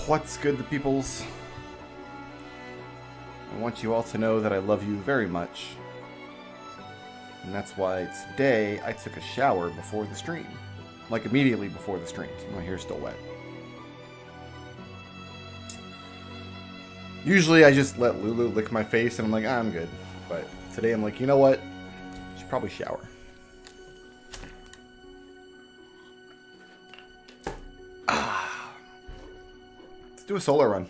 What's good, the peoples? I want you all to know that I love you very much. And that's why today I took a shower before the stream. Like immediately before the stream. My hair's still wet. Usually I just let Lulu lick my face and I'm like, I'm good. But today I'm like, you know what? I should probably shower. Let's do a solo run.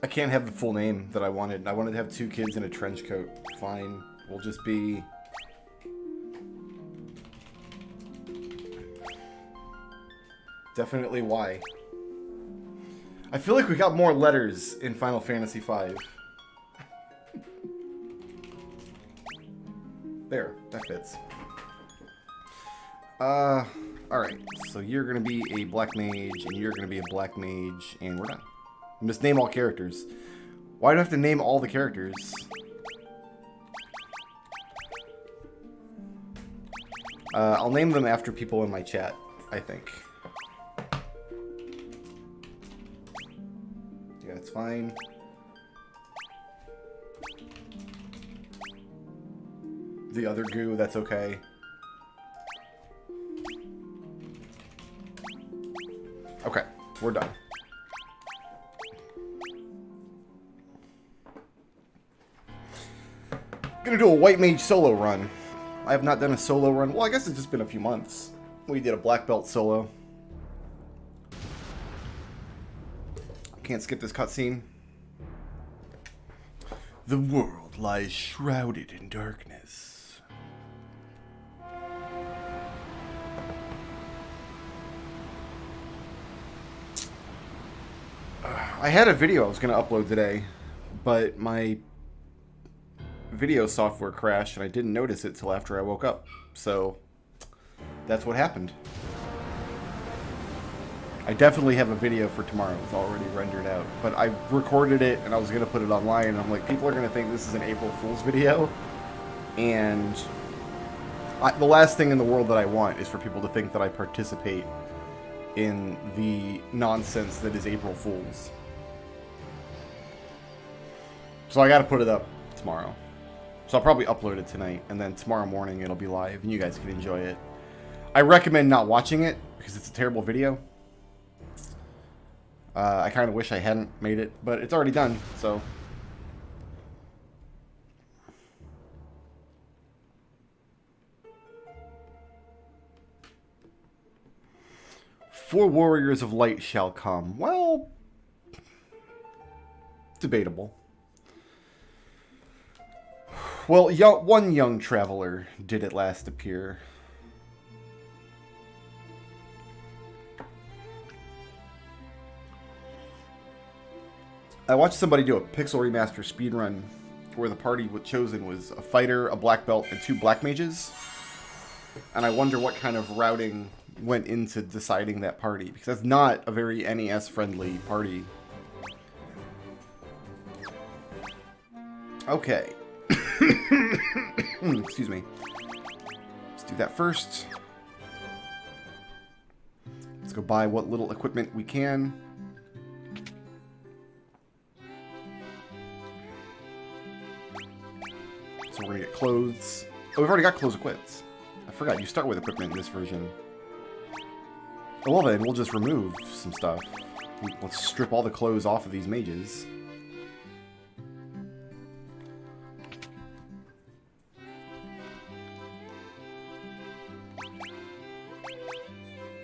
I can't have the full name that I wanted. I wanted to have 2 kids in a trench coat. Fine. We'll just be... Definitely Y. I feel like we got more letters in Final Fantasy V. There. That fits. Alright. So you're gonna be a black mage, and you're gonna be a black mage, and we're done. Just name all characters. Why do I have to name all the characters? I'll name them after people in my chat, I think. Yeah, it's fine. The other goo, that's okay. Okay, we're done. Gonna do a white mage solo run. I have not done a solo run. Well, I guess it's just been a few months. We did a black belt solo. Can't skip this cutscene. The world lies shrouded in darkness. I had a video I was gonna upload today, but my video software crashed and I didn't notice it till after I woke up. So that's what happened. I definitely have a video for tomorrow. It's already rendered out, but I recorded it and I was gonna put it online and I'm like, people are gonna think this is an April Fool's video, and the last thing in the world that I want is for people to think that I participate in the nonsense that is April Fool's. So I gotta put it up tomorrow. So I'll probably upload it tonight, and then tomorrow morning it'll be live, and you guys can enjoy it. I recommend not watching it, because it's a terrible video. I kind of wish I hadn't made it, but it's already done, so... "4 warriors of light shall come." Well... debatable. Well, one young traveler did at last appear. I watched somebody do a Pixel Remaster speedrun where the party chosen was a fighter, a black belt, and 2 black mages. And I wonder what kind of routing went into deciding that party, because that's not a very NES-friendly party. Okay. Excuse me. Let's do that first. Let's go buy what little equipment we can. So we're gonna get clothes. Oh, we've already got clothes equipped. I forgot, you start with equipment in this version. Oh, well then, we'll just remove some stuff. Let's strip all the clothes off of these mages.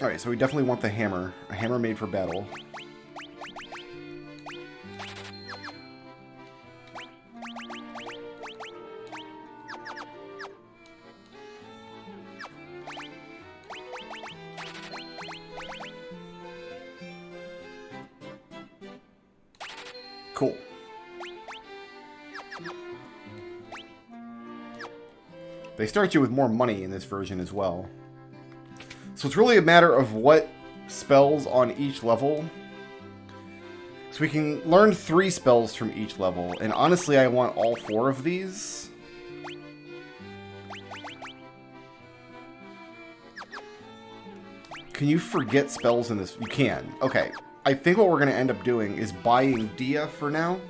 Alright, so we definitely want the hammer. A hammer made for battle. Cool. They start you with more money in this version as well. So it's really a matter of what spells on each level. So we can learn 3 spells from each level, and honestly I want all 4 of these. Can you forget spells in this? You can. Okay. I think what we're going to end up doing is buying Dia for now.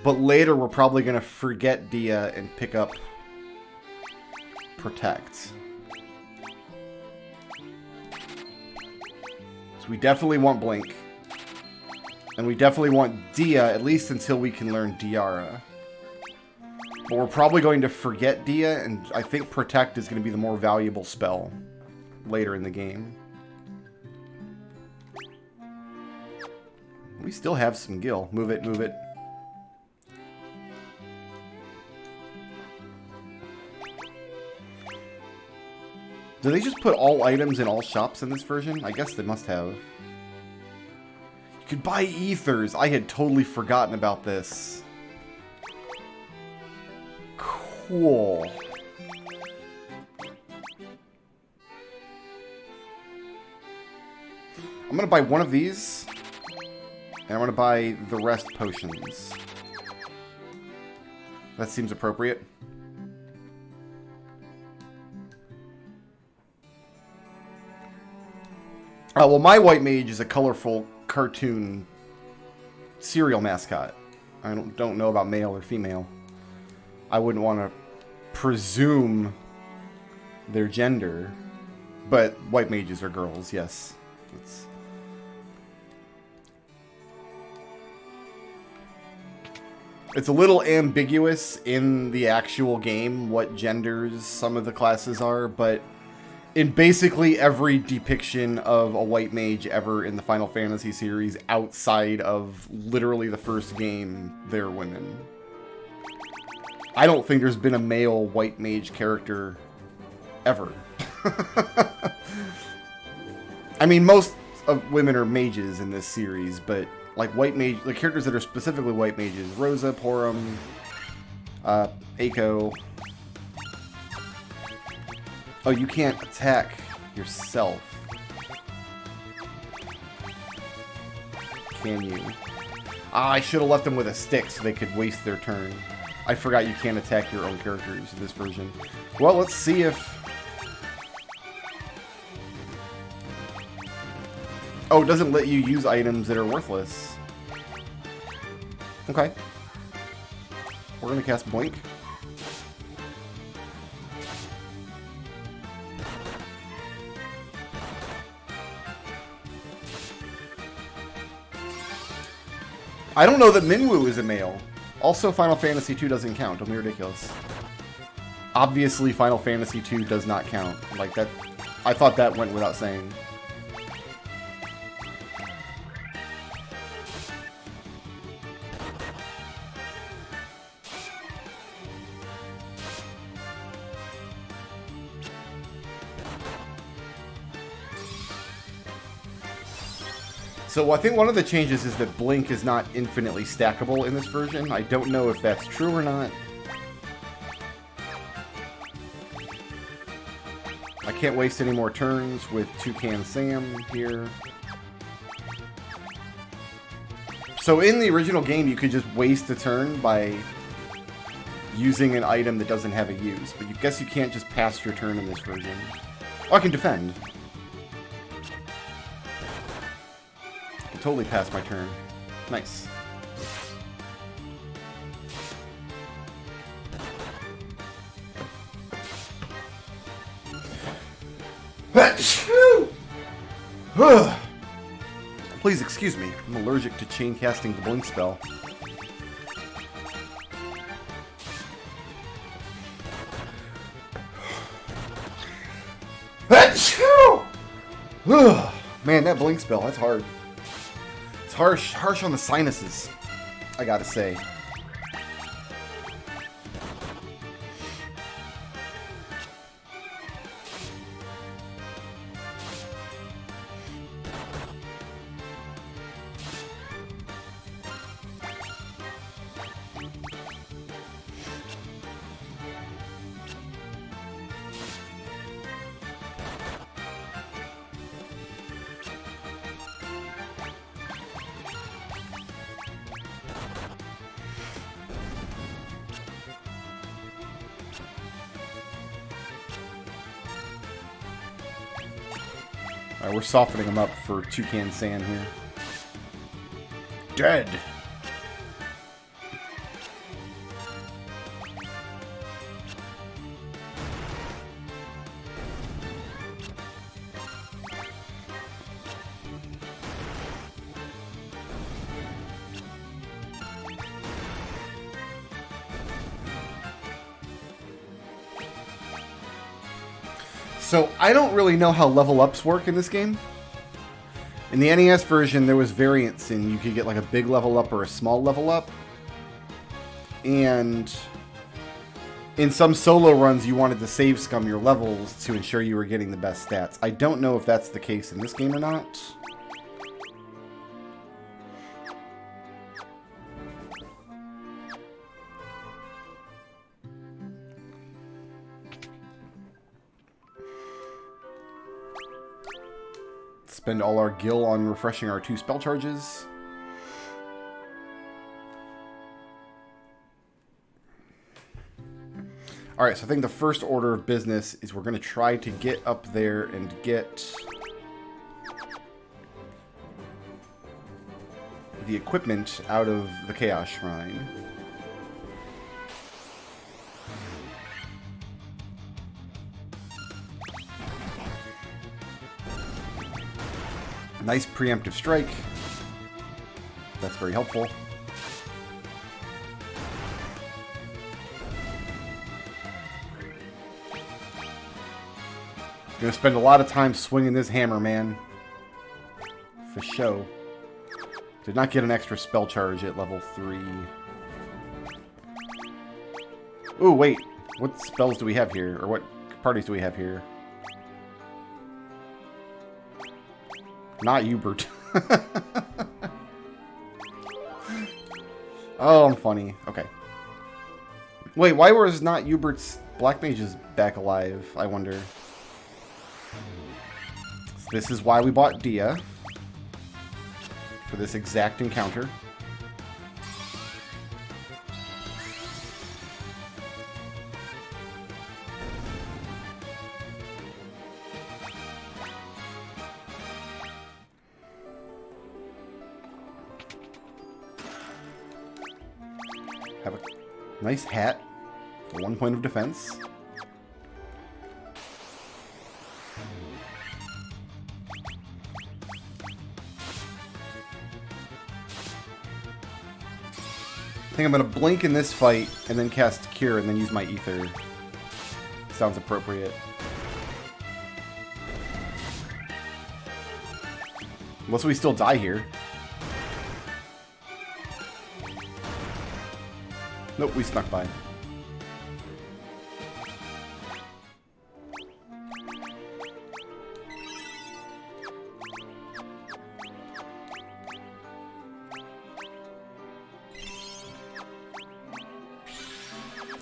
But later we're probably going to forget Dia and pick up Protect. So we definitely want Blink. And we definitely want Dia, at least until we can learn Diara. But we're probably going to forget Dia, and I think Protect is going to be the more valuable spell later in the game. We still have some gil. Move it, move it. Do they just put all items in all shops in this version? I guess they must have. You could buy ethers. I had totally forgotten about this. Cool. I'm gonna buy one of these. And I'm gonna buy the rest potions. That seems appropriate. Well, my white mage is a colorful cartoon cereal mascot. I don't know about male or female. I wouldn't want to presume their gender, but white mages are girls, yes. It's a little ambiguous in the actual game what genders some of the classes are, but in basically every depiction of a white mage ever in the Final Fantasy series outside of literally the first game, they're women. I don't think there's been a male white mage character ever. I mean, most of women are mages in this series, but like white mage, the characters that are specifically white mages, Rosa, Porum, Eiko. Oh, you can't attack yourself. Can you? Ah, I should have left them with a stick so they could waste their turn. I forgot you can't attack your own characters in this version. Well, let's see if... Oh, it doesn't let you use items that are worthless. Okay. We're gonna cast Blink. I don't know that Minwu is a male. Also, Final Fantasy II doesn't count. Don't be ridiculous. Obviously, Final Fantasy II does not count. Like that, I thought that went without saying. So I think one of the changes is that Blink is not infinitely stackable in this version. I don't know if that's true or not. I can't waste any more turns with Toucan Sam here. So in the original game, you could just waste a turn by using an item that doesn't have a use. But I guess you can't just pass your turn in this version. Oh, I can defend. Totally passed my turn. Nice. Please excuse me. I'm allergic to chain casting the Blink spell. Man, that Blink spell, that's hard. Harsh on the sinuses, I gotta say. Alright, we're softening them up for Toucan Sand here. Dead! So, I don't really know how level ups work in this game. In the NES version, there was variants, and you could get like a big level up or a small level up. And in some solo runs, you wanted to save scum your levels to ensure you were getting the best stats. I don't know if that's the case in this game or not. Spend all our gil on refreshing our 2 spell charges. Alright, so I think the first order of business is we're going to try to get up there and get the equipment out of the Chaos Shrine. Nice preemptive strike. That's very helpful. Gonna spend a lot of time swinging this hammer, man. For show. Did not get an extra spell charge at level 3. Ooh, wait. What spells do we have here? Or what parties do we have here? Not Hubert. Oh, I'm funny. Okay. Wait, why was not Hubert's Black Mage's back alive, I wonder? So this is why we bought Dia. For this exact encounter. Have a nice hat for 1 point of defense. I think I'm going to blink in this fight and then cast Cure and then use my Ether. Sounds appropriate. Unless we still die here. Nope, we snuck by.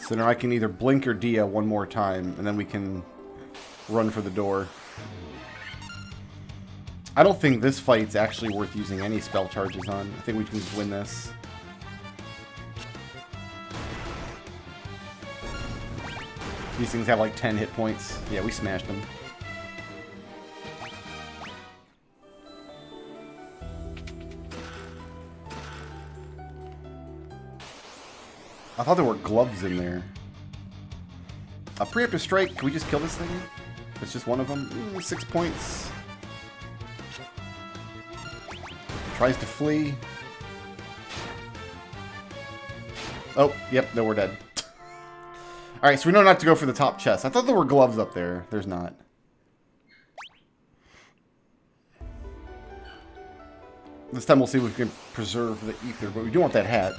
So now I can either blink or Dia one more time, and then we can run for the door. I don't think this fight's actually worth using any spell charges on. I think we can just win this. These things have like 10 hit points. Yeah, we smashed them. I thought there were gloves in there. A preemptive strike. Can we just kill this thing? It's just one of them. 6 points. Tries to flee. Oh, yep, no, we're dead. Alright, so we know not to go for the top chest. I thought there were gloves up there. There's not. This time we'll see if we can preserve the ether, but we do want that hat.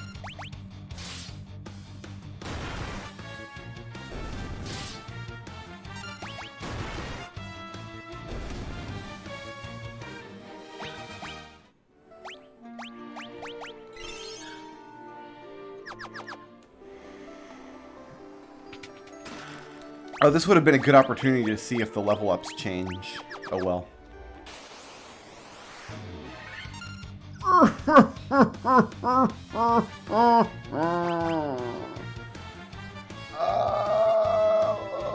Oh, this would have been a good opportunity to see if the level ups change. Oh well.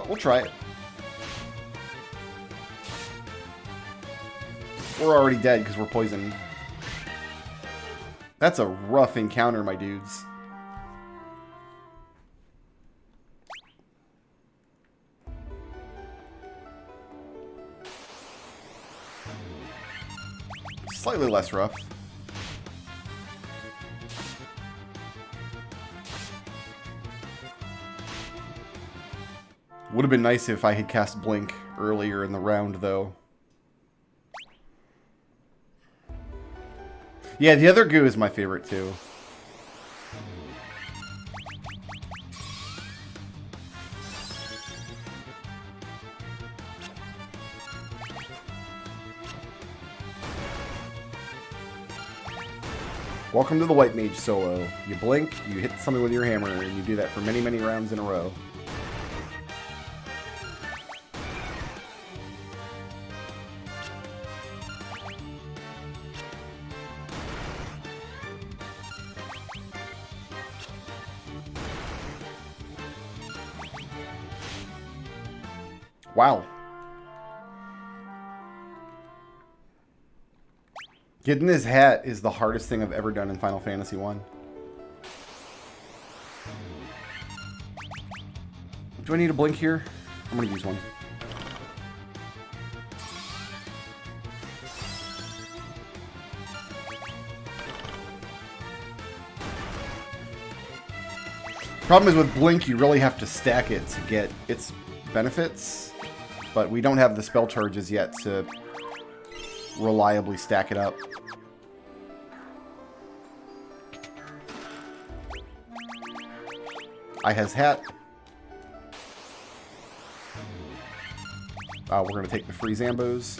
We'll try it. We're already dead because we're poisoned. That's a rough encounter, my dudes. Slightly less rough. Would have been nice if I had cast Blink earlier in the round, though. Yeah, the other goo is my favorite, too. Welcome to the White Mage solo. You blink, you hit something with your hammer, and you do that for many, many rounds in a row. Wow. Getting this hat is the hardest thing I've ever done in Final Fantasy 1. Do I need a blink here? I'm going to use one. Problem is with blink, you really have to stack it to get its benefits. But we don't have the spell charges yet to reliably stack it up. I has hat. We're going to take the free Zambos.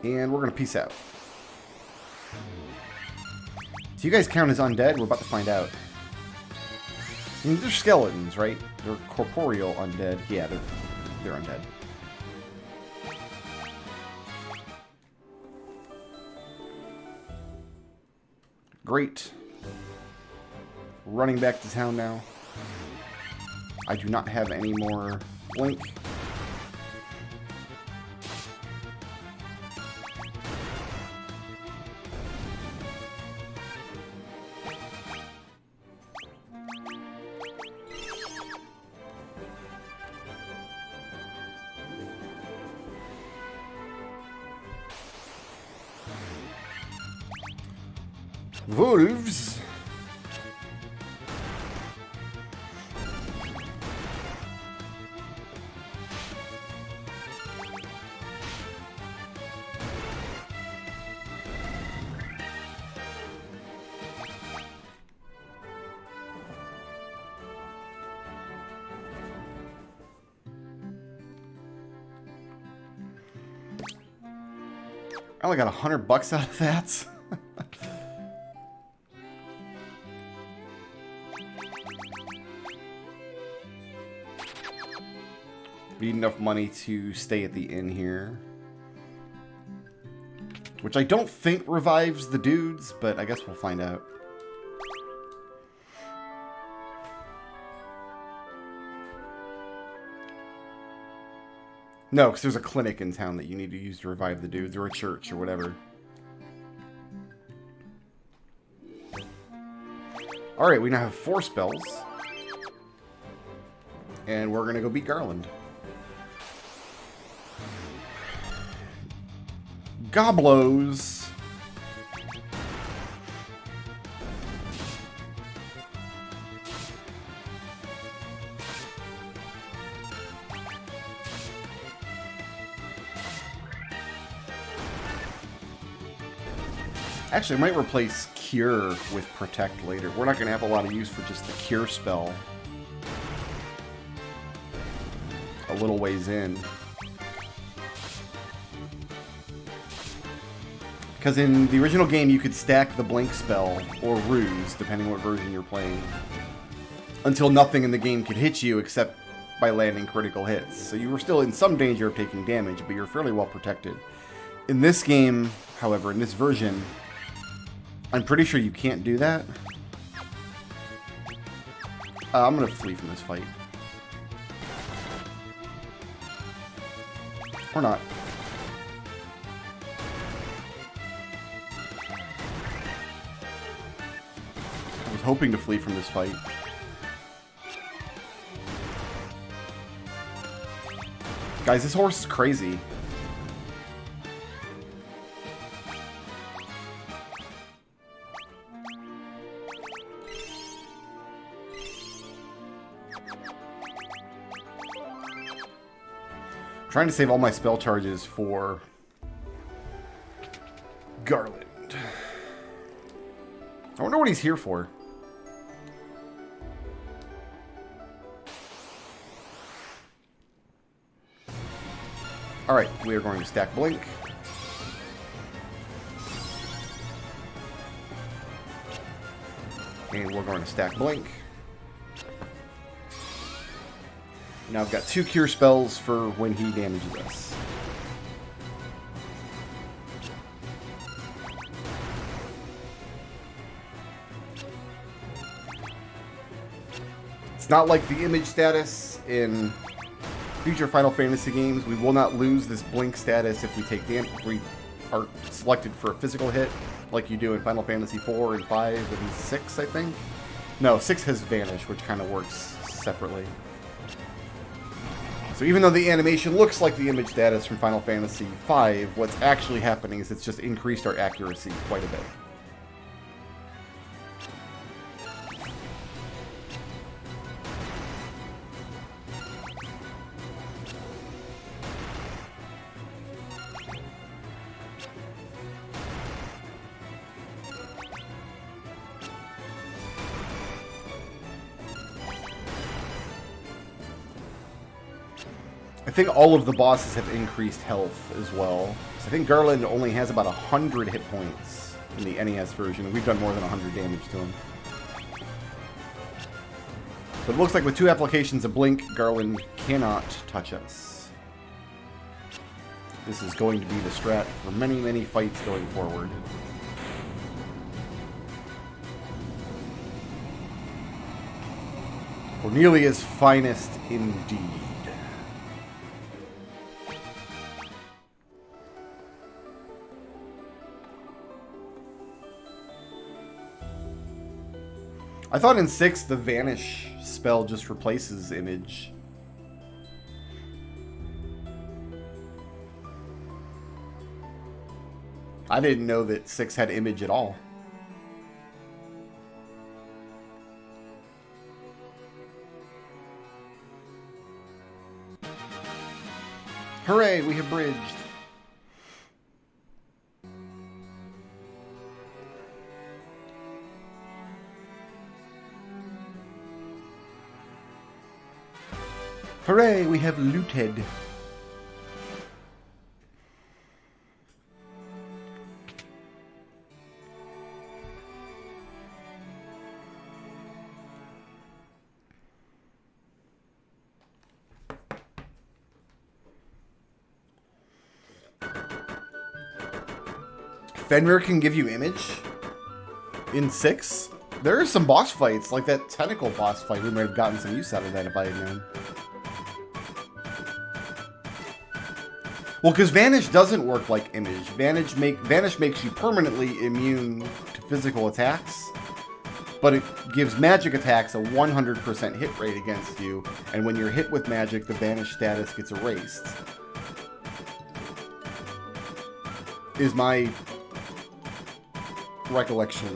And we're going to peace out. Do you guys count as undead? We're about to find out. I mean, they're skeletons, right? They're corporeal undead. Yeah, they're undead. Great. Running back to town now. I do not have any more blink. Wolves. I only got $100 out of that. Need enough money to stay at the inn here. Which I don't think revives the dudes, but I guess we'll find out. No, because there's a clinic in town that you need to use to revive the dudes, or a church, or whatever. Alright, we now have 4 spells. And we're going to go beat Garland. Goblos. Actually, I might replace Cure with Protect later. We're not going to have a lot of use for just the Cure spell. A little ways in. Because in the original game, you could stack the Blink spell, or Ruse, depending on what version you're playing, until nothing in the game could hit you except by landing critical hits. So you were still in some danger of taking damage, but you're fairly well protected. In this game, however, in this version, I'm pretty sure you can't do that. I'm going to flee from this fight. Or not. I was hoping to flee from this fight. Guys, this horse is crazy. I'm trying to save all my spell charges for Garland. I wonder what he's here for. Alright, we are going to stack Blink. And we're going to stack Blink. Now I've got 2 cure spells for when he damages us. It's not like the image status in future Final Fantasy games. We will not lose this blink status if we take damage. We are selected for a physical hit, like you do in Final Fantasy 4 and 5 and 6, I think. No, 6 has Vanish, which kind of works separately. So even though the animation looks like the image status from Final Fantasy V, what's actually happening is it's just increased our accuracy quite a bit. I think all of the bosses have increased health as well. So I think Garland only has about 100 hit points in the NES version, and we've done more than 100 damage to him. But it looks like with 2 applications of Blink, Garland cannot touch us. This is going to be the strat for many, many fights going forward. Cornelia's finest indeed. I thought in 6 the Vanish spell just replaces Image. I didn't know that 6 had Image at all. Hooray, we have bridged. Hooray, we have looted. Fenrir can give you Image in 6. There are some boss fights, like that tentacle boss fight. We might have gotten some use out of that if I had known. Well, because Vanish doesn't work like Image. Vanish makes you permanently immune to physical attacks, but it gives magic attacks a 100% hit rate against you, and when you're hit with magic, the Vanish status gets erased. Is my recollection.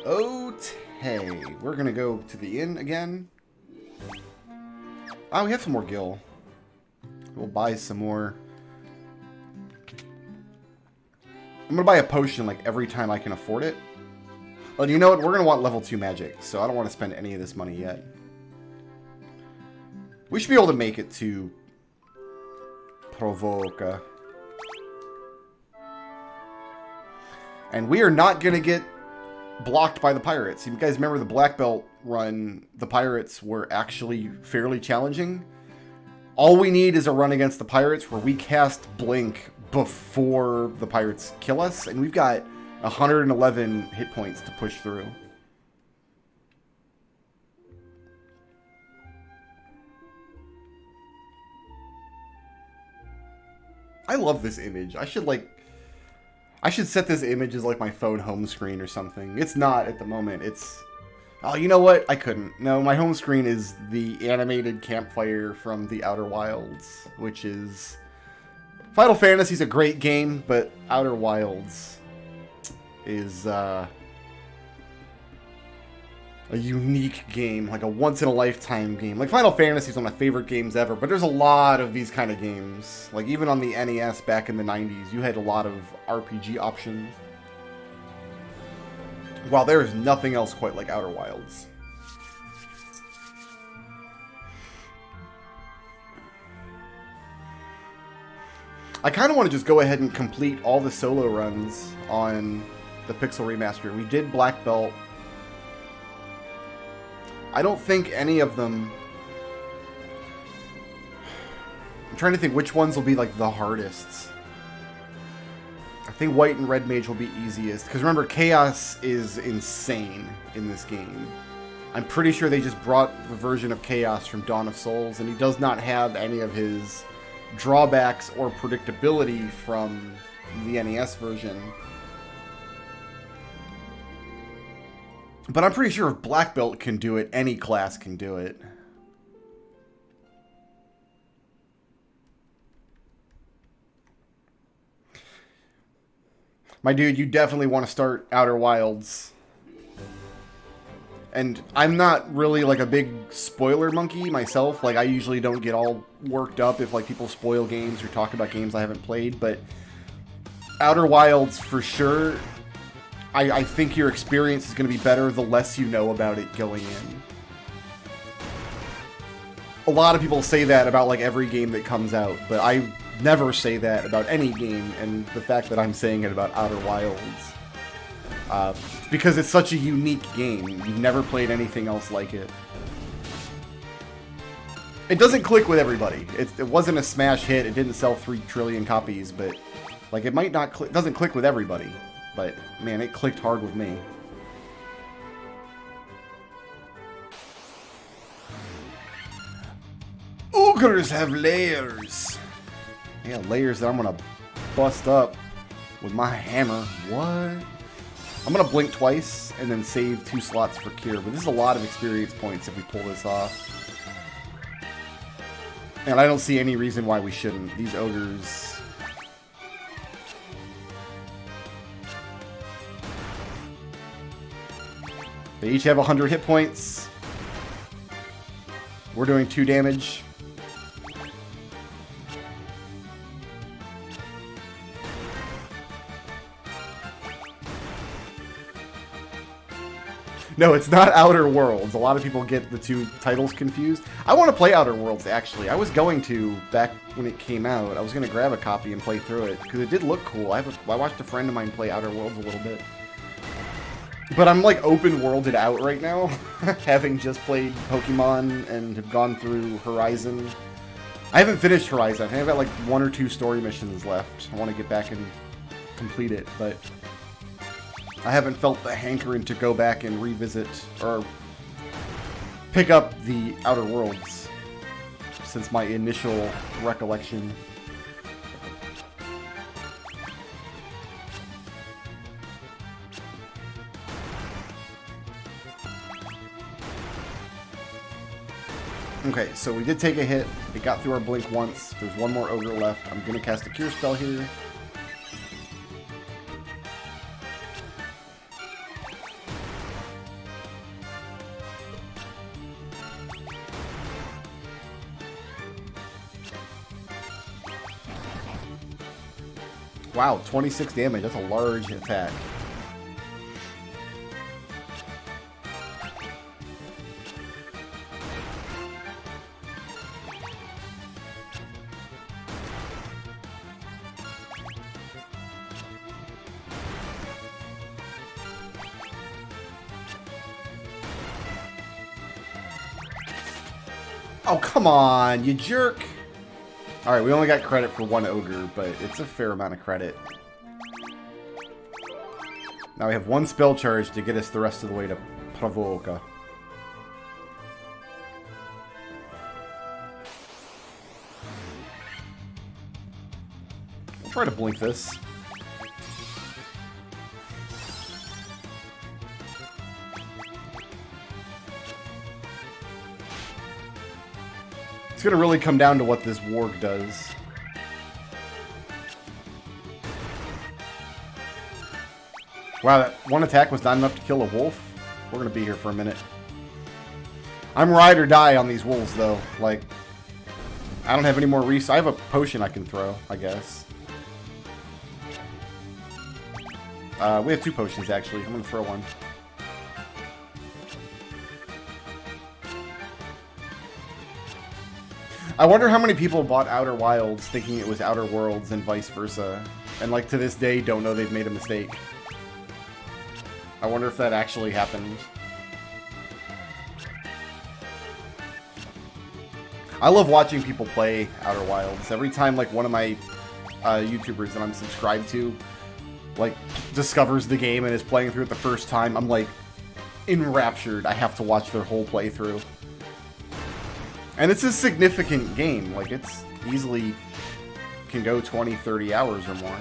Okay, we're gonna go to the inn again. Oh, we have some more gil. We'll buy some more. I'm gonna buy a potion like every time I can afford it. But you know what? We're gonna want level 2 magic, so I don't want to spend any of this money yet. We should be able to make it to Provoca. And we are not going to get blocked by the pirates. You guys remember the black belt run, the pirates were actually fairly challenging. All we need is a run against the pirates where we cast Blink before the pirates kill us, and we've got 111 hit points to push through. I love this image. I should set this image as like my phone home screen or something. It's not at the moment. It's... Oh, you know what? I couldn't. No, my home screen is the animated campfire from the Outer Wilds, which is... Final Fantasy's a great game, but Outer Wilds is a unique game, like a once-in-a-lifetime game. Like, Final Fantasy is one of my favorite games ever, but there's a lot of these kind of games. Like, even on the NES back in the 90s, you had a lot of RPG options. While there is nothing else quite like Outer Wilds. I kind of want to just go ahead and complete all the solo runs on the Pixel Remaster. We did Black Belt. I don't think any of them... I'm trying to think which ones will be like the hardest. I think White and Red Mage will be easiest. Because remember, Chaos is insane in this game. I'm pretty sure they just brought the version of Chaos from Dawn of Souls, and he does not have any of his drawbacks or predictability from the NES version. But I'm pretty sure if Black Belt can do it, any class can do it. My dude, you definitely want to start Outer Wilds. And I'm not really like a big spoiler monkey myself. Like, I usually don't get all worked up if like people spoil games or talk about games I haven't played. But Outer Wilds, for sure, I think your experience is going to be better the less you know about it going in. A lot of people say that about like every game that comes out, but I never say that about any game, and the fact that I'm saying it about Outer Wilds, because it's such a unique game. You've never played anything else like it. It doesn't click with everybody. It wasn't a smash hit. It didn't sell 3 trillion copies, but like it might not click. Doesn't click with everybody, but man, it clicked hard with me. Ogres have layers. Yeah, layers that I'm gonna bust up with my hammer. What? I'm gonna blink twice and then save 2 slots for cure, but this is a lot of experience points if we pull this off. And I don't see any reason why we shouldn't. These ogres... They each have 100 hit points. We're doing 2 damage. No, it's not Outer Worlds. A lot of people get the 2 titles confused. I want to play Outer Worlds, actually. I was going to, back when it came out. I was going to grab a copy and play through it, because it did look cool. I watched a friend of mine play Outer Worlds a little bit. But I'm, like, open-worlded out right now, having just played Pokemon and have gone through Horizon. I haven't finished Horizon. I think I've got, like, 1 or 2 story missions left. I want to get back and complete it, but... I haven't felt the hankering to go back and revisit or pick up the Outer Worlds since my initial recollection. Okay, so we did take a hit. It got through our blink once. There's 1 more ogre left. I'm going to cast a cure spell here. Wow, 26 damage. That's a large attack. Oh, come on, you jerk. Alright, we only got credit for one ogre, but it's a fair amount of credit. Now we have one spell charge to get us the rest of the way to Pravoka. We'll try to blink this. It's gonna really come down to what this warg does. Wow, that one attack was not enough to kill a wolf? We're gonna be here for a minute. I'm ride or die on these wolves, though. Like, I don't have any more I have a potion I can throw, I guess. We have 2 potions, actually. I'm gonna throw one. I wonder how many people bought Outer Wilds thinking it was Outer Worlds and vice versa. And, like, to this day, don't know they've made a mistake. I wonder if that actually happened. I love watching people play Outer Wilds. Every time, like, one of my YouTubers that I'm subscribed to, like, discovers the game and is playing through it the first time, I'm, like, enraptured. I have to watch their whole playthrough. And it's a significant game. Like, it's easily can go 20, 30 hours or more.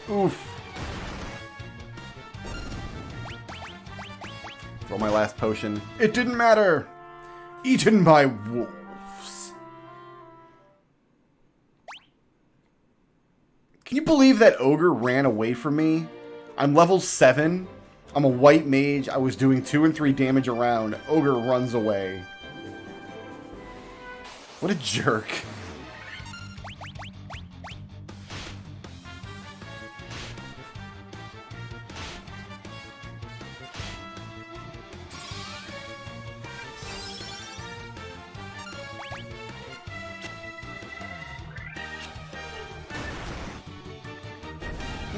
Oof. Throw my last potion. It didn't matter! Eaten by wolves. Can you believe that ogre ran away from me? I'm level 7. I'm a white mage. I was doing 2 and 3 damage around. Ogre runs away. What a jerk.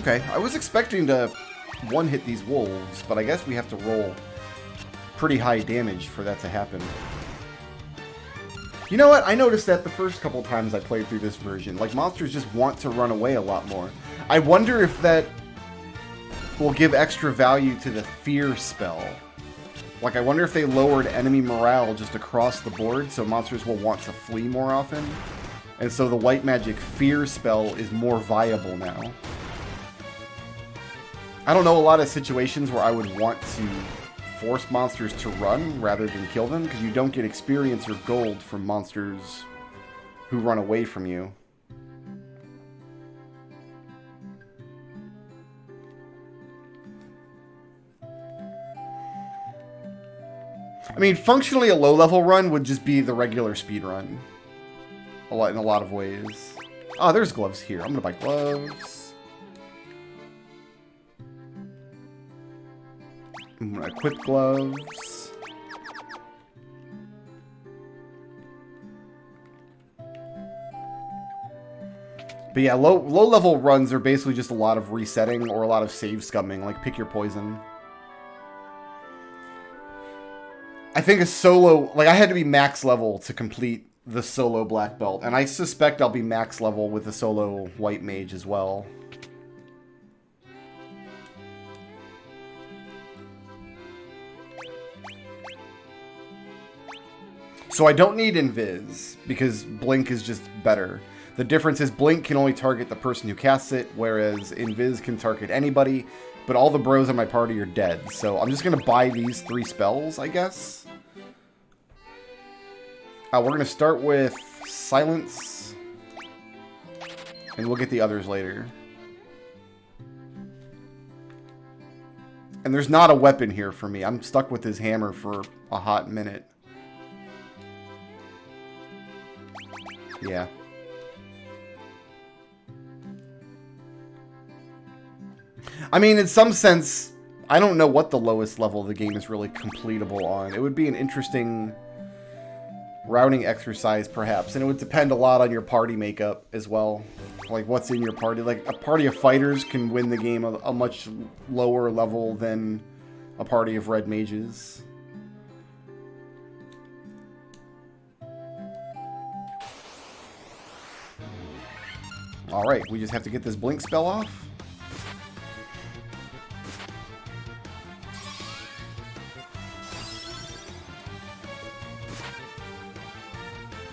Okay, I was expecting to one-hit these wolves, but I guess we have to roll pretty high damage for that to happen. You know what? I noticed that the first couple times I played through this version. Like, monsters just want to run away a lot more. I wonder if that will give extra value to the fear spell. Like, I wonder if they lowered enemy morale just across the board, so monsters will want to flee more often. And so the white magic fear spell is more viable now. I don't know a lot of situations where I would want to force monsters to run rather than kill them, because you don't get experience or gold from monsters who run away from you. I mean, functionally a low-level run would just be the regular speed run. In a lot of ways. Oh, there's gloves here. I'm gonna buy gloves. I'm gonna equip gloves. But yeah, low-level runs are basically just a lot of resetting or a lot of save scumming. Like, pick your poison. I think a solo... Like, I had to be max level to complete the solo black belt. And I suspect I'll be max level with the solo white mage as well. So I don't need Invis, because Blink is just better. The difference is Blink can only target the person who casts it, whereas Invis can target anybody, but all the bros in my party are dead. So I'm just going to buy these 3 spells, I guess. We're going to start with Silence, and we'll get the others later. And there's not a weapon here for me. I'm stuck with his hammer for a hot minute. Yeah. I mean, in some sense, I don't know what the lowest level of the game is really completable on. It would be an interesting routing exercise, perhaps. And it would depend a lot on your party makeup as well. Like, what's in your party. Like, a party of fighters can win the game a much lower level than a party of red mages. Alright, we just have to get this blink spell off.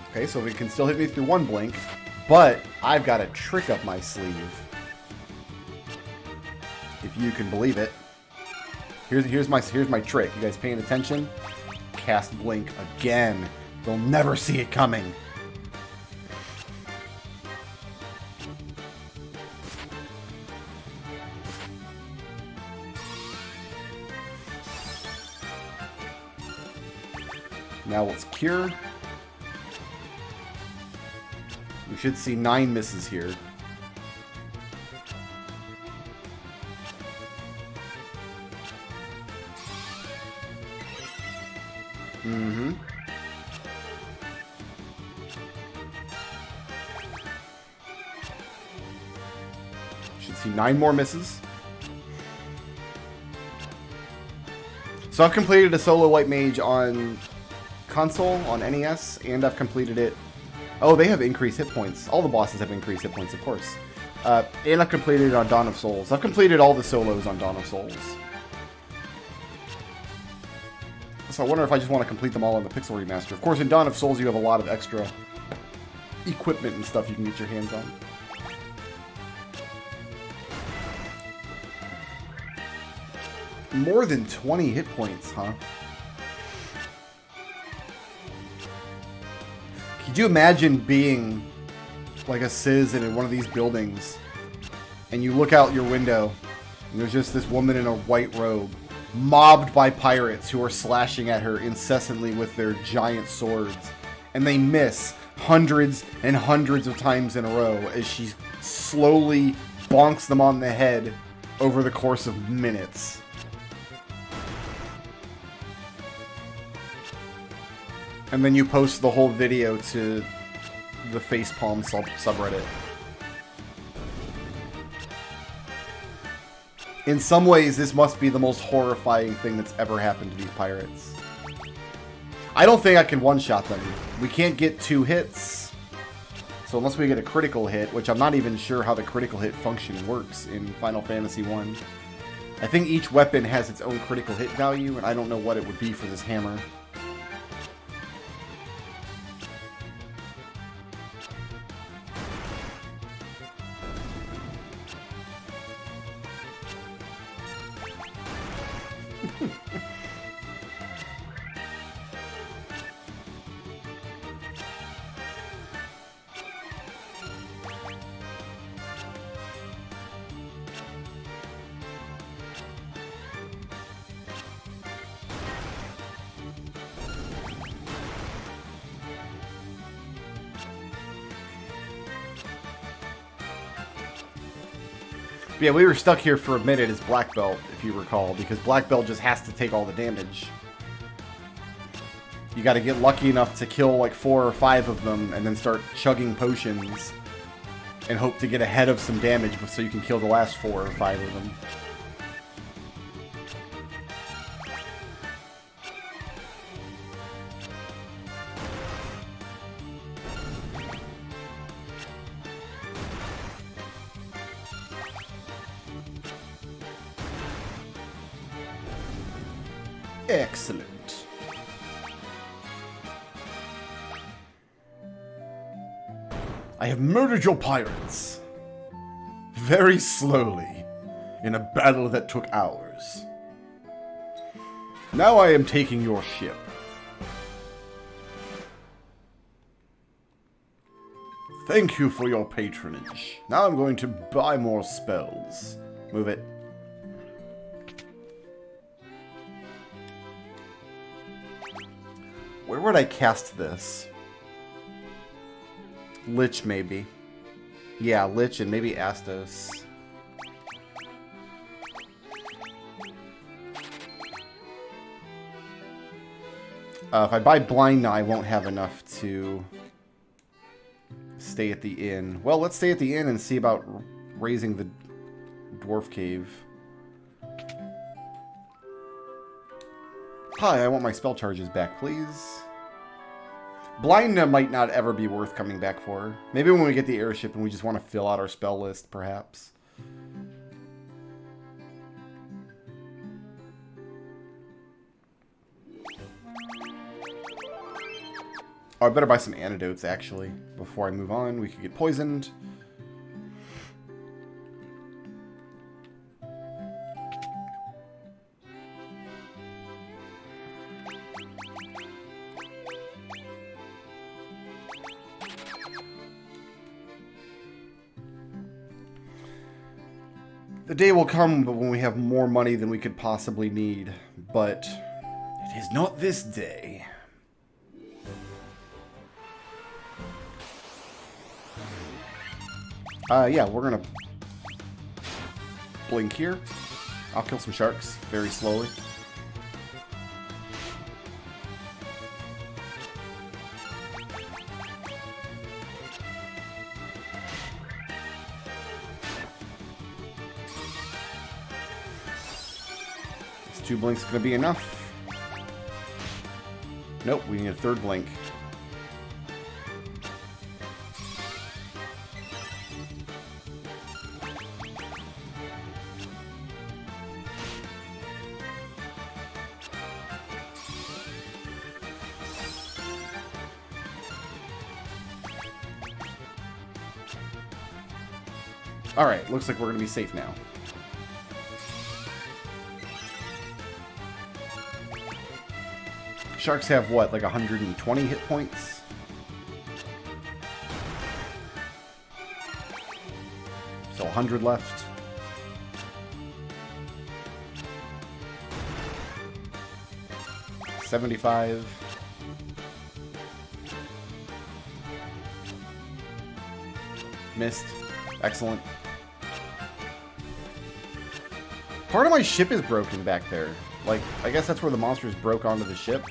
Okay, so it can still hit me through one blink, but I've got a trick up my sleeve. If you can believe it. Here's my trick. You guys paying attention? Cast blink again. They'll never see it coming. Now let's cure. We should see 9 misses here. Mm-hmm. Should see 9 more misses. So I've completed a solo white mage on console, on NES, and I've completed it. Oh, they have increased hit points. All the bosses have increased hit points, of course. And I've completed it on Dawn of Souls. I've completed all the solos on Dawn of Souls. So I wonder if I just want to complete them all on the Pixel Remaster. Of course, in Dawn of Souls, you have a lot of extra equipment and stuff you can get your hands on. More than 20 hit points, huh? Could you imagine being like a Sizz in one of these buildings and you look out your window and there's just this woman in a white robe mobbed by pirates who are slashing at her incessantly with their giant swords, and they miss hundreds and hundreds of times in a row as she slowly bonks them on the head over the course of minutes. And then you post the whole video to the Facepalm subreddit. In some ways, this must be the most horrifying thing that's ever happened to these pirates. I don't think I can one-shot them. We can't get 2 hits. So unless we get a critical hit, which I'm not even sure how the critical hit function works in Final Fantasy 1. I think each weapon has its own critical hit value, and I don't know what it would be for this hammer. But yeah, we were stuck here for a minute as Black Belt, if you recall, because Black Belt just has to take all the damage. You gotta get lucky enough to kill like 4 or 5 of them, and then start chugging potions, and hope to get ahead of some damage so you can kill the last 4 or 5 of them. Excellent. I have murdered your pirates. Very slowly, in a battle that took hours. Now I am taking your ship. Thank you for your patronage. Now I'm going to buy more spells. Move it. Where would I cast this? Lich, maybe. Yeah, Lich and maybe Astos. If I buy Blind now, I won't have enough to stay at the inn. Well, let's stay at the inn and see about raising the Dwarf Cave. Hi, I want my spell charges back, please. Blind might not ever be worth coming back for. Maybe when we get the airship and we just want to fill out our spell list, perhaps. Oh, I better buy some antidotes, actually, before I move on. We could get poisoned. The day will come when we have more money than we could possibly need, but it is not this day. Yeah, we're gonna blink here. I'll kill some sharks very slowly. This 2 blinks gonna be enough. Nope, we need a 3rd blink. Alright, looks like we're going to be safe now. Sharks have what, like 120 hit points? So 100 left. $75. Missed. Excellent. Part of my ship is broken back there. Like, I guess that's where the monsters broke onto the ship.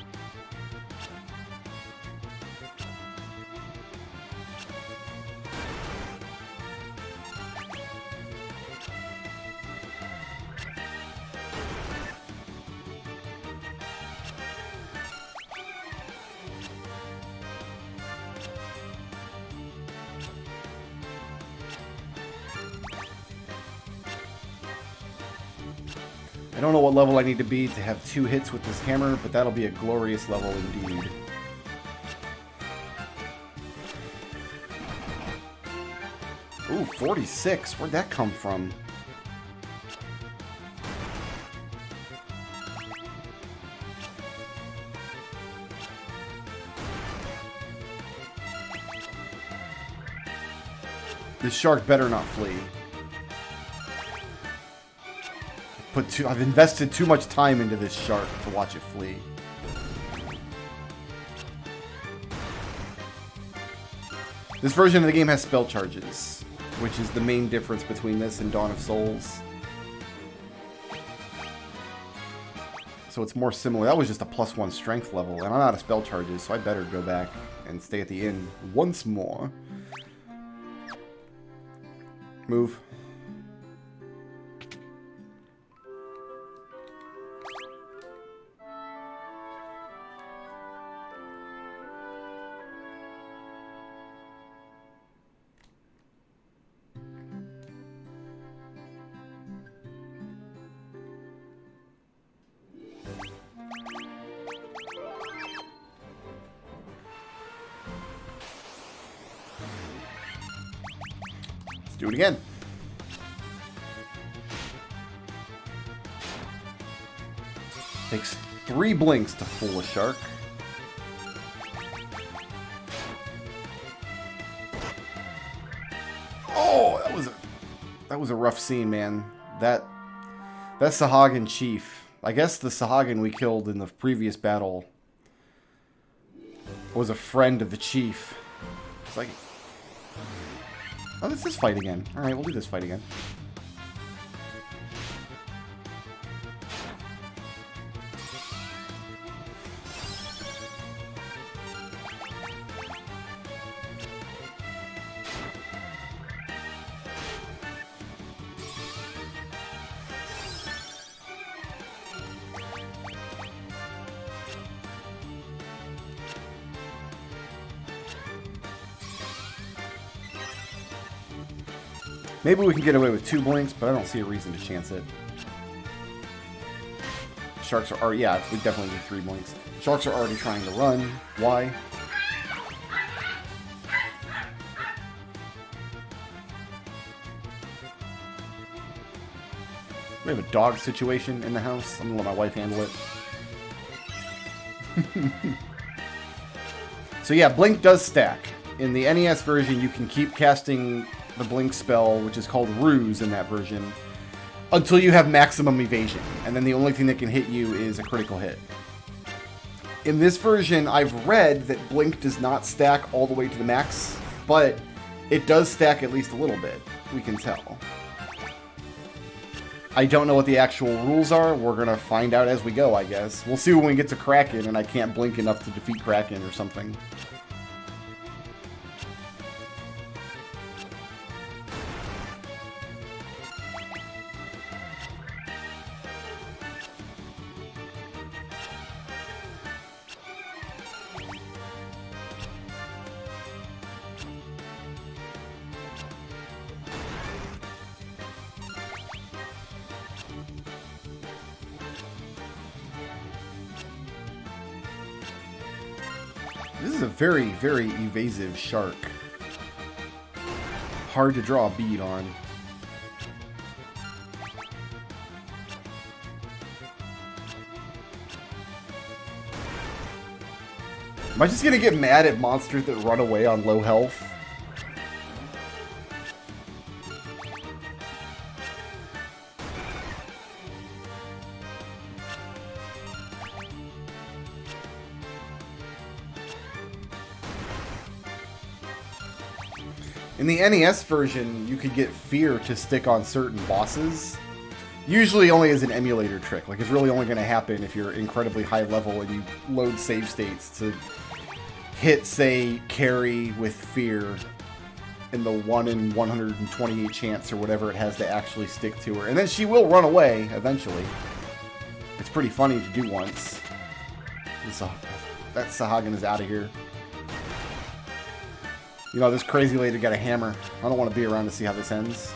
I don't know what level I need to be to have 2 hits with this hammer, but that'll be a glorious level indeed. Ooh, 46. Where'd that come from? This shark better not flee. I've invested too much time into this shark to watch it flee. This version of the game has spell charges, which is the main difference between this and Dawn of Souls. So it's more similar. That was just a +1 strength level, and I'm out of spell charges, so I better go back and stay at the inn once more. Move. Do it again. Takes 3 blinks to fool a shark. Oh, that was a rough scene, man. That Sahagin chief. I guess the Sahagin we killed in the previous battle was a friend of the chief. It's like, oh, it's this fight again. Alright, we'll do this fight again. Maybe we can get away with 2 blinks, but I don't see a reason to chance it. Sharks are already... Yeah, we definitely need 3 blinks. Sharks are already trying to run. Why? We have a dog situation in the house. I'm gonna let my wife handle it. So yeah, Blink does stack. In the NES version, you can keep casting the Blink spell, which is called Ruse in that version, until you have maximum evasion. And then the only thing that can hit you is a critical hit. In this version, I've read that Blink does not stack all the way to the max, but it does stack at least a little bit, we can tell. I don't know what the actual rules are. We're going to find out as we go, I guess. We'll see when we get to Kraken and I can't blink enough to defeat Kraken or something. This is a very, very evasive shark. Hard to draw a bead on. Am I just gonna get mad at monsters that run away on low health? In the NES version, you could get Fear to stick on certain bosses. Usually only as an emulator trick. Like, it's really only going to happen if you're incredibly high level and you load save states to hit, say, Carry with Fear in the 1 in 128 chance or whatever it has to actually stick to her. And then she will run away, eventually. It's pretty funny to do once. That Sahagin is out of here. You know, this crazy lady got a hammer. I don't want to be around to see how this ends.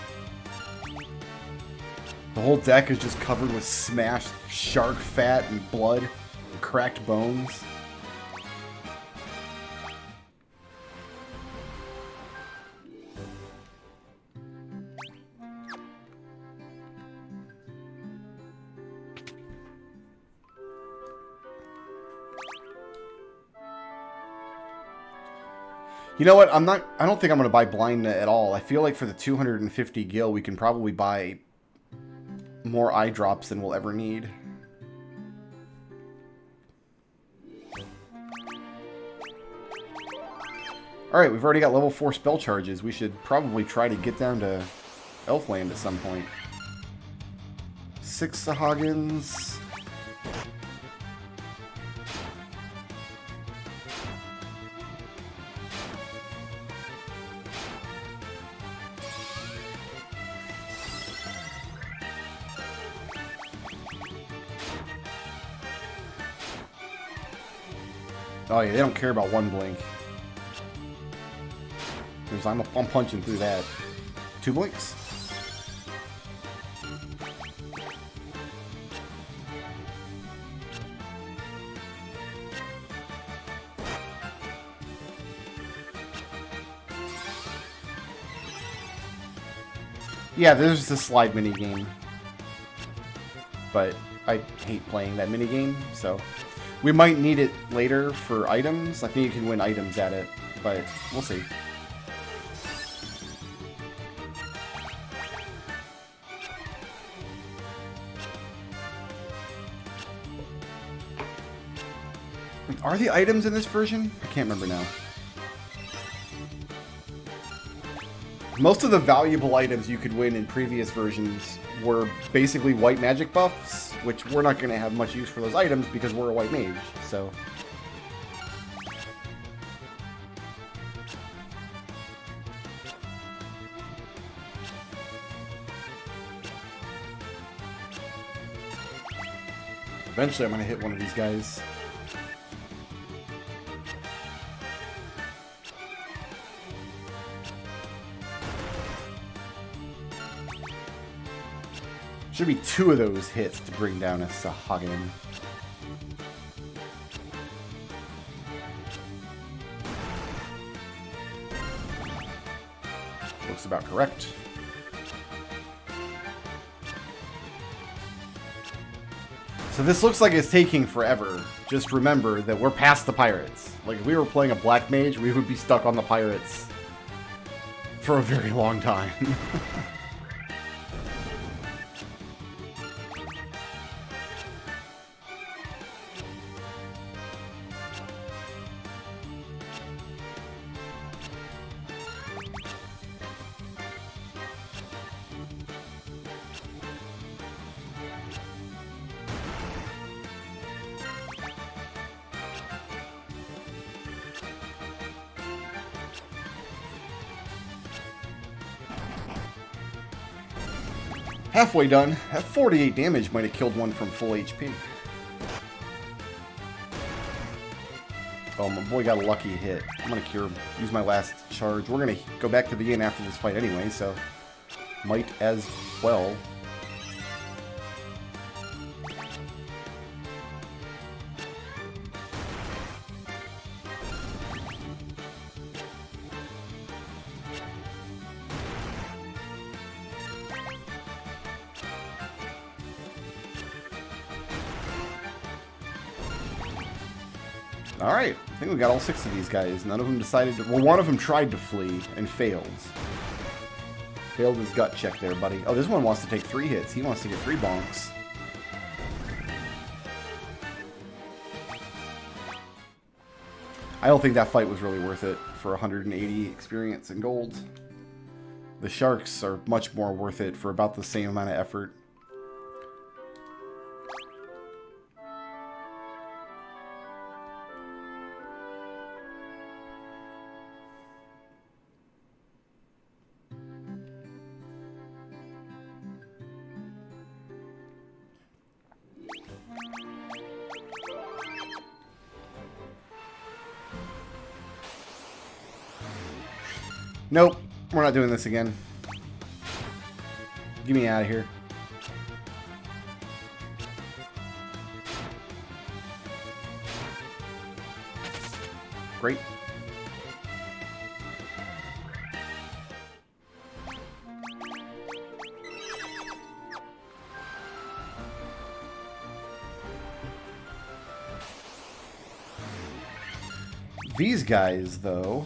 The whole deck is just covered with smashed shark fat and blood and cracked bones. You know what? I don't think I'm going to buy Blind at all. I feel like for the 250 gil, we can probably buy more eye drops than we'll ever need. Alright, we've already got level 4 spell charges. We should probably try to get down to Elfland at some point. 6 Sahagins. Oh yeah, they don't care about 1 blink. Because I'm punching through that. 2 blinks. Yeah, there's the slide minigame. But I hate playing that minigame, so... We might need it later for items. I think you can win items at it, but we'll see. Are the items in this version? I can't remember now. Most of the valuable items you could win in previous versions were basically white magic buffs, which we're not going to have much use for those items because we're a white mage, so... Eventually I'm going to hit one of these guys. Should be 2 of those hits to bring down a Sahagin. Looks about correct. So this looks like it's taking forever. Just remember that we're past the pirates. Like, if we were playing a black mage, we would be stuck on the pirates for a very long time. Halfway done. That 48 damage might have killed one from full HP. Oh, my boy got a lucky hit. I'm going to cure him. Use my last charge. We're going to go back to the inn after this fight anyway, so might as well. Alright, I think we got all 6 of these guys. None of them decided to... Well, one of them tried to flee and failed. Failed his gut check there, buddy. Oh, this one wants to take 3 hits. He wants to get 3 bonks. I don't think that fight was really worth it for 180 experience and gold. The sharks are much more worth it for about the same amount of effort. Nope, we're not doing this again. Get me out of here. Great. These guys, though...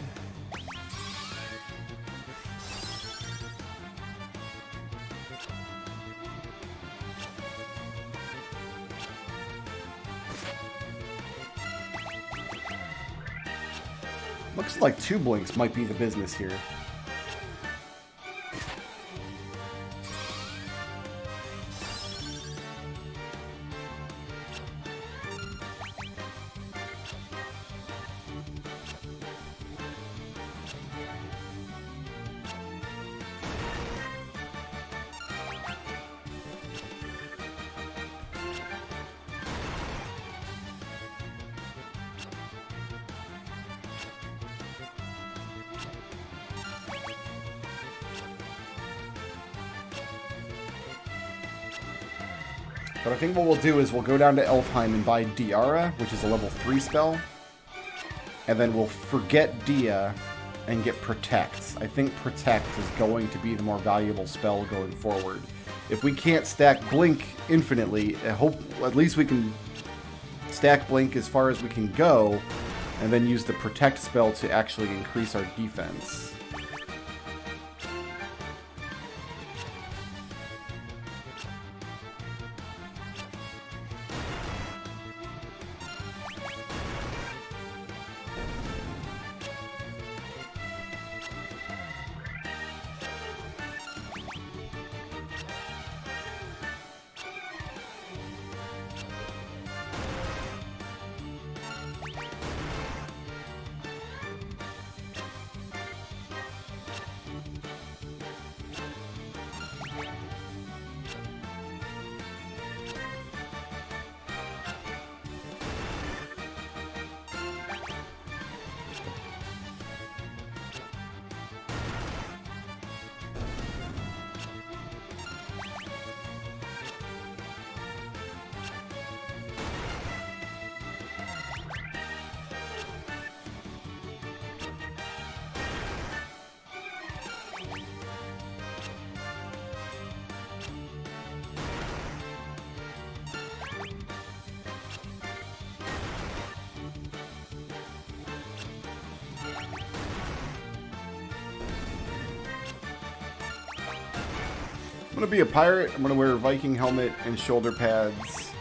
Looks like 2 blinks might be the business here. But I think what we'll do is we'll go down to Elfheim and buy Diara, which is a level 3 spell. And then we'll forget Dia and get Protect. I think Protect is going to be the more valuable spell going forward. If we can't stack Blink infinitely, I hope at least we can stack Blink as far as we can go, and then use the Protect spell to actually increase our defense. I'm gonna be a pirate. I'm gonna wear a Viking helmet and shoulder pads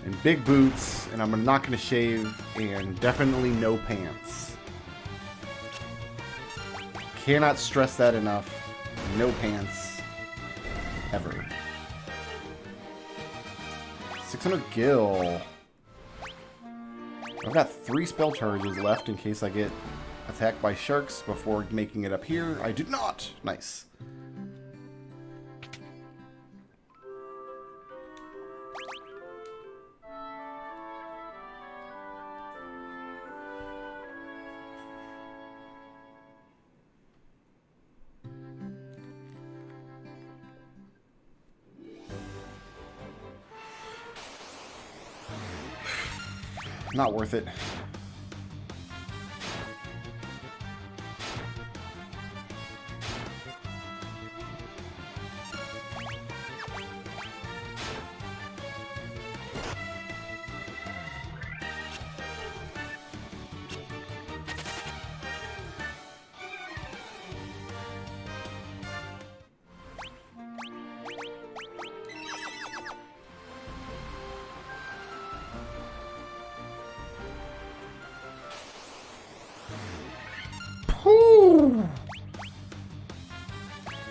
and big boots, and I'm not gonna shave, and definitely no pants. Cannot stress that enough. No pants. Ever. 600 gil. I've got 3 spell charges left in case I get attacked by sharks before making it up here. I did not! Nice. Not worth it.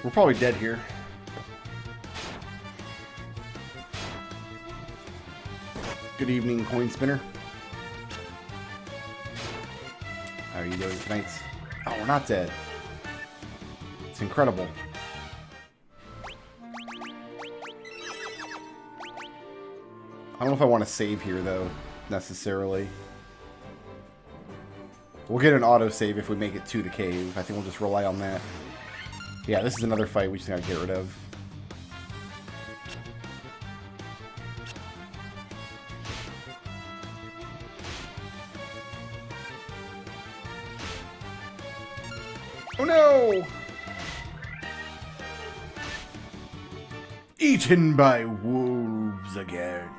We're probably dead here. Good evening, coin spinner. How are you doing tonight? Oh, we're not dead. It's incredible. I don't know if I want to save here, though, necessarily. We'll get an autosave if we make it to the cave. I think we'll just rely on that. Yeah, this is another fight we just gotta get rid of. Oh no! Eaten by wolves again.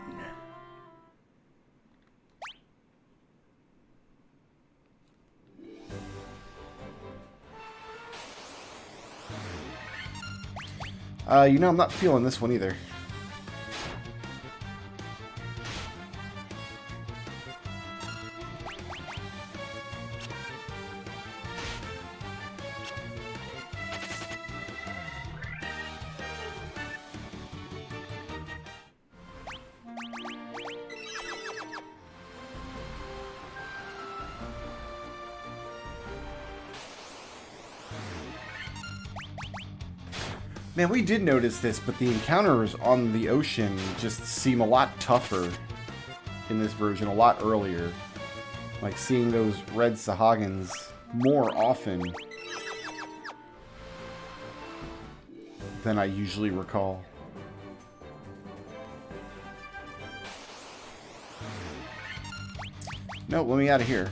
You know, I'm not feeling this one either. Man, we did notice this, but the encounters on the ocean just seem a lot tougher in this version, a lot earlier. Like seeing those red Sahagins more often than I usually recall. No, let me out of here.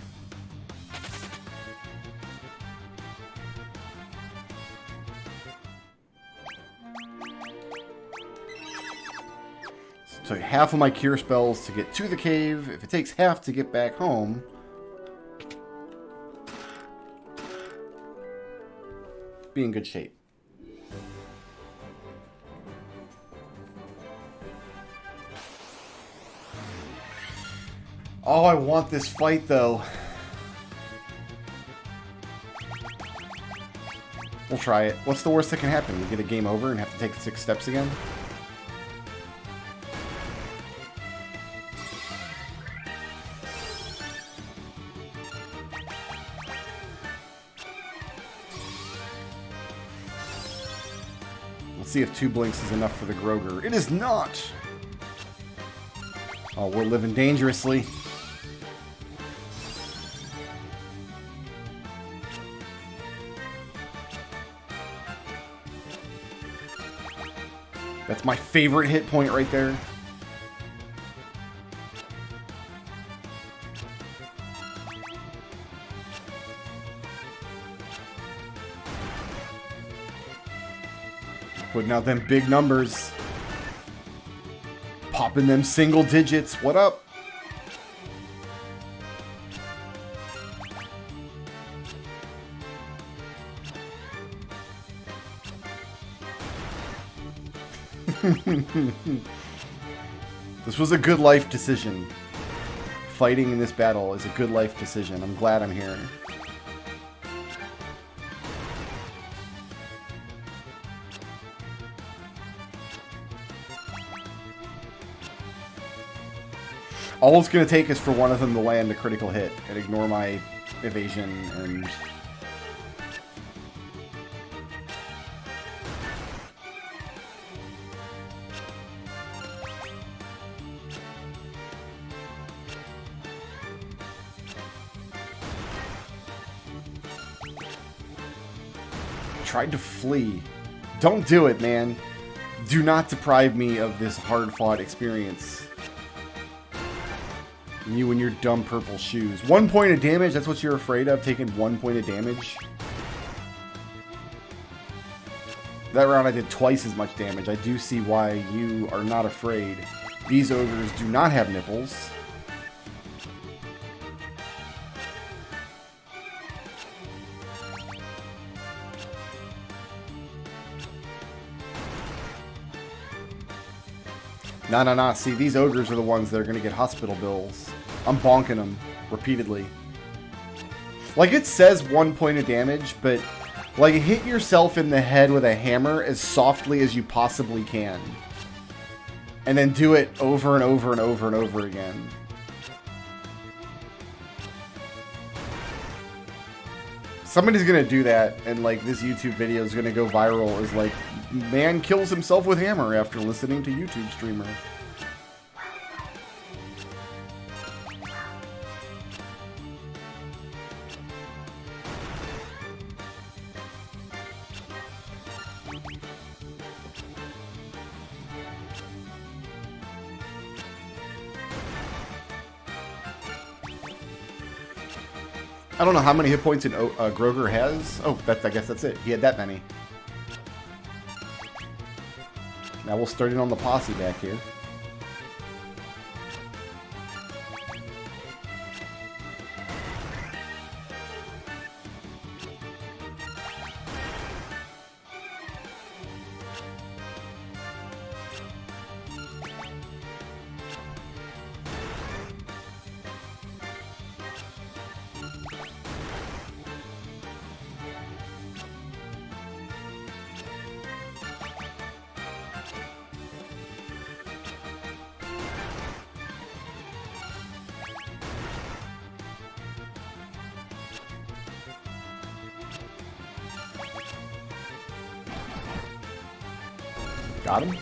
So half of my cure spells to get to the cave. If it takes half to get back home, be in good shape. Oh, I want this fight though. We'll try it. What's the worst that can happen? We get a game over and have to take 6 steps again? See if 2 blinks is enough for the Groger. It is not! Oh, we're living dangerously. That's my favorite hit point right there. Putting out them big numbers. Popping them single digits. What up? This was a good life decision. Fighting in this battle is a good life decision. I'm glad I'm here. All it's going to take is for one of them to land a critical hit and ignore my evasion and... Tried to flee. Don't do it, man. Do not deprive me of this hard-fought experience. You and your dumb purple shoes. 1 point of damage? That's what you're afraid of? Taking 1 point of damage? That round I did twice as much damage. I do see why you are not afraid. These ogres do not have nipples. Nah. See, these ogres are the ones that are going to get hospital bills. I'm bonking them repeatedly. Like, it says 1 point of damage, but, like, hit yourself in the head with a hammer as softly as you possibly can. And then do it over and over and over and over again. Somebody's going to do that, and, like, this YouTube video is going to go viral as, like, man kills himself with hammer after listening to YouTube streamer. I don't know how many hit points Groger has. Oh, I guess that's it. He had that many. Now we'll start in on the posse back here. Got him.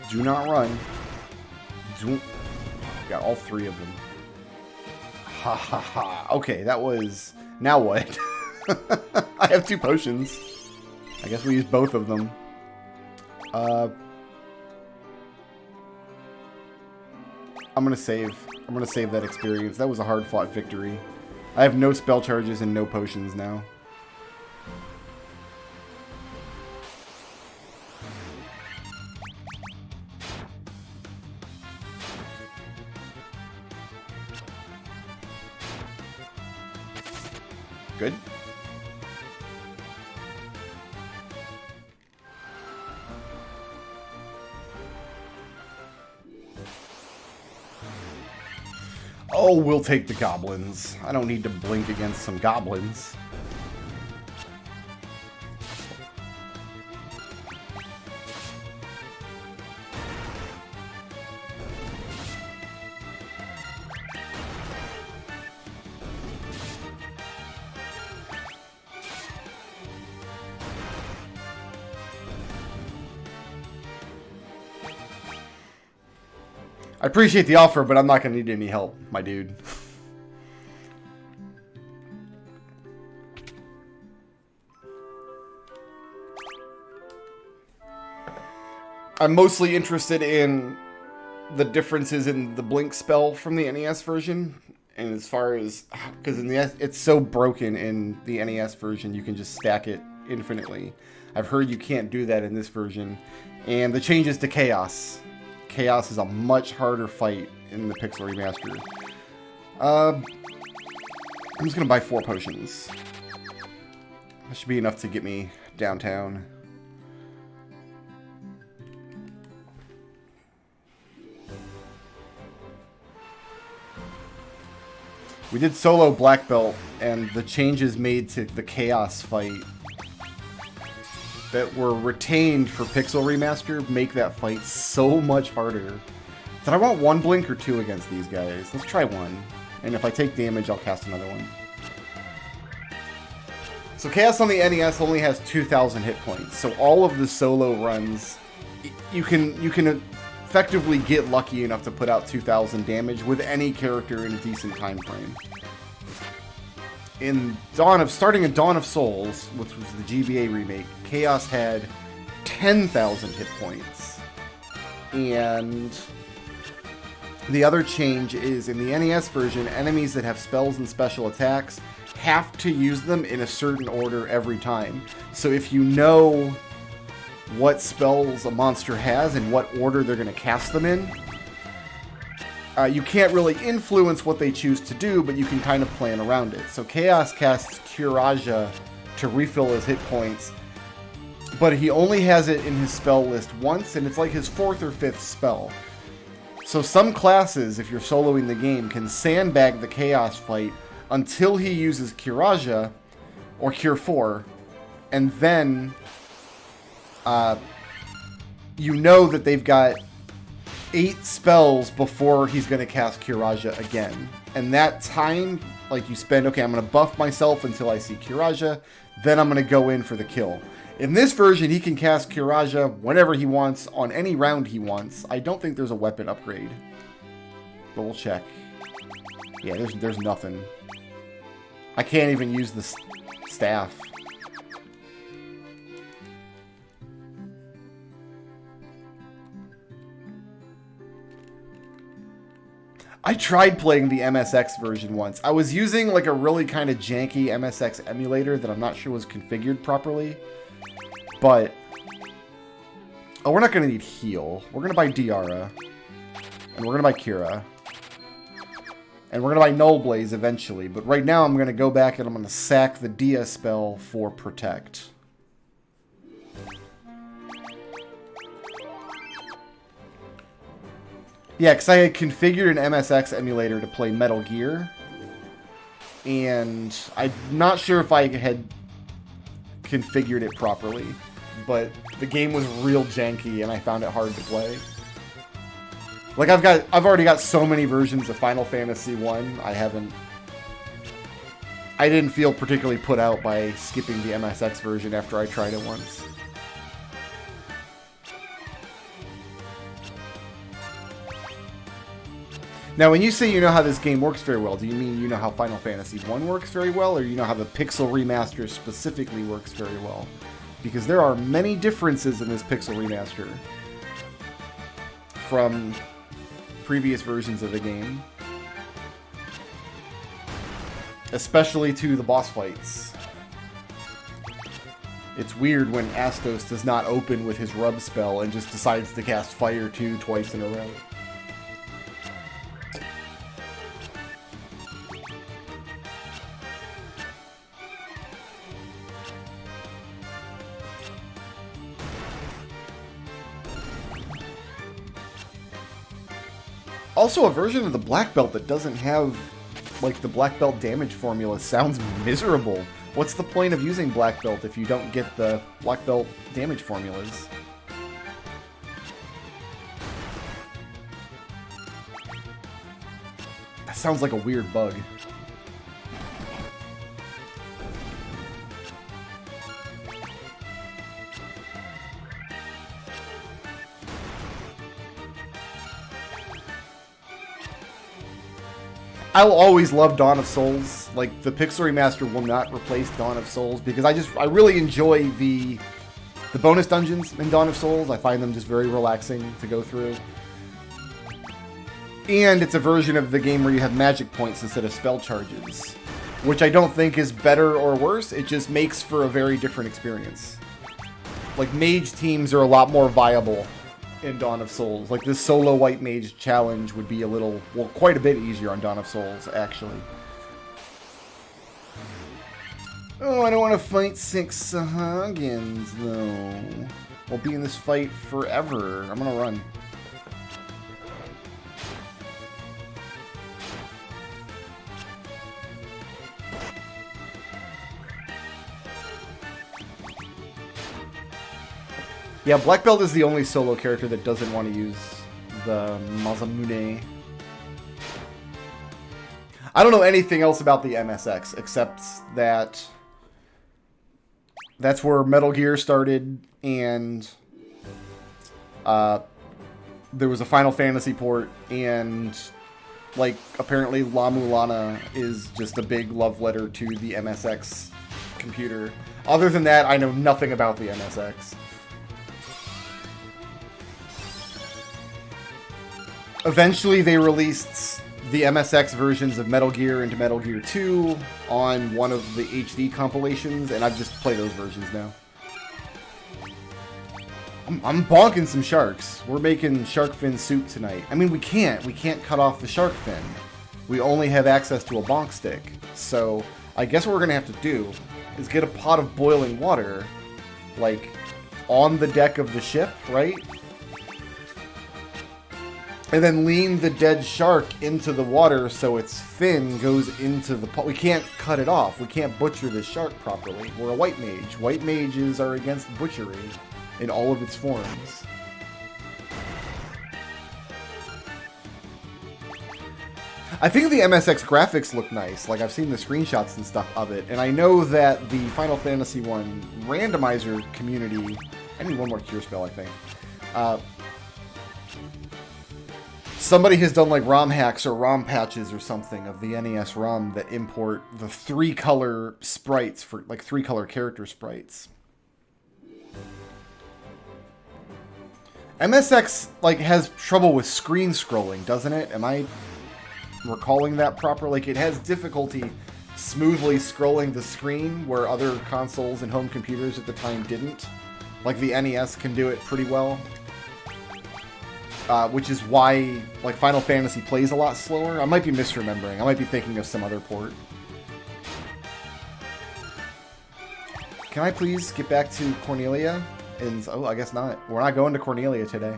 Do not run. Got all three of them. Ha ha ha. Okay, that was... Now what? I have 2 potions. I guess we use both of them. I'm gonna save. I'm gonna save that experience. That was a hard-fought victory. I have no spell charges and no potions now. Good. Oh, we'll take the goblins. I don't need to blink against some goblins. I appreciate the offer, but I'm not going to need any help, my dude. I'm mostly interested in the differences in the blink spell from the NES version. And as far as, because in the it's so broken in the NES version, you can just stack it infinitely. I've heard you can't do that in this version. And the changes to Chaos. Chaos is a much harder fight in the Pixel Remaster. I'm just going to buy 4 potions. That should be enough to get me downtown. We did solo black belt, and the changes made to the Chaos fight that were retained for Pixel Remaster make that fight so much harder. Did I want 1 blink or 2 against these guys? Let's try 1. And if I take damage, I'll cast another one. So Chaos on the NES only has 2,000 hit points. So all of the solo runs, you can effectively get lucky enough to put out 2,000 damage with any character in a decent time frame. Starting in Dawn of Souls, which was the GBA remake, Chaos had 10,000 hit points. And the other change is in the NES version, enemies that have spells and special attacks have to use them in a certain order every time. So if you know what spells a monster has and what order they're going to cast them in, you can't really influence what they choose to do, but you can kind of plan around it. So Chaos casts Cure Raja to refill his hit points, but he only has it in his spell list once, and it's like his 4th or 5th spell. So some classes, if you're soloing the game, can sandbag the Chaos fight until he uses Cure Raja or Cure 4, and then you know that they've got 8 spells before he's going to cast Cure Raja again. And that time, like you spend, okay, I'm going to buff myself until I see Cure Raja, then I'm going to go in for the kill. In this version, he can cast Cure Raja whenever he wants, on any round he wants. I don't think there's a weapon upgrade, but we'll check. Yeah, there's nothing. I can't even use the staff. I tried playing the MSX version once. I was using like a really kind of janky MSX emulator that I'm not sure was configured properly. But, oh, we're not going to need heal. We're going to buy Diara. And we're going to buy Kira. And we're going to buy Null Blaze eventually. But right now I'm going to go back and I'm going to sack the Dia spell for Protect. Yeah, because I had configured an MSX emulator to play Metal Gear. And I'm not sure if I had configured it properly. But the game was real janky and I found it hard to play. Like I've already got so many versions of Final Fantasy 1. I didn't feel particularly put out by skipping the MSX version after I tried it once. Now, when you say you know how this game works very well, do you mean you know how Final Fantasy 1 works very well, or you know how the Pixel Remaster specifically works very well? Because there are many differences in this Pixel Remaster from previous versions of the game. Especially to the boss fights. It's weird when Astos does not open with his rub spell and just decides to cast Fire 2 twice in a row. Also, a version of the Black Belt that doesn't have, like, the Black Belt damage formula sounds miserable. What's the point of using Black Belt if you don't get the Black Belt damage formulas? That sounds like a weird bug. I'll always love Dawn of Souls. Like, the Pixel Remaster will not replace Dawn of Souls because I really enjoy the The bonus dungeons in Dawn of Souls, I find them just very relaxing to go through. And it's a version of the game where you have magic points instead of spell charges, which I don't think is better or worse. It just makes for a very different experience. Like, mage teams are a lot more viable in Dawn of Souls. Like, this solo white mage challenge would be a little, well, quite a bit easier on Dawn of Souls, actually. Oh, I don't want to fight 6 Sahagins, though. We'll be in this fight forever. I'm gonna run. Yeah, Black Belt is the only solo character that doesn't want to use the Masamune. I don't know anything else about the MSX, except that that's where Metal Gear started, and there was a Final Fantasy port, and, like, apparently La Mulana is just a big love letter to the MSX computer. Other than that, I know nothing about the MSX. Eventually, they released the MSX versions of Metal Gear into Metal Gear 2 on one of the HD compilations, and I've just played those versions now. I'm bonking some sharks. We're making shark fin soup tonight. I mean, we can't cut off the shark fin. We only have access to a bonk stick. So, I guess what we're gonna have to do is get a pot of boiling water, like, on the deck of the ship, right? And then lean the dead shark into the water so its fin goes into the pot. We can't cut it off. We can't butcher the shark properly. We're a white mage. White mages are against butchery in all of its forms. I think the MSX graphics look nice. Like, I've seen the screenshots and stuff of it. And I know that the Final Fantasy 1 randomizer community... I need one more cure spell, I think. Somebody has done like ROM hacks or ROM patches or something of the NES ROM that import the 3-color sprites for like 3-color character sprites. MSX like has trouble with screen scrolling, doesn't it? Am I recalling that proper? Like, it has difficulty smoothly scrolling the screen where other consoles and home computers at the time didn't. Like, the NES can do it pretty well. Which is why, like, Final Fantasy plays a lot slower. I might be misremembering. I might be thinking of some other port. Can I please get back to Cornelia? And, oh, I guess not. We're not going to Cornelia today.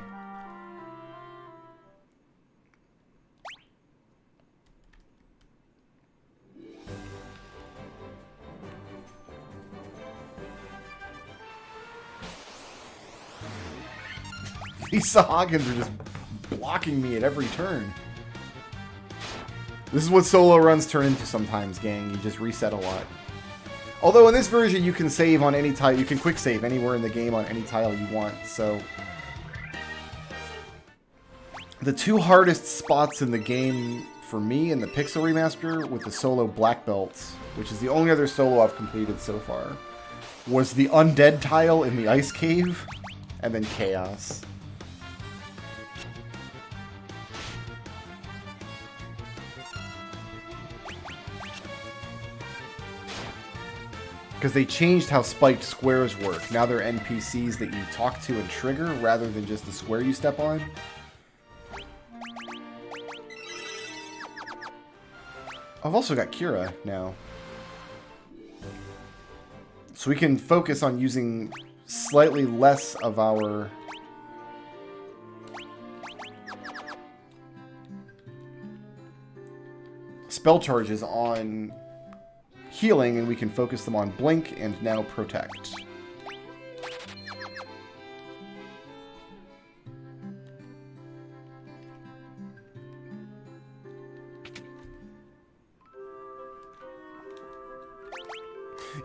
These Sahagins are just blocking me at every turn. This is what solo runs turn into sometimes, gang. You just reset a lot. Although in this version you can save on any tile. You can quick save anywhere in the game on any tile you want, so... The 2 hardest spots in the game for me in the Pixel Remaster with the solo Black Belts, which is the only other solo I've completed so far, was the Undead tile in the Ice Cave, and then Chaos. Because they changed how spiked squares work. Now they're NPCs that you talk to and trigger, rather than just the square you step on. I've also got Kira now. So we can focus on using slightly less of our... spell charges on... healing, and we can focus them on Blink and now Protect.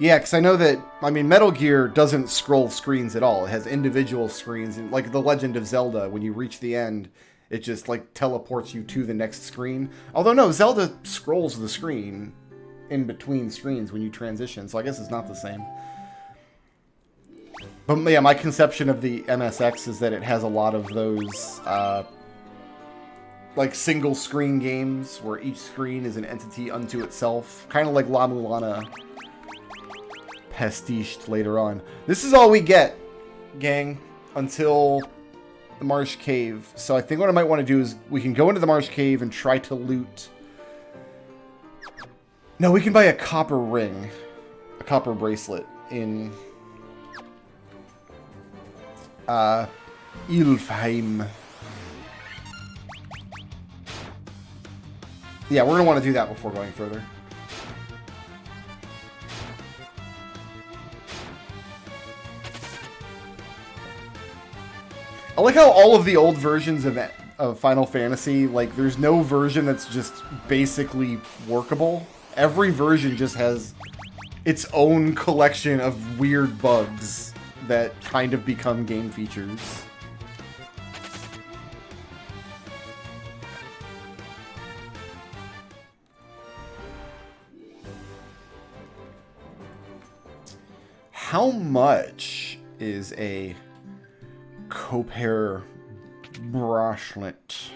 Yeah, because I know that, I mean, Metal Gear doesn't scroll screens at all. It has individual screens, and like The Legend of Zelda, when you reach the end, it just, like, teleports you to the next screen. Although, no, Zelda scrolls the screen in between screens when you transition, so I guess it's not the same. But yeah, my conception of the MSX is that it has a lot of those, like, single-screen games where each screen is an entity unto itself. Kind of like La Mulana pastiched later on. This is all we get, gang, until the Marsh Cave. So I think what I might want to do is we can go into the Marsh Cave and try to loot. No, we can buy a copper ring, a copper bracelet in Ilfheim. Yeah, we're going to want to do that before going further. I like how all of the old versions of Final Fantasy, like, there's no version that's just basically workable. Every version just has its own collection of weird bugs that kind of become game features. How much is a Copair bracelet?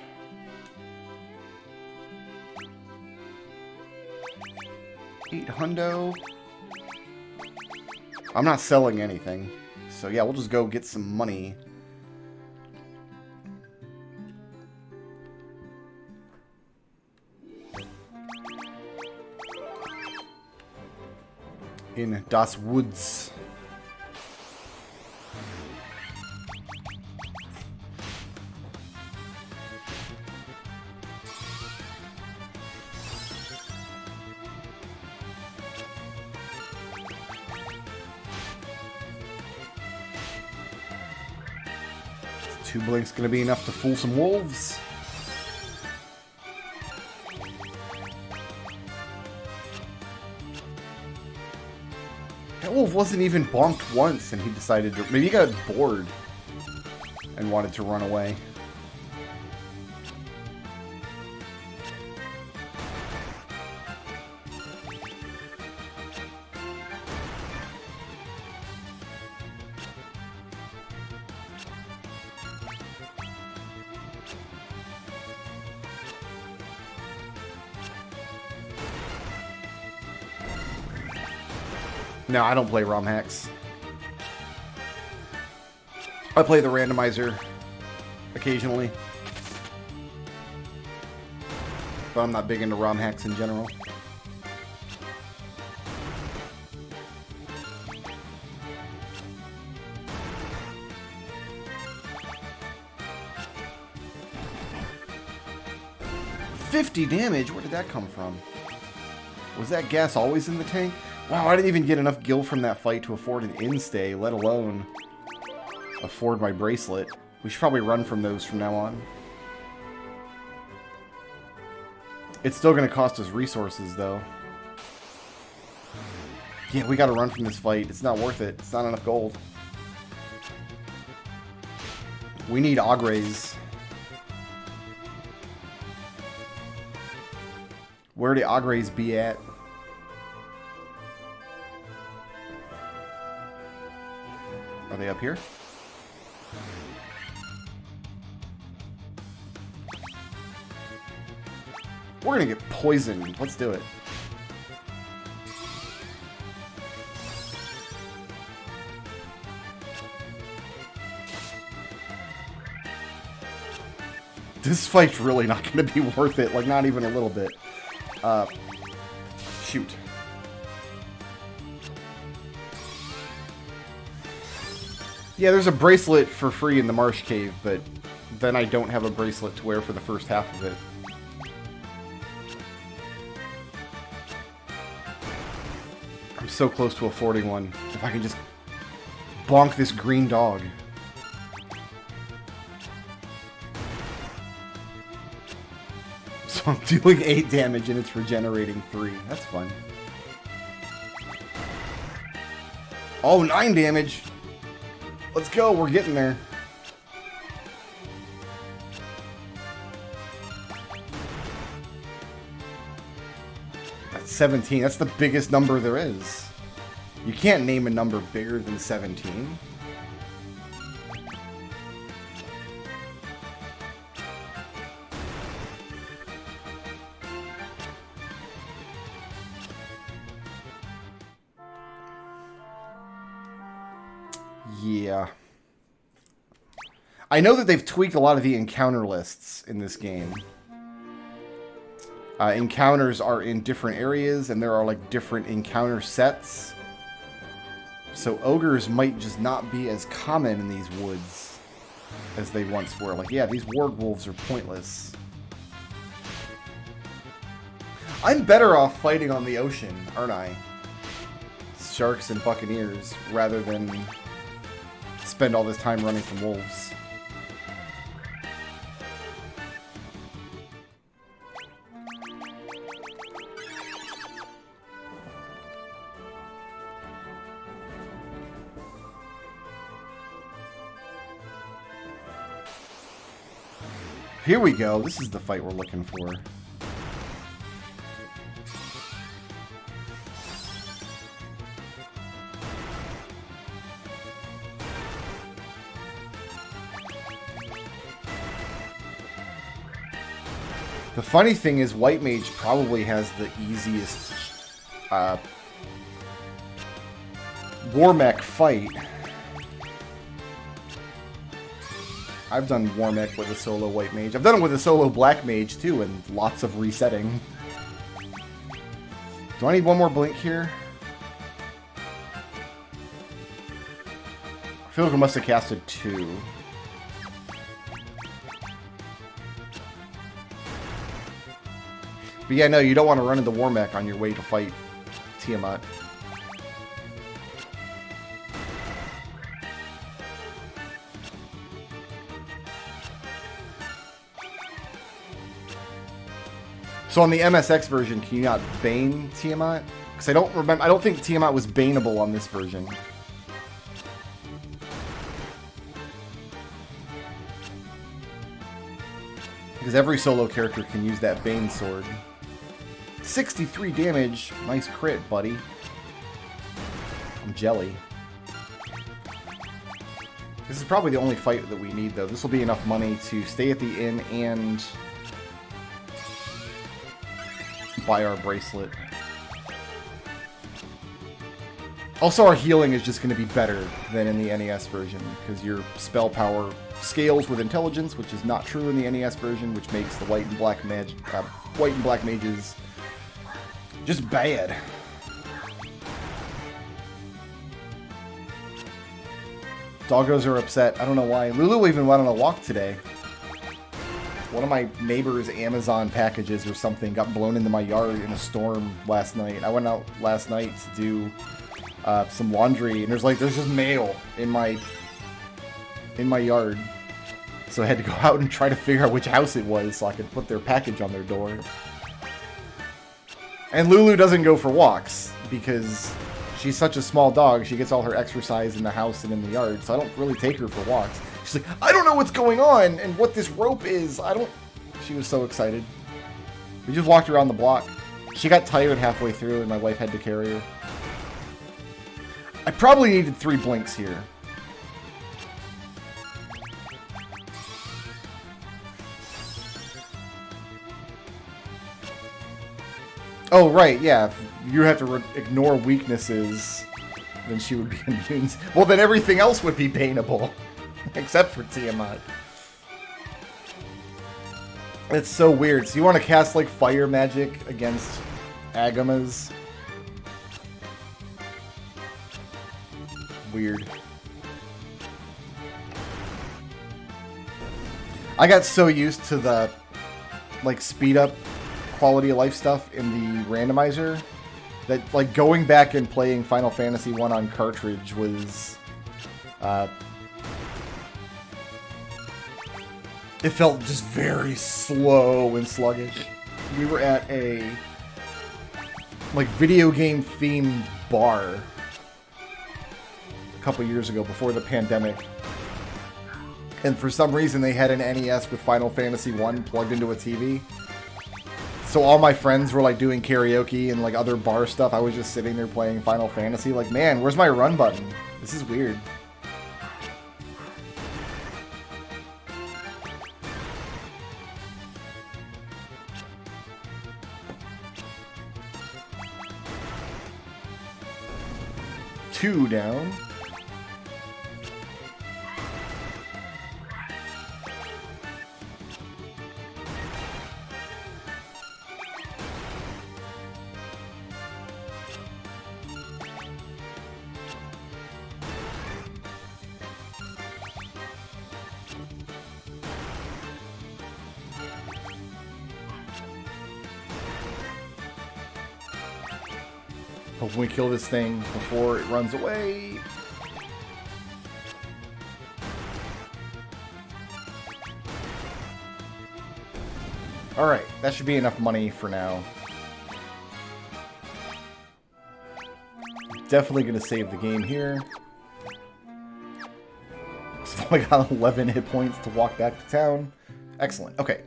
$800. I'm not selling anything. So yeah, we'll just go get some money. In Das Woods. Two blinks gonna be enough to fool some wolves. That wolf wasn't even bonked once and he decided to... Maybe he got bored and wanted to run away. No, I don't play ROM hacks. I play the randomizer occasionally. But I'm not big into ROM hacks in general. $50 damage? Where did that come from? Was that gas always in the tank? Wow, I didn't even get enough gil from that fight to afford an instay, let alone afford my bracelet. We should probably run from those from now on. It's still going to cost us resources, though. Yeah, we got to run from this fight. It's not worth it. It's not enough gold. We need Augres. Where do Augres be at? Are they up here? We're gonna get poisoned. Let's do it. This fight's really not gonna be worth it. Like, not even a little bit. Shoot. Yeah, there's a bracelet for free in the Marsh Cave, but then I don't have a bracelet to wear for the first half of it. I'm so close to affording one. If I can just bonk this green dog. So I'm doing 8 damage and it's regenerating 3. That's fun. Oh, 9 damage! Let's go, we're getting there. That's 17. That's the biggest number there is. You can't name a number bigger than 17. Yeah. I know that they've tweaked a lot of the encounter lists in this game. Encounters are in different areas, and there are like different encounter sets. So ogres might just not be as common in these woods as they once were. Like, yeah, these warg wolves are pointless. I'm better off fighting on the ocean, aren't I? Sharks and buccaneers, rather than spend all this time running from wolves. Here we go. This is the fight we're looking for. The funny thing is, White Mage probably has the easiest War Mech fight. I've done War Mech with a solo White Mage. I've done it with a solo Black Mage too, and lots of resetting. Do I need one more blink here? I feel like I must have casted 2. But yeah, no, you don't want to run into War Mech on your way to fight Tiamat. So on the MSX version, can you not Bane Tiamat? Because I don't remember. I don't think Tiamat was Baneable on this version. Because every solo character can use that Bane sword. 63 damage. Nice crit, buddy. I'm jelly. This is probably the only fight that we need, though. This will be enough money to stay at the inn and buy our bracelet. Also, our healing is just going to be better than in the NES version, because your spell power scales with intelligence, which is not true in the NES version, which makes the white and black mages just bad. Doggos are upset. I don't know why. Lulu even went on a walk today. One of my neighbor's Amazon packages or something got blown into my yard in a storm last night. I went out last night to do some laundry, and there's just mail in my yard. So I had to go out and try to figure out which house it was so I could put their package on their door. And Lulu doesn't go for walks because she's such a small dog. She gets all her exercise in the house and in the yard, so I don't really take her for walks. She's like, I don't know what's going on and what this rope is. She was so excited. We just walked around the block. She got tired halfway through and my wife had to carry her. I probably needed 3 blinks here. Oh, right, yeah. If you have to ignore weaknesses, then she would be immune. Well, then everything else would be baneable. Except for Tiamat. It's so weird. So you want to cast, like, fire magic against Agamas? Weird. I got so used to the, like, speed up quality of life stuff in the randomizer that, like, going back and playing Final Fantasy 1 on cartridge was it felt just very slow and sluggish. We were at a, like, video game themed bar a couple years ago before the pandemic, and for some reason they had an NES with Final Fantasy 1 plugged into a TV. So all my friends were, like, doing karaoke and, like, other bar stuff. I was just sitting there playing Final Fantasy. Like, man, where's my run button? This is weird. Two down. Hoping we kill this thing before it runs away. Alright, that should be enough money for now. Definitely going to save the game here. So I got 11 hit points to walk back to town. Excellent. Okay.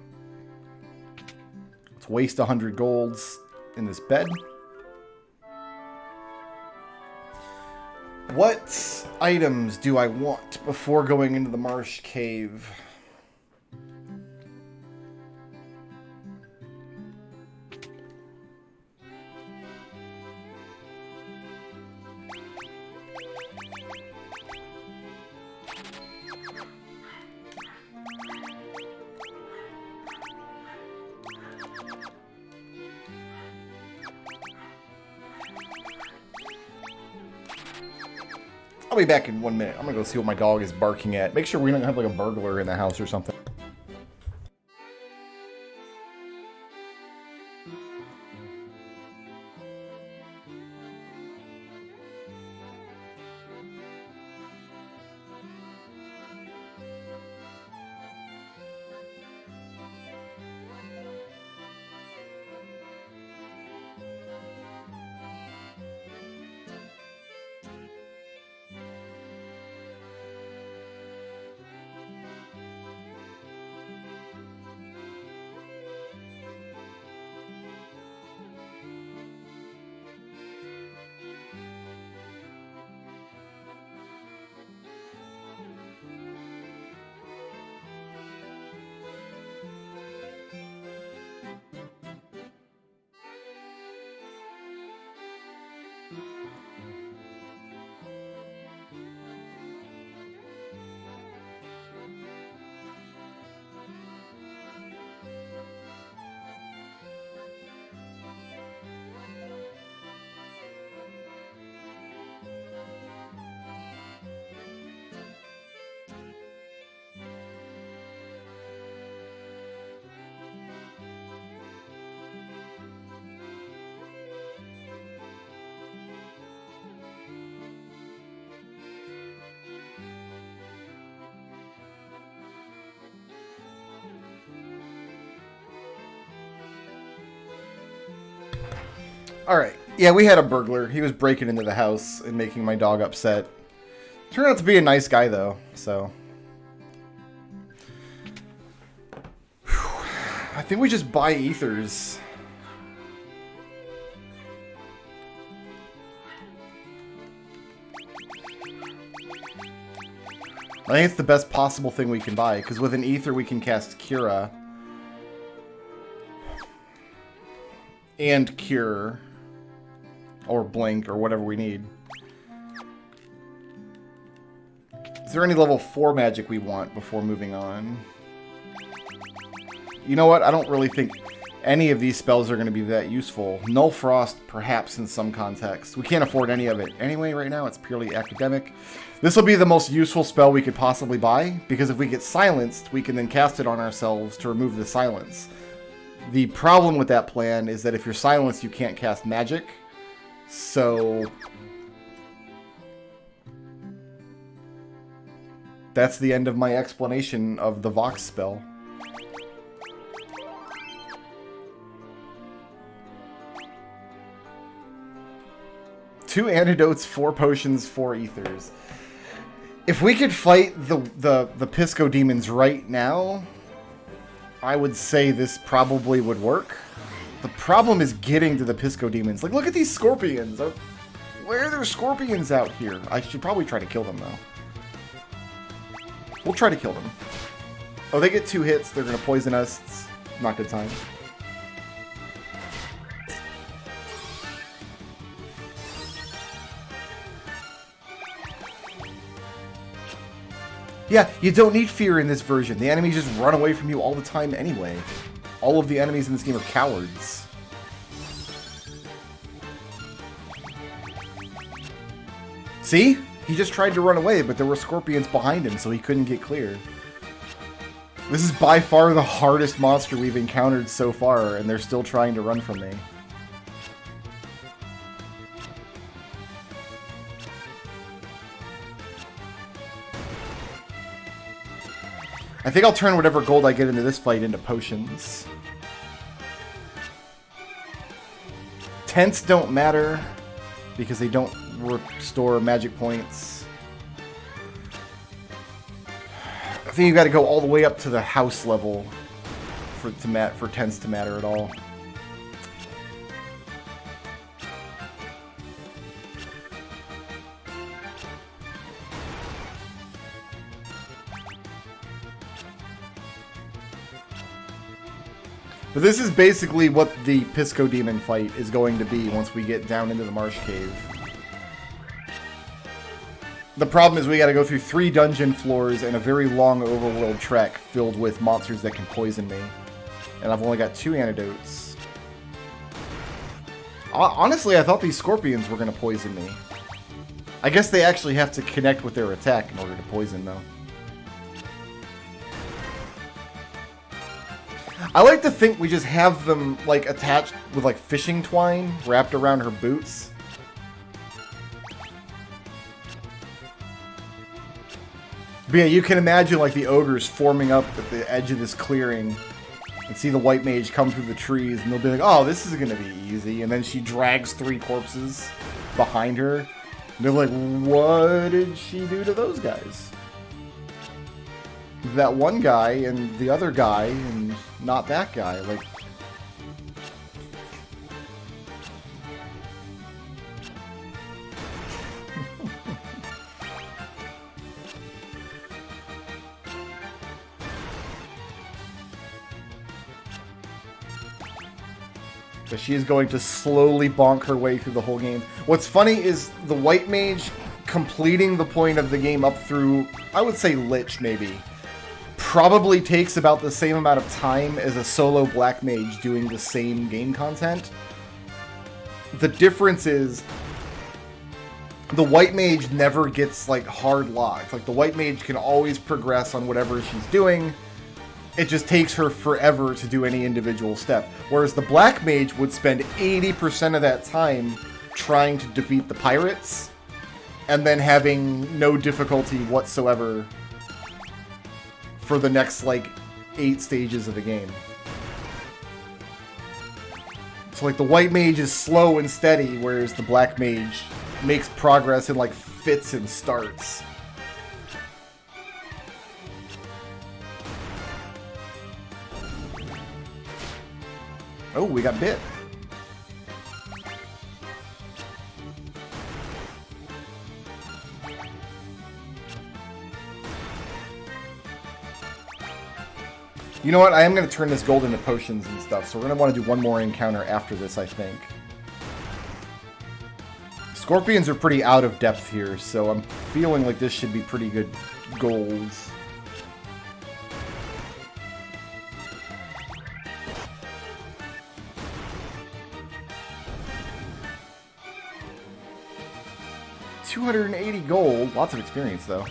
Let's waste 100 golds in this bed. What items do I want before going into the marsh cave? I'll be back in 1 minute. I'm gonna go see what my dog is barking at. Make sure we don't have like a burglar in the house or something. Alright, yeah, we had a burglar. He was breaking into the house and making my dog upset. Turned out to be a nice guy, though, so... Whew. I think we just buy ethers. I think it's the best possible thing we can buy, because with an ether we can cast Cura. And Cure. Or Blink, or whatever we need. Is there any level 4 magic we want before moving on? You know what? I don't really think any of these spells are going to be that useful. Null Frost, perhaps in some context. We can't afford any of it. Anyway, right now it's purely academic. This will be the most useful spell we could possibly buy, because if we get silenced, we can then cast it on ourselves to remove the silence. The problem with that plan is that if you're silenced, you can't cast magic. So... that's the end of my explanation of the Vox spell. Two antidotes, 4 potions, 4 ethers. If we could fight the Pisco demons right now, I would say this probably would work. The problem is getting to the Pisco demons. Like, look at these scorpions. Where are there scorpions out here? I should probably try to kill them, though. We'll try to kill them. Oh, they get 2 hits. They're going to poison us. It's not good time. Yeah, you don't need fear in this version. The enemies just run away from you all the time anyway. All of the enemies in this game are cowards. See? He just tried to run away, but there were scorpions behind him, so he couldn't get clear. This is by far the hardest monster we've encountered so far, and they're still trying to run from me. I think I'll turn whatever gold I get into this fight into potions. Tents don't matter because they don't restore magic points. I think you got to go all the way up to the house level for tents to matter at all. But this is basically what the Pisco Demon fight is going to be once we get down into the Marsh Cave. The problem is we gotta go through 3 dungeon floors and a very long overworld trek filled with monsters that can poison me. And I've only got 2 antidotes. Honestly, I thought these scorpions were gonna poison me. I guess they actually have to connect with their attack in order to poison, though. I like to think we just have them, like, attached with, like, fishing twine wrapped around her boots. But yeah, you can imagine, like, the ogres forming up at the edge of this clearing and see the white mage come through the trees, and they'll be like, oh, this is gonna be easy. And then she drags 3 corpses behind her. And they're like, what did she do to those guys? That one guy and the other guy and not that guy. Like, but she is going to slowly bonk her way through the whole game. What's funny is the white mage completing the point of the game up through, I would say, Lich, maybe, probably takes about the same amount of time as a solo black mage doing the same game content. The difference is the white mage never gets, like, hard locked. Like, the white mage can always progress on whatever she's doing. It just takes her forever to do any individual step. Whereas the black mage would spend 80% of that time trying to defeat the pirates and then having no difficulty whatsoever for the next, like, 8 stages of the game. So, like, the white mage is slow and steady, whereas the black mage makes progress in, like, fits and starts. Oh, we got bit. You know what? I am going to turn this gold into potions and stuff, so we're going to want to do one more encounter after this, I think. Scorpions are pretty out of depth here, so I'm feeling like this should be pretty good golds. $280 gold. Lots of experience, though.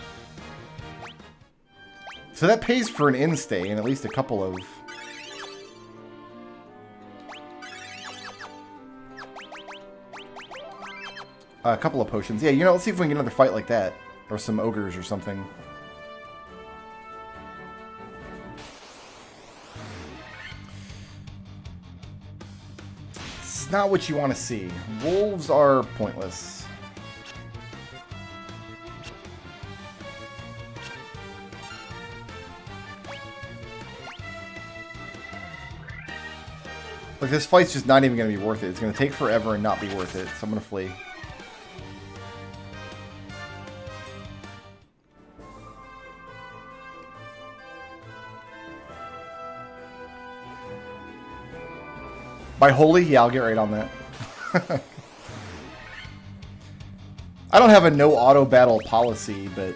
So that pays for an in-stay and at least a couple of... potions. Yeah, you know, let's see if we can get another fight like that. Or some ogres or something. It's not what you want to see. Wolves are pointless. Like, this fight's just not even going to be worth it. It's going to take forever and not be worth it, so I'm going to flee. By holy? Yeah, I'll get right on that. I don't have a no auto battle policy, but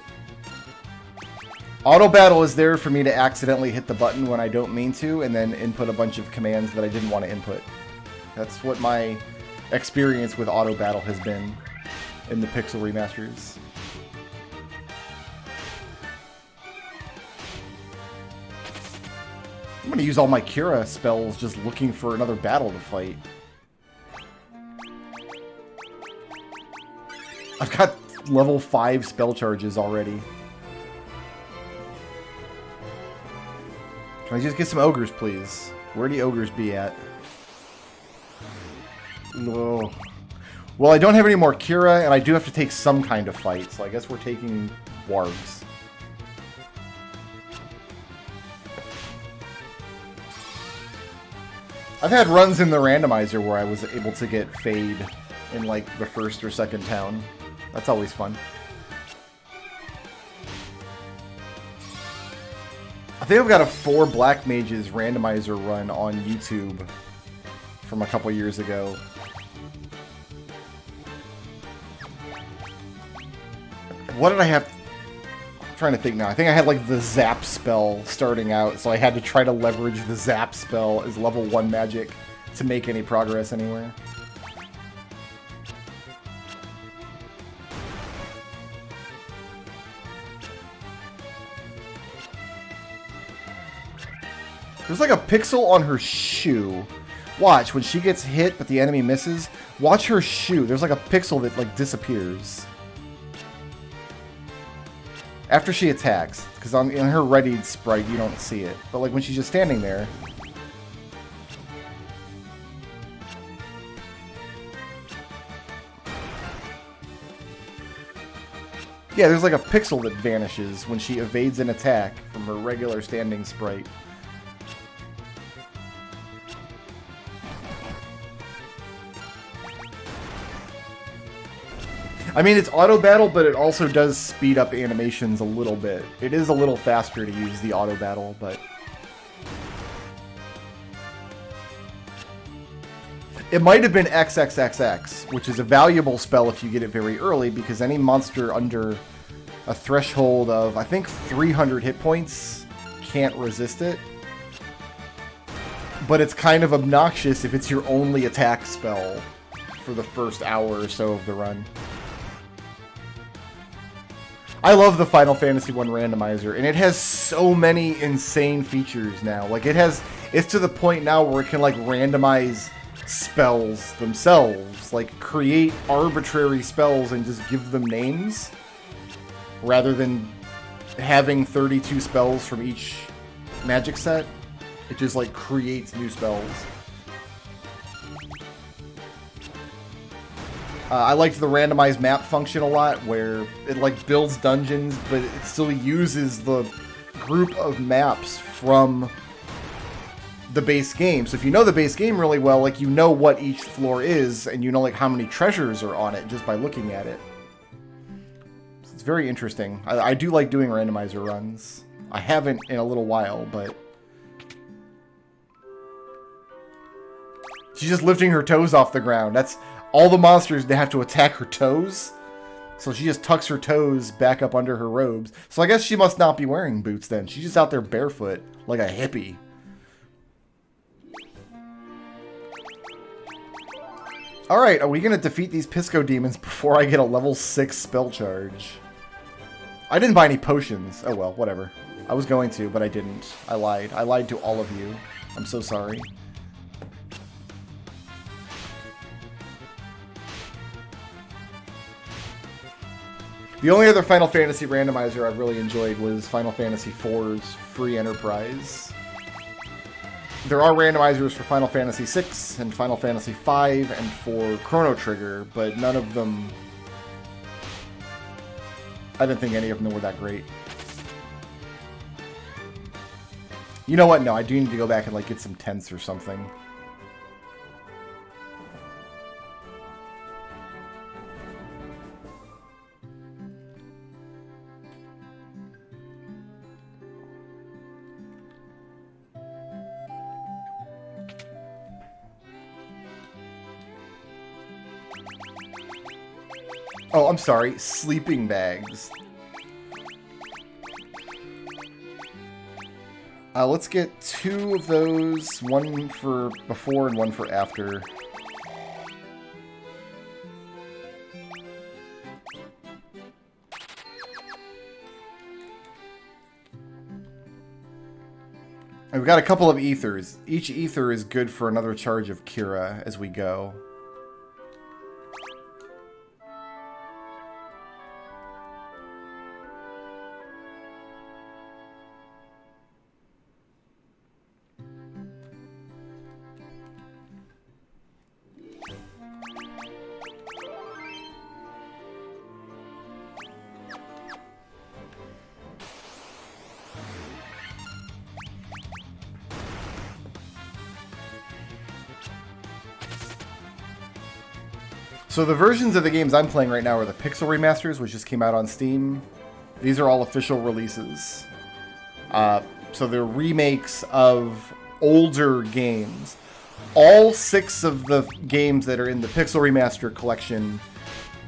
auto battle is there for me to accidentally hit the button when I don't mean to, and then input a bunch of commands that I didn't want to input. That's what my experience with auto battle has been in the Pixel remasters. I'm gonna use all my Cura spells just looking for another battle to fight. I've got level 5 spell charges already. Can I just get some ogres, please? Where do the ogres be at? No. Well, I don't have any more Kira, and I do have to take some kind of fight, so I guess we're taking wargs. I've had runs in the randomizer where I was able to get Fade in, like, the first or second town. That's always fun. I think I've got a 4 Black Mages randomizer run on YouTube from a couple years ago. What did I have? I'm trying to think now. I think I had like the Zap spell starting out, so I had to try to leverage the Zap spell as level 1 magic to make any progress anywhere. There's like a pixel on her shoe. Watch, when she gets hit but the enemy misses, watch her shoe. There's like a pixel that like disappears after she attacks, because in her readied sprite you don't see it, but like when she's just standing there. Yeah, there's like a pixel that vanishes when she evades an attack from her regular standing sprite. I mean, it's auto battle, but it also does speed up animations a little bit. It is a little faster to use the auto battle, but it might have been XXXX, which is a valuable spell if you get it very early, because any monster under a threshold of, I think, 300 hit points can't resist it. But it's kind of obnoxious if it's your only attack spell for the first hour or so of the run. I love the Final Fantasy 1 randomizer, and it has so many insane features now. Like, it's to the point now where it can, like, randomize spells themselves. Like, create arbitrary spells and just give them names, rather than having 32 spells from each magic set. It just, like, creates new spells. I liked the randomized map function a lot, where it like builds dungeons, but it still uses the group of maps from the base game. So if you know the base game really well, like you know what each floor is, and you know like how many treasures are on it just by looking at it. So it's very interesting. I do like doing randomizer runs. I haven't in a little while, but she's just lifting her toes off the ground. That's all the monsters, they have to attack her toes. So she just tucks her toes back up under her robes. So I guess she must not be wearing boots then. She's just out there barefoot, like a hippie. Alright, are we going to defeat these Pisco demons before I get a level 6 spell charge? I didn't buy any potions. Oh well, whatever. I was going to, but I didn't. I lied. I lied to all of you. I'm so sorry. The only other Final Fantasy randomizer I've really enjoyed was Final Fantasy IV's Free Enterprise. There are randomizers for Final Fantasy VI and Final Fantasy V and for Chrono Trigger, but none of them... I didn't think any of them were that great. You know what? No, I do need to go back and like get some tents or something. Oh, I'm sorry. Sleeping bags. Let's get 2 of those. One for before and one for after. We've got a couple of ethers. Each ether is good for another charge of Kira as we go. So the versions of the games I'm playing right now are the Pixel Remasters, which just came out on Steam. These are all official releases. So they're remakes of older games. All 6 of the games that are in the Pixel Remaster collection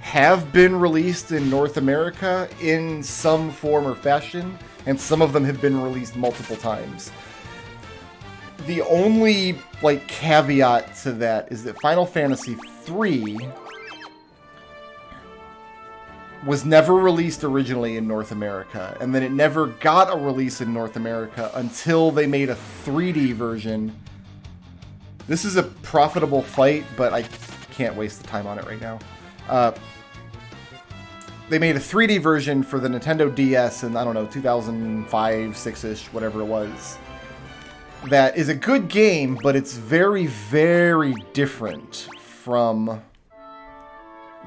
have been released in North America in some form or fashion, and some of them have been released multiple times. The only caveat to that is that Final Fantasy III was never released originally in North America, and then it never got a release in North America until they made a 3D version. This is a profitable fight, but I can't waste the time on it right now. They made a 3D version for the Nintendo DS in, I don't know, 2005, 6-ish, whatever it was. That is a good game, but it's very, very different from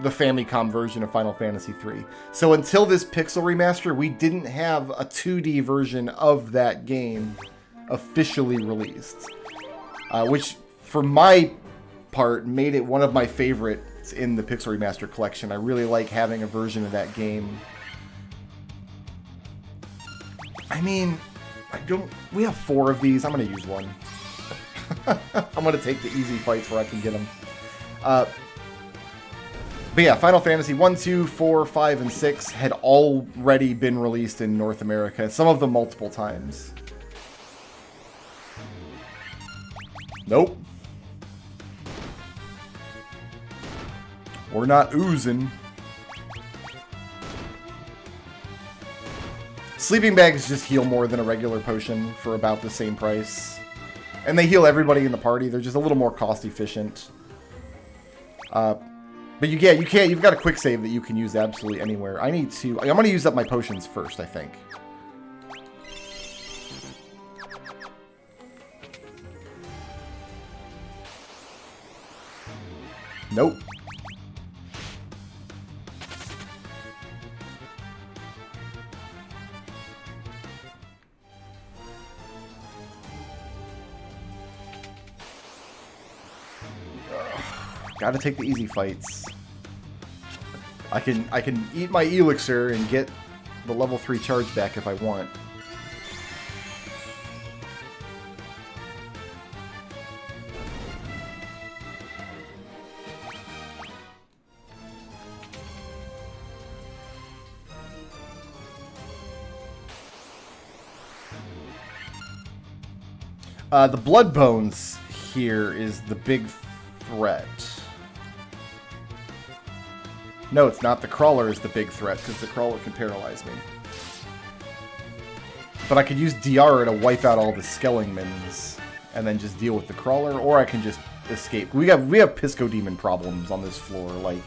the Famicom version of Final Fantasy III. So until this Pixel Remaster, we didn't have a 2D version of that game officially released. Which, for my part, made it one of my favorites in the Pixel Remaster collection. I really like having a version of that game. I mean, we have 4 of these. I'm going to use one. I'm going to take the easy fights where I can get them. But yeah, Final Fantasy 1, 2, 4, 5, and 6 had already been released in North America, some of them multiple times. Nope. We're not oozing. Sleeping bags just heal more than a regular potion for about the same price. And they heal everybody in the party. They're just a little more cost efficient. But you've got a quick save that you can use absolutely anywhere. I'm going to use up my potions first, I think. Nope. Gotta take the easy fights. I can eat my elixir and get the level 3 charge back if I want. The blood bones here is the big threat. No, it's not. The crawler is the big threat, because the crawler can paralyze me. But I could use Diara to wipe out all the Skelligmans, and then just deal with the crawler, or I can just escape. We have Pisco demon problems on this floor, like...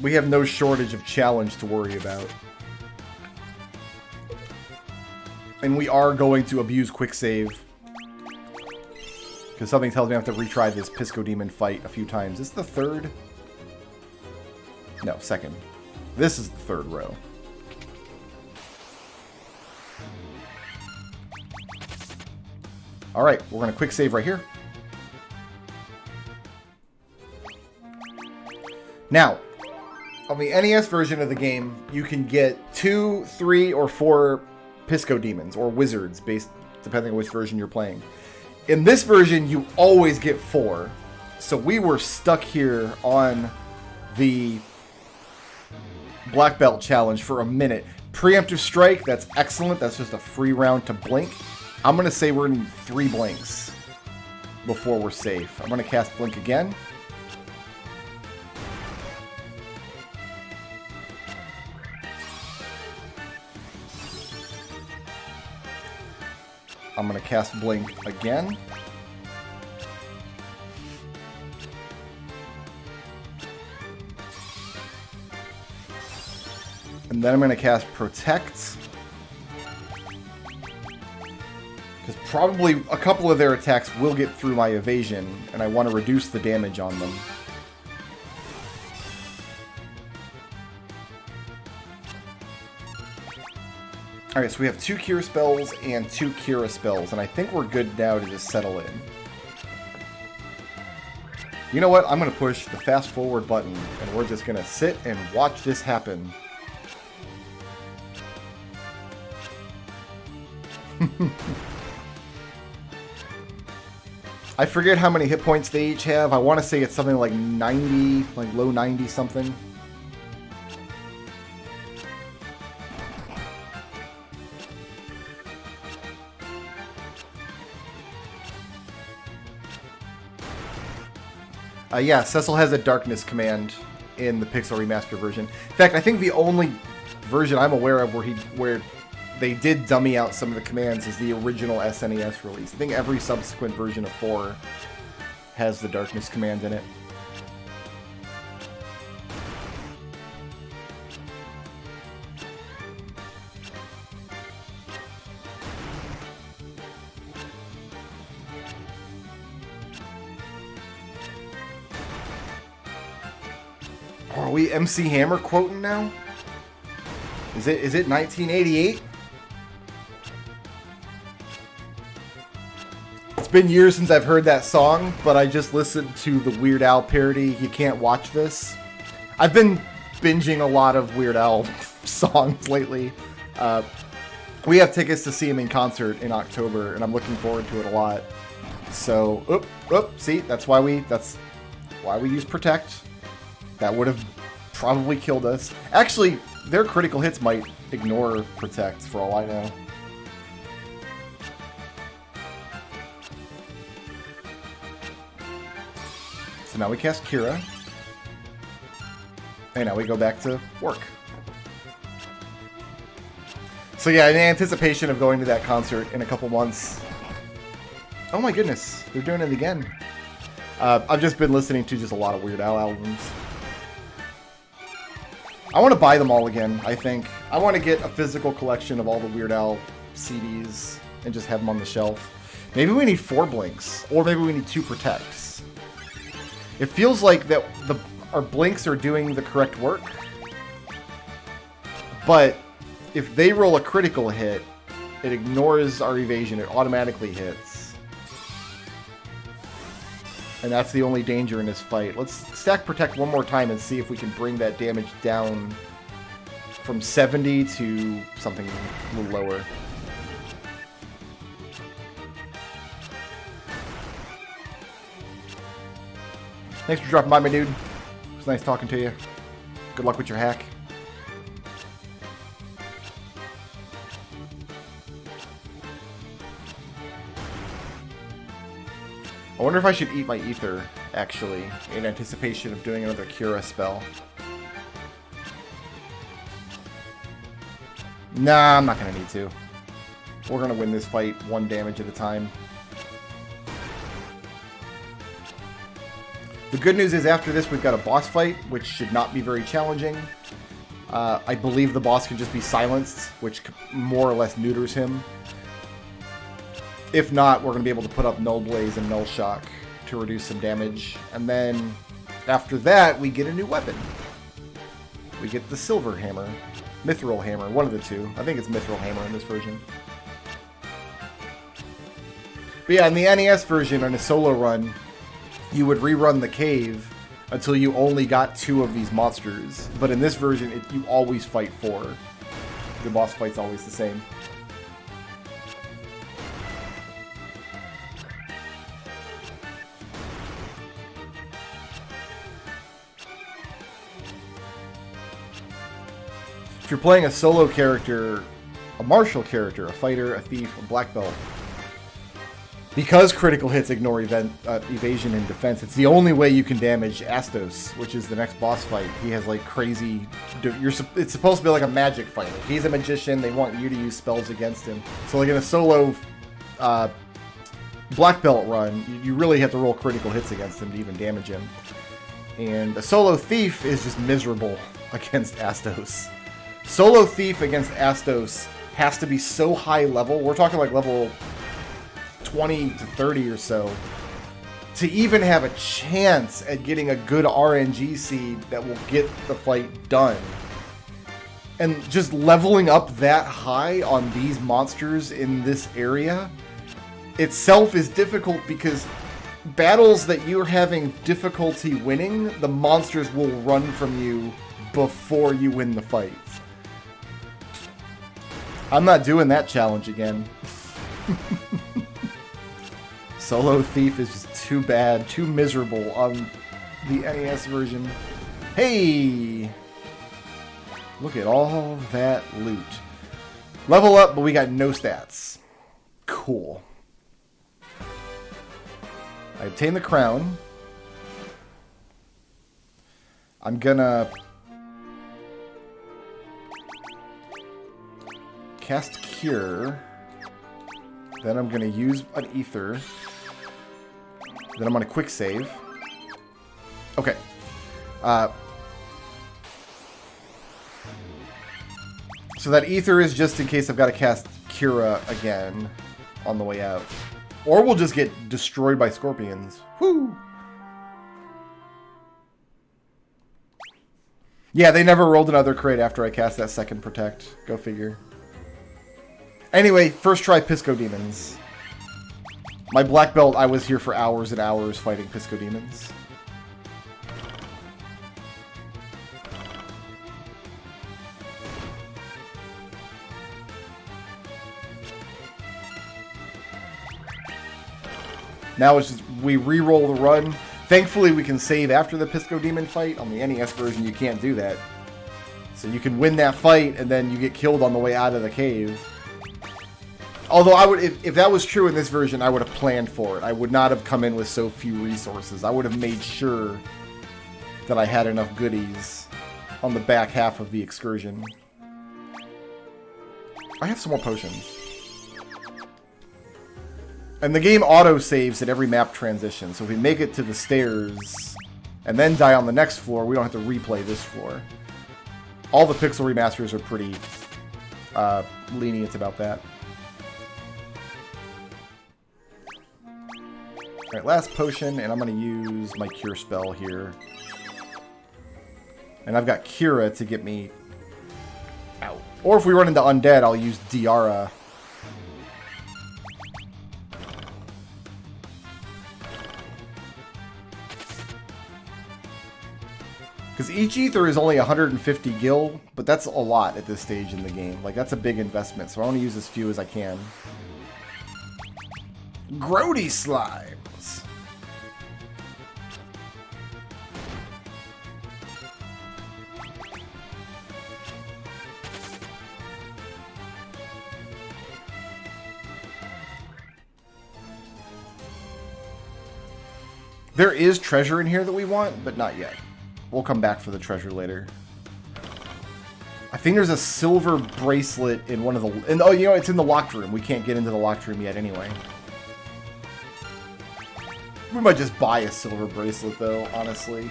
We have no shortage of challenge to worry about. And we are going to abuse quick save. Because something tells me I have to retry this Pisco Demon fight a few times. Is this the 3rd? No, 2nd. This is the 3rd row. Alright, we're going to quick save right here. Now, on the NES version of the game, you can get 2, 3, or 4 Pisco Demons, or Wizards, depending on which version you're playing. In this version, you always get 4. So we were stuck here on the Black Belt Challenge for a minute. Preemptive Strike, that's excellent. That's just a free round to blink. I'm going to say we're in 3 blinks before we're safe. I'm going to cast Blink again. I'm going to cast Blink again. And then I'm going to cast Protect. Because probably a couple of their attacks will get through my evasion, and I want to reduce the damage on them. Alright, so we have 2 Cure spells and 2 Cura spells, and I think we're good now to just settle in. You know what? I'm going to push the fast forward button, and we're just going to sit and watch this happen. I forget how many hit points they each have. I want to say it's something like 90, like low 90 something. Yeah, Cecil has a darkness command in the Pixel Remaster version. In fact, I think the only version I'm aware of where they did dummy out some of the commands is the original SNES release. I think every subsequent version of 4 has the darkness command in it. Oh, are we MC Hammer quoting now? Is it 1988? It's been years since I've heard that song, but I just listened to the Weird Al parody, You Can't Watch This. I've been binging a lot of Weird Al songs lately. We have tickets to see him in concert in October, and I'm looking forward to it a lot. So, see, that's why we use Protect. That would have probably killed us. Actually, their critical hits might ignore Protect, for all I know. So now we cast Kira. And now we go back to work. So yeah, in anticipation of going to that concert in a couple months. Oh my goodness, they're doing it again. I've just been listening to just a lot of Weird Al albums. I want to buy them all again, I think. I want to get a physical collection of all the Weird Al CDs and just have them on the shelf. Maybe we need 4 Blinks, or maybe we need 2 Protects. It feels like that our Blinks are doing the correct work, but if they roll a critical hit, it ignores our evasion, it automatically hits. And that's the only danger in this fight. Let's stack Protect one more time and see if we can bring that damage down from 70 to something a little lower. Thanks for dropping by, my dude. It was nice talking to you. Good luck with your hack. I wonder if I should eat my ether, actually, in anticipation of doing another Cura spell. Nah, I'm not going to need to. We're going to win this fight 1 damage at a time. The good news is after this we've got a boss fight, which should not be very challenging. I believe the boss can just be silenced, which more or less neuters him. If not, we're going to be able to put up Null Blaze and Null Shock to reduce some damage. And then, after that, we get a new weapon. We get the Silver Hammer. Mithril Hammer, one of the two. I think it's Mithril Hammer in this version. But yeah, in the NES version, on a solo run, you would rerun the cave until you only got 2 of these monsters. But in this version, you always fight 4. The boss fight's always the same. If you're playing a solo character, a martial character, a fighter, a thief, a black belt, because critical hits ignore evasion and defense, it's the only way you can damage Astos, which is the next boss fight. He has like crazy... It's supposed to be like a magic fight. If he's a magician, they want you to use spells against him. So like in a solo black belt run, you really have to roll critical hits against him to even damage him. And a solo thief is just miserable against Astos. Solo thief against Astos has to be so high level. We're talking like level 20 to 30 or so to even have a chance at getting a good RNG seed that will get the fight done. And just leveling up that high on these monsters in this area itself is difficult because battles that you're having difficulty winning, the monsters will run from you before you win the fight. I'm not doing that challenge again. Solo Thief is just too bad, too miserable on the NES version. Hey! Look at all that loot. Level up, but we got no stats. Cool. I obtained the crown. I'm gonna cast Cure. Then I'm gonna use an Ether. Then I'm gonna quick save. Okay. So that Ether is just in case I've got to cast Cura again on the way out. Or we'll just get destroyed by scorpions. Woo! Yeah, they never rolled another crit after I cast that second Protect. Go figure. Anyway, first try Pisco Demons. My black belt, I was here for hours and hours fighting Pisco Demons. Now it's just, we re-roll the run. Thankfully, we can save after the Pisco Demon fight. On the NES version, you can't do that. So you can win that fight, and then you get killed on the way out of the cave. Although, I would, if that was true in this version, I would have planned for it. I would not have come in with so few resources. I would have made sure that I had enough goodies on the back half of the excursion. I have some more potions. And the game auto-saves at every map transition, so if we make it to the stairs and then die on the next floor, we don't have to replay this floor. All the pixel remasters are pretty lenient about that. Alright, last potion, and I'm going to use my Cure spell here. And I've got Cura to get me out. Or if we run into Undead, I'll use Diara. Because each Ether is only 150 gil, but that's a lot at this stage in the game. Like, that's a big investment, so I want to use as few as I can. Grody Slimes! There is treasure in here that we want, but not yet. We'll come back for the treasure later. I think there's a silver bracelet in one of the... oh, you know, it's in the locked room. We can't get into the locked room yet anyway. We might just buy a silver bracelet, though, honestly.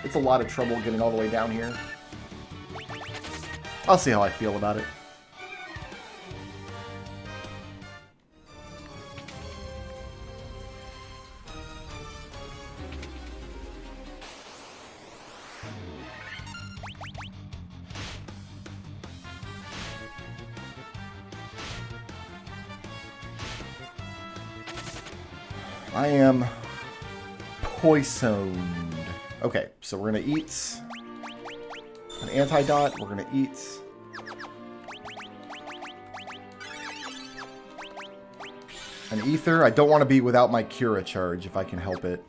It's a lot of trouble getting all the way down here. I'll see how I feel about it. I am poisoned. Okay, so we're gonna eat an antidote. We're gonna eat an ether. I don't want to be without my Cura charge if I can help it.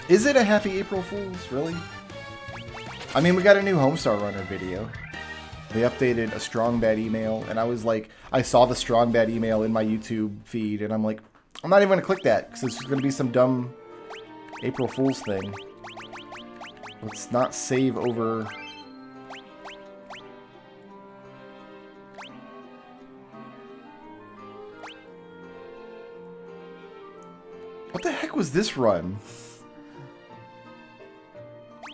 Is it a Happy April Fool's? Really? I mean, we got a new Homestar Runner video. They updated a Strong Bad email, and I was like, I saw the Strong Bad email in my YouTube feed, and I'm like, I'm not even going to click that, because it's going to be some dumb April Fool's thing. Let's not save over... What the heck was this run?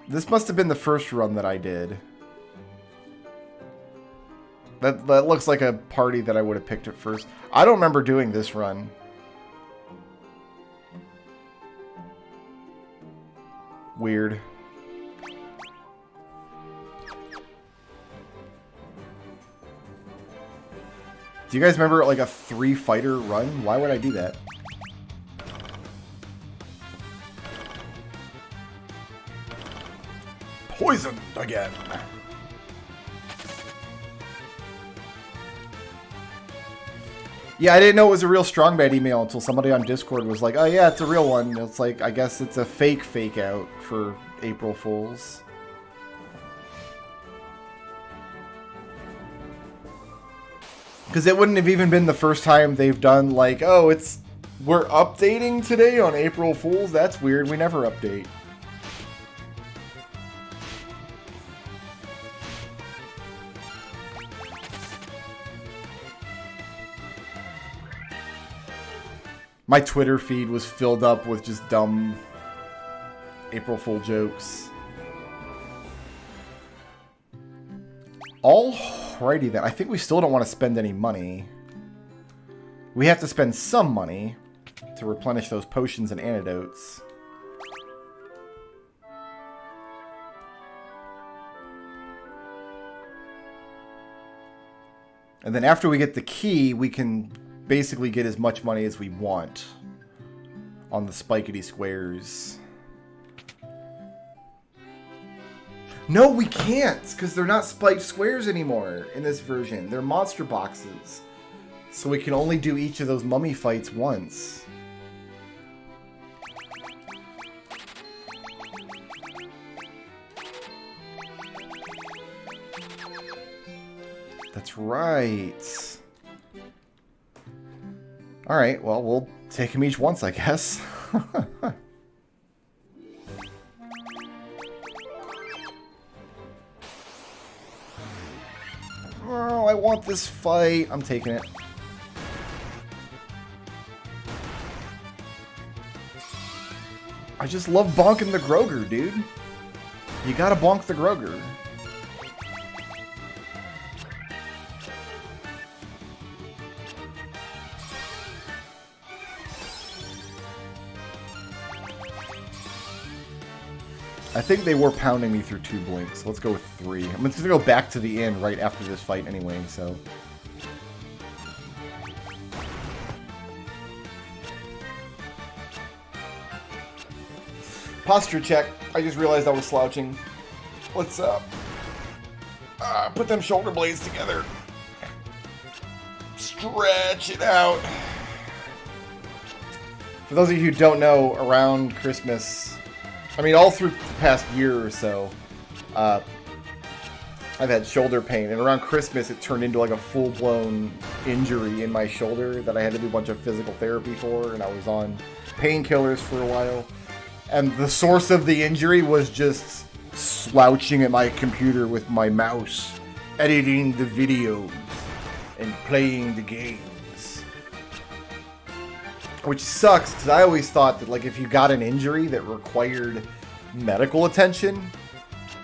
This must have been the first run that I did. That looks like a party that I would have picked at first. I don't remember doing this run. Weird. Do you guys remember like a 3-fighter run? Why would I do that? Poisoned again. Yeah, I didn't know it was a real Strong Bad email until somebody on Discord was like, oh yeah, it's a real one. It's like, I guess it's a fake out for April Fools. Because it wouldn't have even been the first time they've done like, oh, we're updating today on April Fools? That's weird, we never update. My Twitter feed was filled up with just dumb April Fool jokes. Alrighty then. I think we still don't want to spend any money. We have to spend some money to replenish those potions and antidotes. And then after we get the key, we can basically get as much money as we want on the spikety squares. No, we can't, because they're not spiked squares anymore in this version. They're monster boxes. So we can only do each of those mummy fights once. That's right. Alright, well, we'll take them each once, I guess. Oh, I want this fight. I'm taking it. I just love bonking the Groger, dude. You gotta bonk the Groger. I think they were pounding me through 2 blinks. Let's go with 3. I'm just gonna go back to the inn right after this fight anyway, so. Posture check. I just realized I was slouching. Let's put them shoulder blades together. Stretch it out. For those of you who don't know, around Christmas, I mean, all through the past year or so, I've had shoulder pain. And around Christmas, it turned into like a full-blown injury in my shoulder that I had to do a bunch of physical therapy for. And I was on painkillers for a while. And the source of the injury was just slouching at my computer with my mouse, editing the videos and playing the games. Which sucks, because I always thought that like if you got an injury that required medical attention,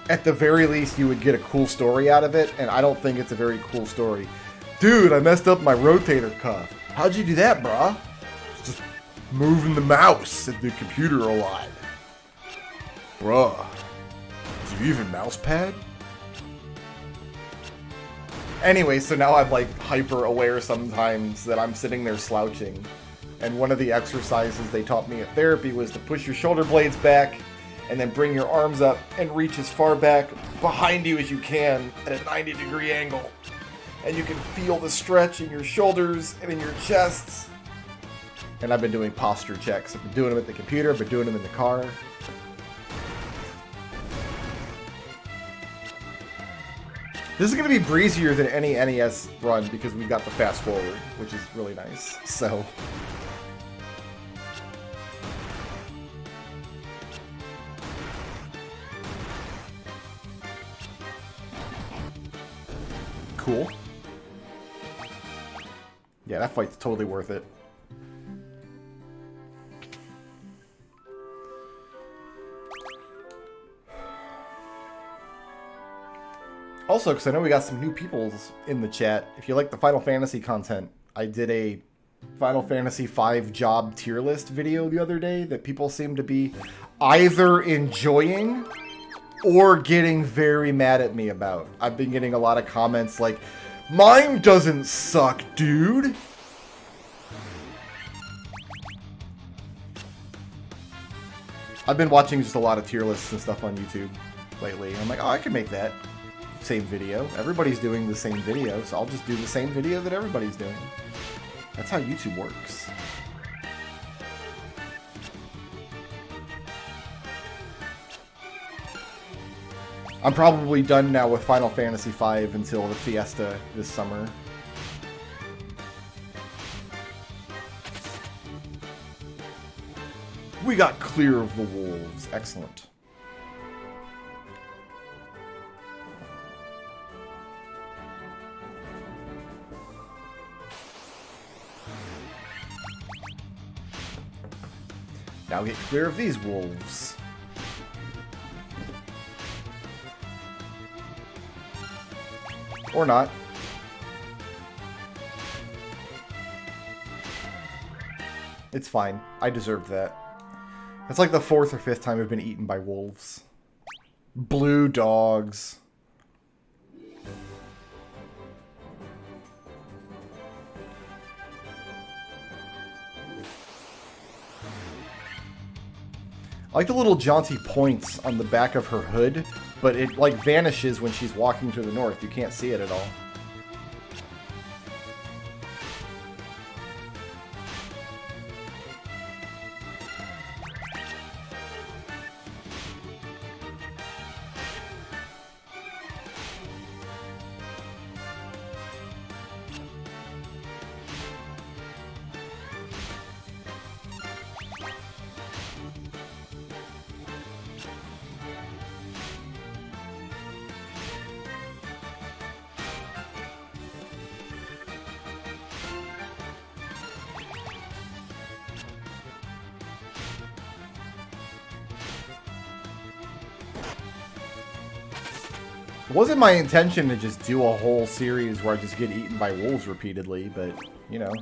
at the very least you would get a cool story out of it, and I don't think it's a very cool story. Dude, I messed up my rotator cuff. How'd you do that, brah? Just moving the mouse at the computer a lot. Bruh, do you even mouse pad? Anyway, so now I'm like hyper aware sometimes that I'm sitting there slouching. And one of the exercises they taught me at therapy was to push your shoulder blades back and then bring your arms up and reach as far back behind you as you can at a 90-degree angle. And you can feel the stretch in your shoulders and in your chests. And I've been doing posture checks. I've been doing them at the computer, I've been doing them in the car. This is going to be breezier than any NES run because we got the fast forward, which is really nice. So... cool. Yeah, that fight's totally worth it. Also, because I know we got some new peoples in the chat, if you like the Final Fantasy content, I did a Final Fantasy V job tier list video the other day that people seem to be either enjoying or getting very mad at me about. I've been getting a lot of comments like, mine doesn't suck, dude. I've been watching just a lot of tier lists and stuff on YouTube lately. I'm like, oh, I can make that same video. Everybody's doing the same video, so I'll just do the same video that everybody's doing. That's how YouTube works. I'm probably done now with Final Fantasy V until the Fiesta this summer. We got clear of the wolves. Excellent. Now get clear of these wolves. Or not. It's fine. I deserved that. That's like the 4th or 5th time I've been eaten by wolves. Blue dogs. I like the little jaunty points on the back of her hood, but it like vanishes when she's walking to the north. You can't see it at all. It wasn't my intention to just do a whole series where I just get eaten by wolves repeatedly, but, you know,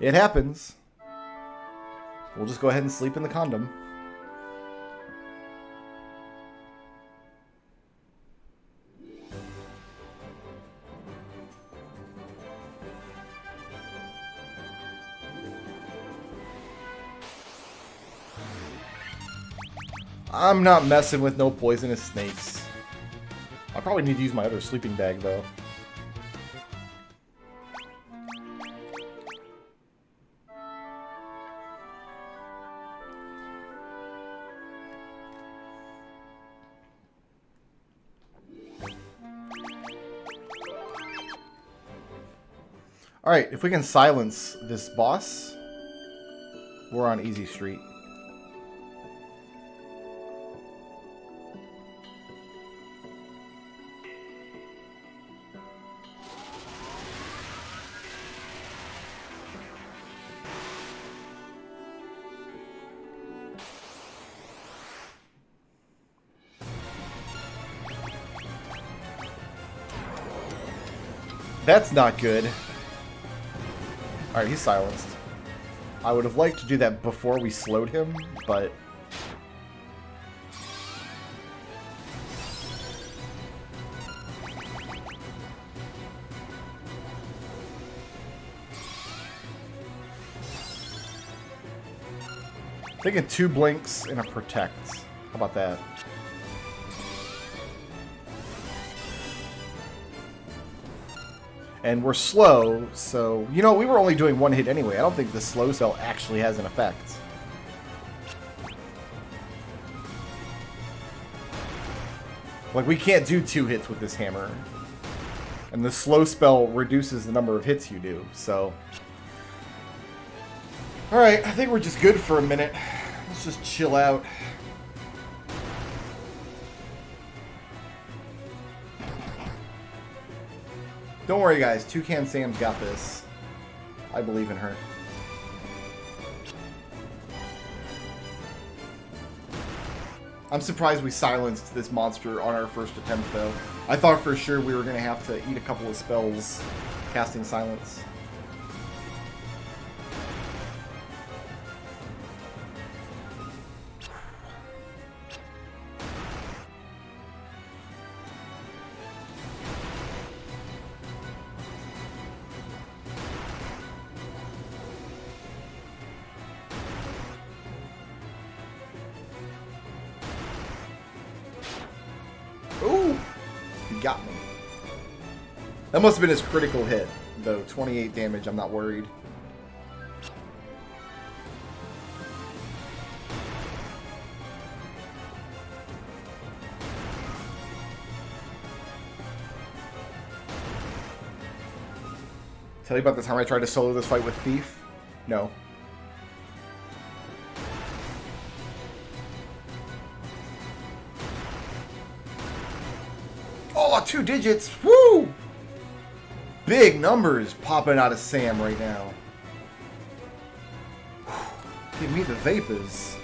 it happens. We'll just go ahead and sleep in the condom. I'm not messing with no poisonous snakes. I probably need to use my other sleeping bag, though. Alright, if we can silence this boss, we're on easy street. That's not good. Alright, he's silenced. I would have liked to do that before we slowed him, but... Taking 2 blinks and a protect. How about that? And we're slow, so... You know, we were only doing 1 hit anyway. I don't think the slow spell actually has an effect. Like, we can't do 2 hits with this hammer. And the slow spell reduces the number of hits you do, so... Alright, I think we're just good for a minute. Let's just chill out. Don't worry, guys. Toucan Sam's got this. I believe in her. I'm surprised we silenced this monster on our first attempt, though. I thought for sure we were going to have to eat a couple of spells casting silence. got me. That must have been his critical hit, though. 28 damage, I'm not worried. Tell you about the time I tried to solo this fight with Thief? No. Oh, 2 digits! Woo! Big numbers popping out of Sam right now. Give me the vapors.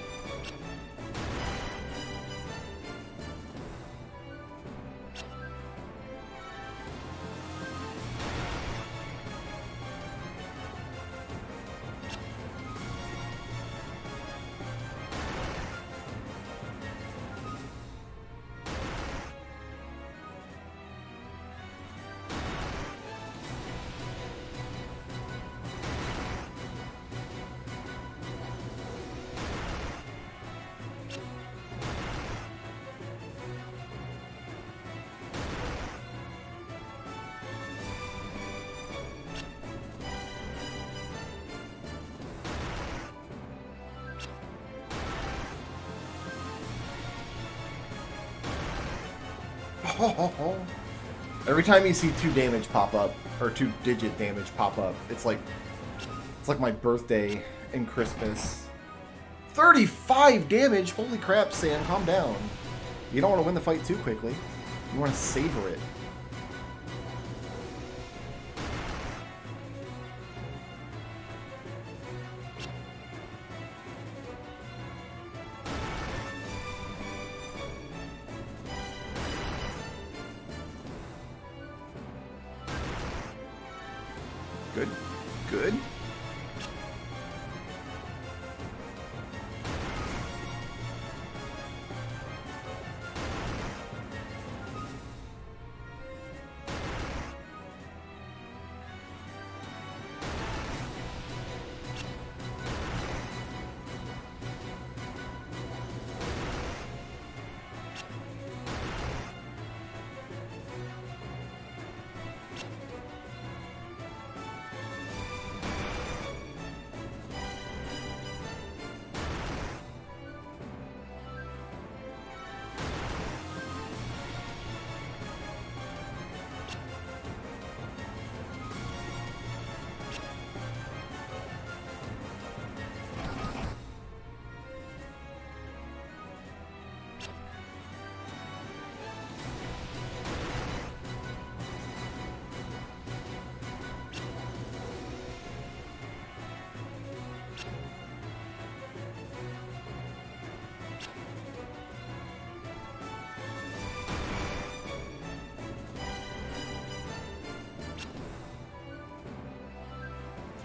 Every time you see 2 damage pop up, or 2-digit damage pop up, it's like my birthday and Christmas. 35 damage! Holy crap, Sam, calm down. You don't want to win the fight too quickly. You want to savor it. Good. Good.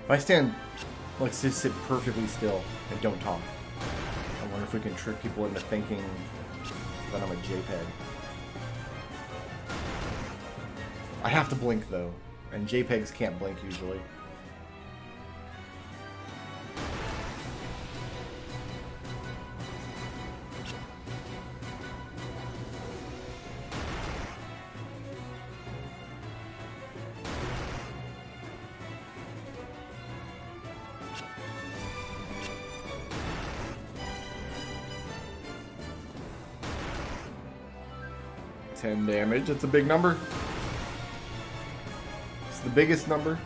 If I stand, like, just sit perfectly still and don't talk, I wonder if we can trick people into thinking that I'm a JPEG. I have to blink, though, and JPEGs can't blink usually. $10 damage. It's a big number. It's the biggest number.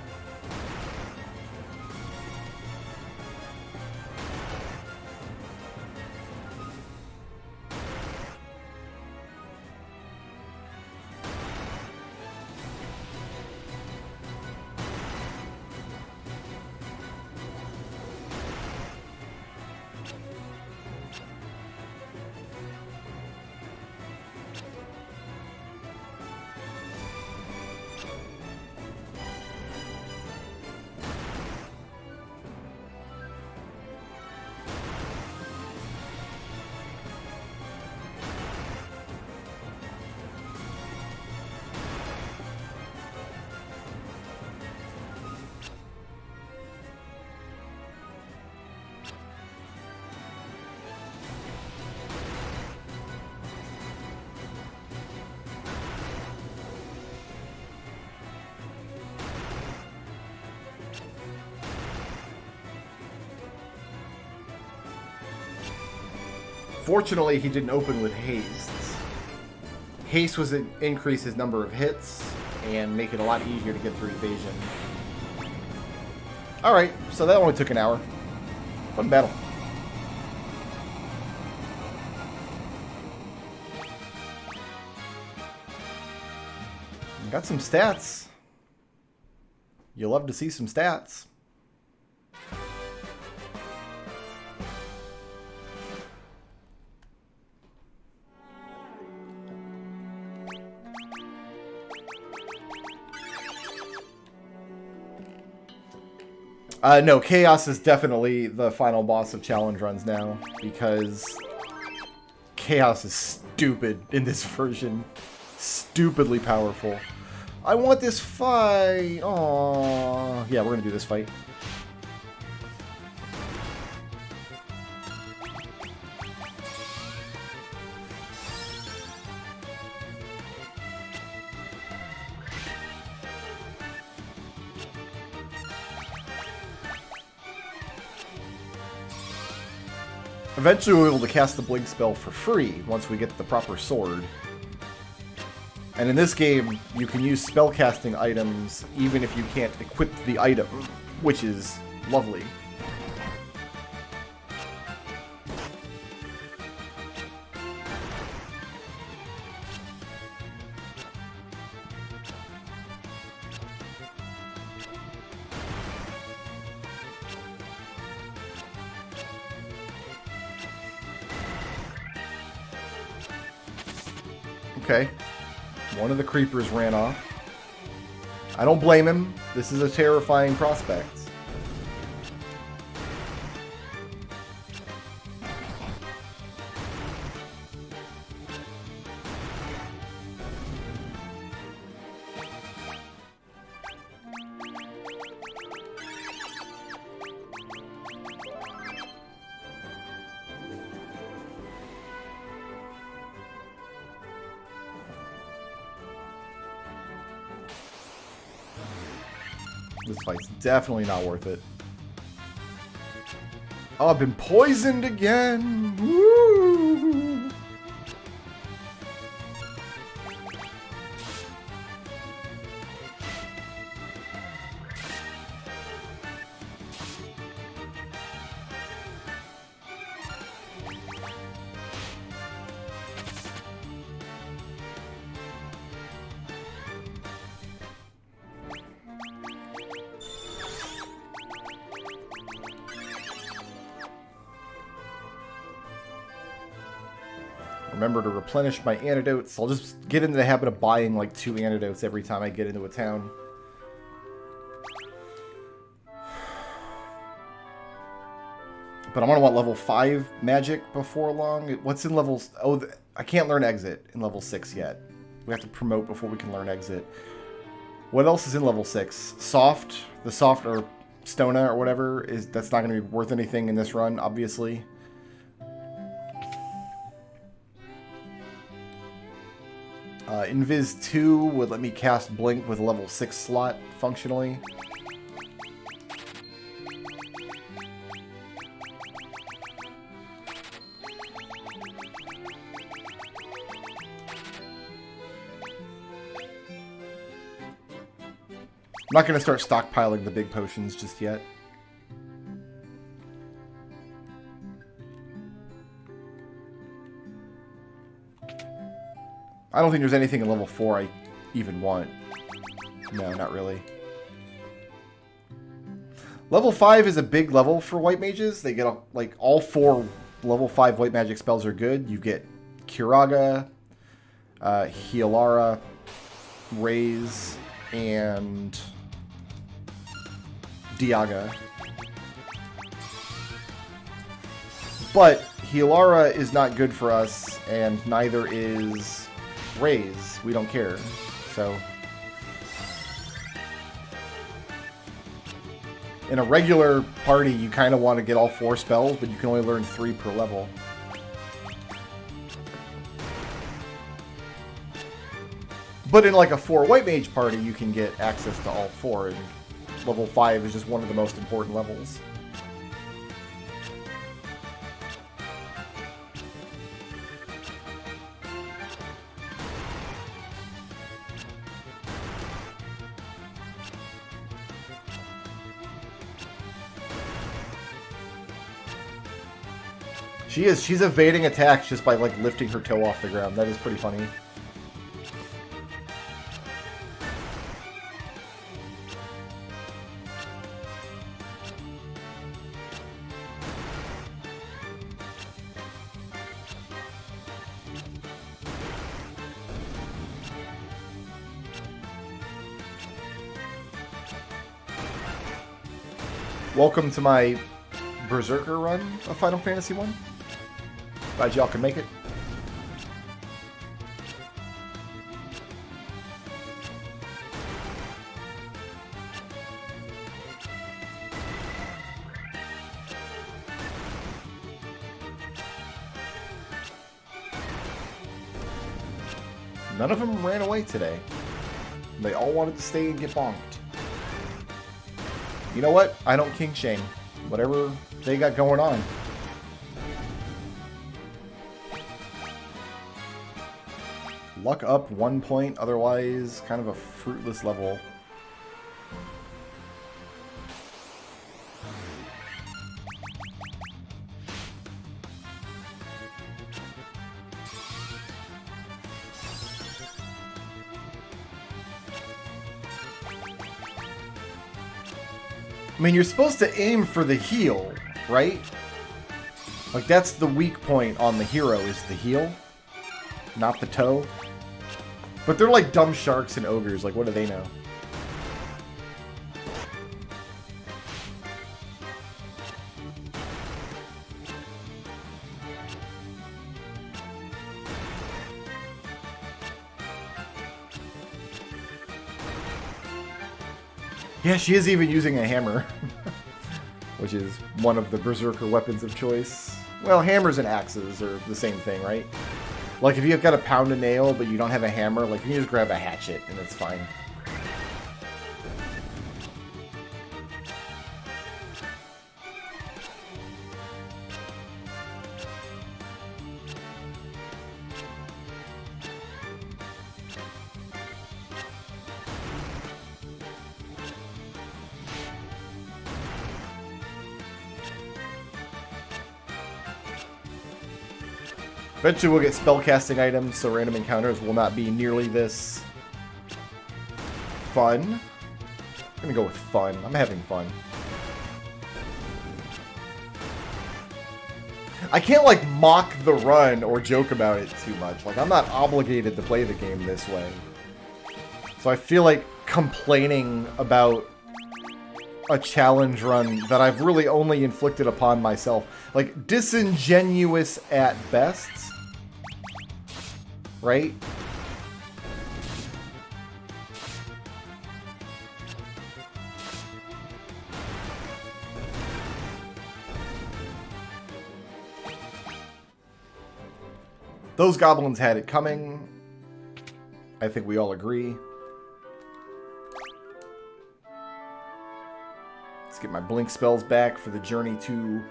Fortunately, he didn't open with haste. Haste was increase his number of hits and make it a lot easier to get through evasion. Alright, so that only took an hour. Fun battle. Got some stats. You love to see some stats. No, Chaos is definitely the final boss of challenge runs now, because Chaos is stupid in this version. Stupidly powerful. I want this fight! Aww. Yeah, we're gonna do this fight. Eventually we'll be able to cast the Blink spell for free once we get the proper sword. And in this game, you can use spellcasting items even if you can't equip the item, which is lovely. Okay. One of the creepers ran off. I don't blame him. This is a terrifying prospect. This fight's definitely not worth it. Oh, I've been poisoned again! Woo! Remember to replenish my antidotes. I'll just get into the habit of buying like 2 antidotes every time I get into a town. But I'm gonna want level 5 magic before long. What's in levels? Oh, I can't learn exit in level 6 yet. We have to promote before we can learn exit. What else is in level 6? Soft, the soft or Stona or whatever that's not gonna be worth anything in this run, obviously. Invis 2 would let me cast Blink with a level 6 slot, functionally. I'm not going to start stockpiling the big potions just yet. I don't think there's anything in level 4 I even want. No, not really. Level 5 is a big level for white mages. They get, like, all 4 level 5 white magic spells are good. You get Curaga, Healara, Raise, and Diaga. But Healara is not good for us, and neither is Raise. We don't care. So in a regular party, you kind of want to get all 4 spells, but you can only learn 3 per level. But in like a 4 white mage party, you can get access to all 4, and level 5 is just one of the most important levels. She is. She's evading attacks just by, like, lifting her toe off the ground. That is pretty funny. Welcome to my Berserker run of Final Fantasy 1. Glad y'all can make it. None of them ran away today. They all wanted to stay and get bonked. You know what? I don't king shame. Whatever they got going on. Luck up 1 point, otherwise kind of a fruitless level. I mean, you're supposed to aim for the heel, right? Like, that's the weak point on the hero, is the heel, not the toe. But they're like dumb sharks and ogres, like, what do they know? Yeah, she is even using a hammer, which is one of the Berserker weapons of choice. Well, hammers and axes are the same thing, right? Like, if you've got to pound a nail, but you don't have a hammer, like, you can just grab a hatchet, and it's fine. Eventually we'll get spellcasting items, so random encounters will not be nearly this fun. I'm gonna go with fun. I'm having fun. I can't, like, mock the run or joke about it too much. Like, I'm not obligated to play the game this way. So I feel like complaining about a challenge run that I've really only inflicted upon myself. Like, disingenuous at best. Right? Those goblins had it coming. I think we all agree. Let's get my blink spells back for the journey to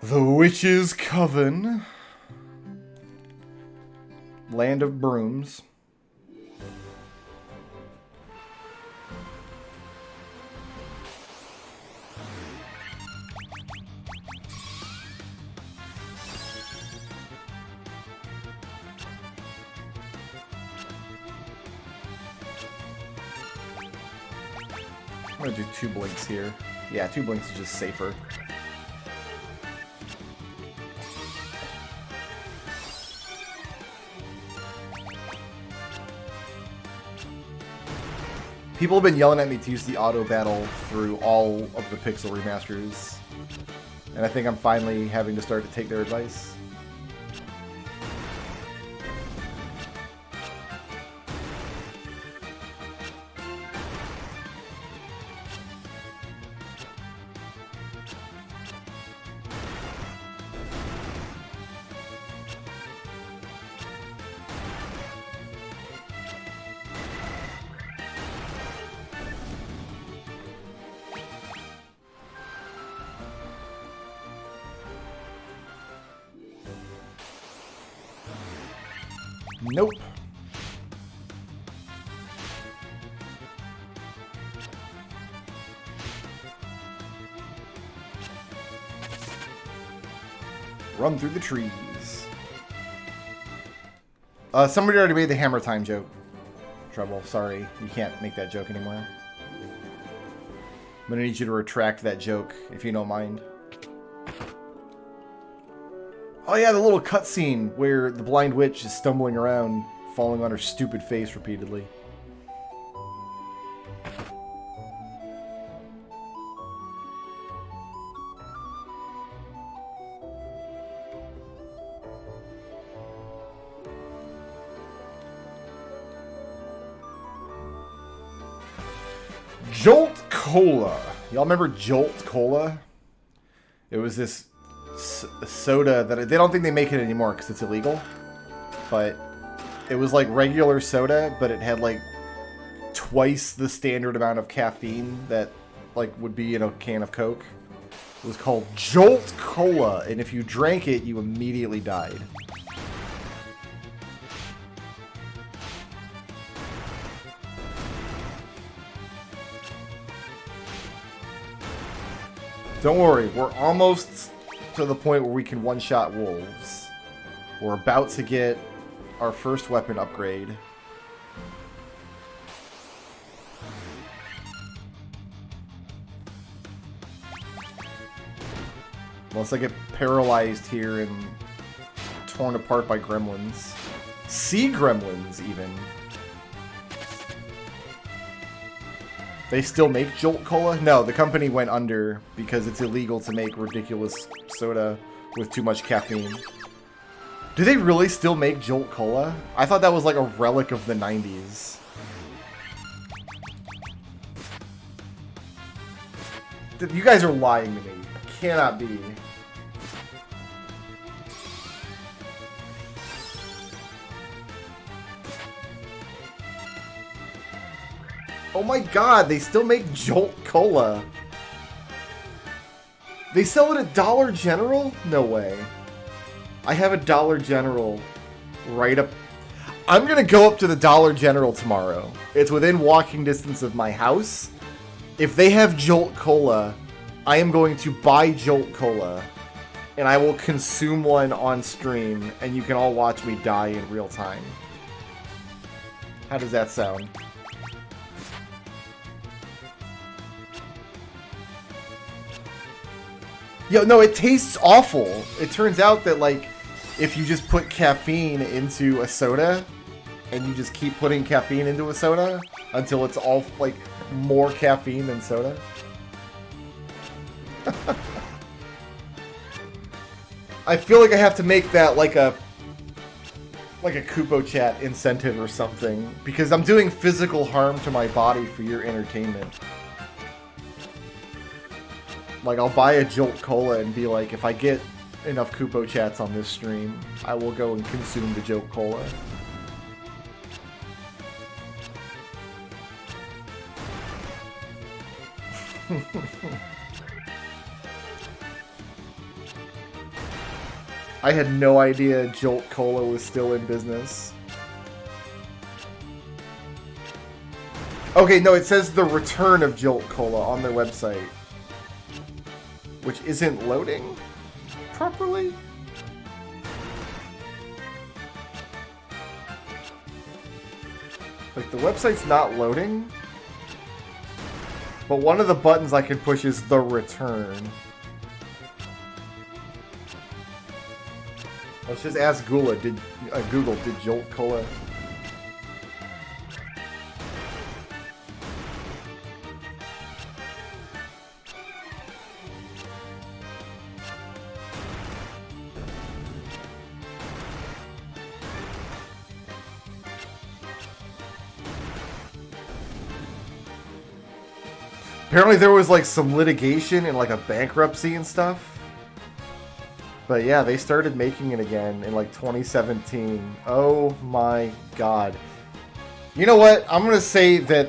the Witch's Coven. Land of Brooms. I'm gonna do 2 blinks here. Yeah, 2 blinks is just safer. People have been yelling at me to use the auto battle through all of the Pixel remasters, and I think I'm finally having to start to take their advice. Nope. Run through the trees. Somebody already made the hammer time joke. Trouble, sorry. You can't make that joke anymore. I'm gonna need you to retract that joke, if you don't mind. Oh yeah, the little cutscene where the blind witch is stumbling around, falling on her stupid face repeatedly. Jolt Cola. Y'all remember Jolt Cola? It was this soda that they don't think they make it anymore because it's illegal. But it was like regular soda, but it had like twice the standard amount of caffeine that like would be in a can of Coke. It was called Jolt Cola, and if you drank it, you immediately died. Don't worry, we're almost to the point where we can one-shot wolves. We're about to get our first weapon upgrade. Unless I get paralyzed here and torn apart by gremlins. Sea gremlins, even. They still make Jolt Cola? No, the company went under because it's illegal to make ridiculous soda with too much caffeine. Do they really still make Jolt Cola? I thought that was like a relic of the 90s. You guys are lying to me. Cannot be. Oh my god, they still make Jolt Cola. They sell it at Dollar General? No way. I have a Dollar General right up. I'm gonna go up to the Dollar General tomorrow. It's within walking distance of my house. If they have Jolt Cola, I am going to buy Jolt Cola. And I will consume one on stream, and you can all watch me die in real time. How does that sound? Yo, no, it tastes awful. It turns out that, like, if you just put caffeine into a soda, and you just keep putting caffeine into a soda until it's all, like, more caffeine than soda. I feel like I have to make that, like a Kupo Chat incentive or something, because I'm doing physical harm to my body for your entertainment. Like, I'll buy a Jolt Cola and be like, if I get enough Kupo Chats on this stream, I will go and consume the Jolt Cola. I had no idea Jolt Cola was still in business. Okay, no, it says the return of Jolt Cola on their website. Which isn't loading properly? Like, the website's not loading? But one of the buttons I can push is the return. Let's just ask Google, did Jolt Cola... Apparently there was like some litigation and like a bankruptcy and stuff. But yeah, they started making it again in like 2017. Oh my god. You know what? I'm going to say that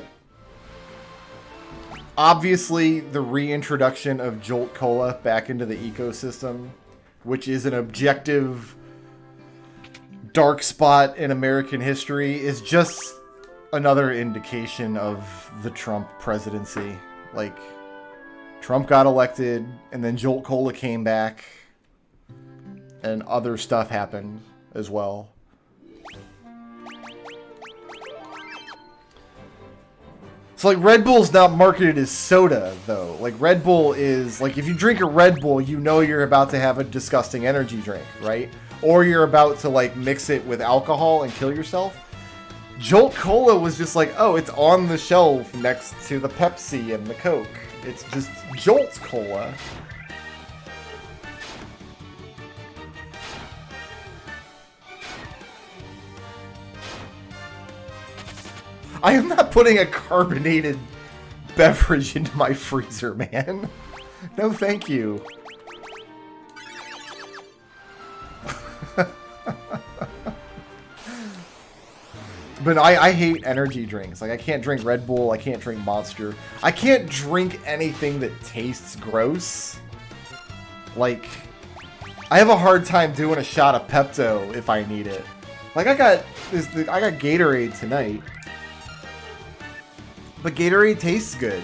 obviously the reintroduction of Jolt Cola back into the ecosystem, which is an objective dark spot in American history, is just another indication of the Trump presidency. Like, Trump got elected, and then Jolt Cola came back. and other stuff happened as well. So, like, Red Bull's not marketed as soda, though. Like, Red Bull is, like, if you drink a Red Bull, you know you're about to have a disgusting energy drink, right? Or you're about to, like, mix it with alcohol and kill yourself. Jolt Cola was just like, oh, it's on the shelf next to the Pepsi and the Coke. It's just Jolt Cola. I am not putting a carbonated beverage into my freezer, man. No, thank you. But I hate energy drinks. Like, I can't drink Red Bull. I can't drink Monster. I can't drink anything that tastes gross. Like, I have a hard time doing a shot of Pepto if I need it. Like, I got Gatorade tonight. But Gatorade tastes good,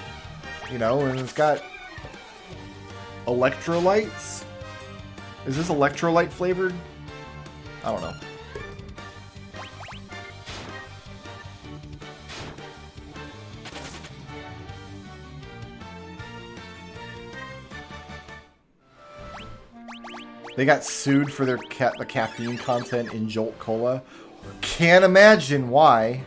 you know, and it's got electrolytes. Is this electrolyte flavored? I don't know. They got sued for their the caffeine content in Jolt Cola. Can't imagine why.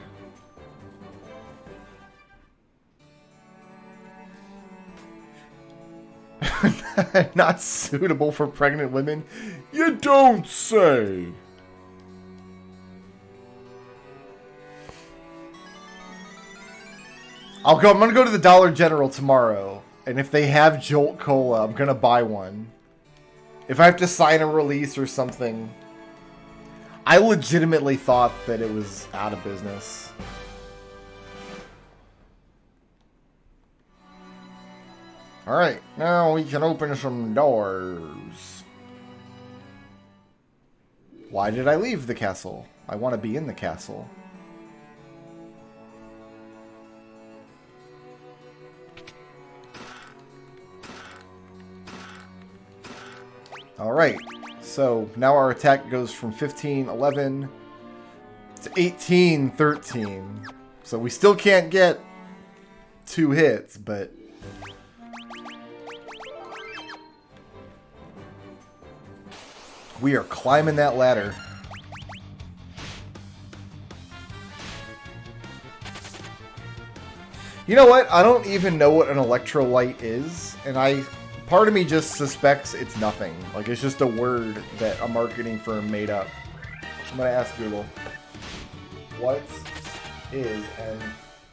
Not suitable for pregnant women? You don't say! I'm gonna go to the Dollar General tomorrow, and if they have Jolt Cola, I'm gonna buy one. If I have to sign a release or something. I legitimately thought that it was out of business. Alright, now we can open some doors. Why did I leave the castle? I want to be in the castle. Alright, so now our attack goes from 15-11 to 18-13. So we still can't get 2 hits, but... we are climbing that ladder. You know what? I don't even know what an electrolyte is, and part of me just suspects it's nothing. Like, it's just a word that a marketing firm made up. I'm gonna ask Google. What is an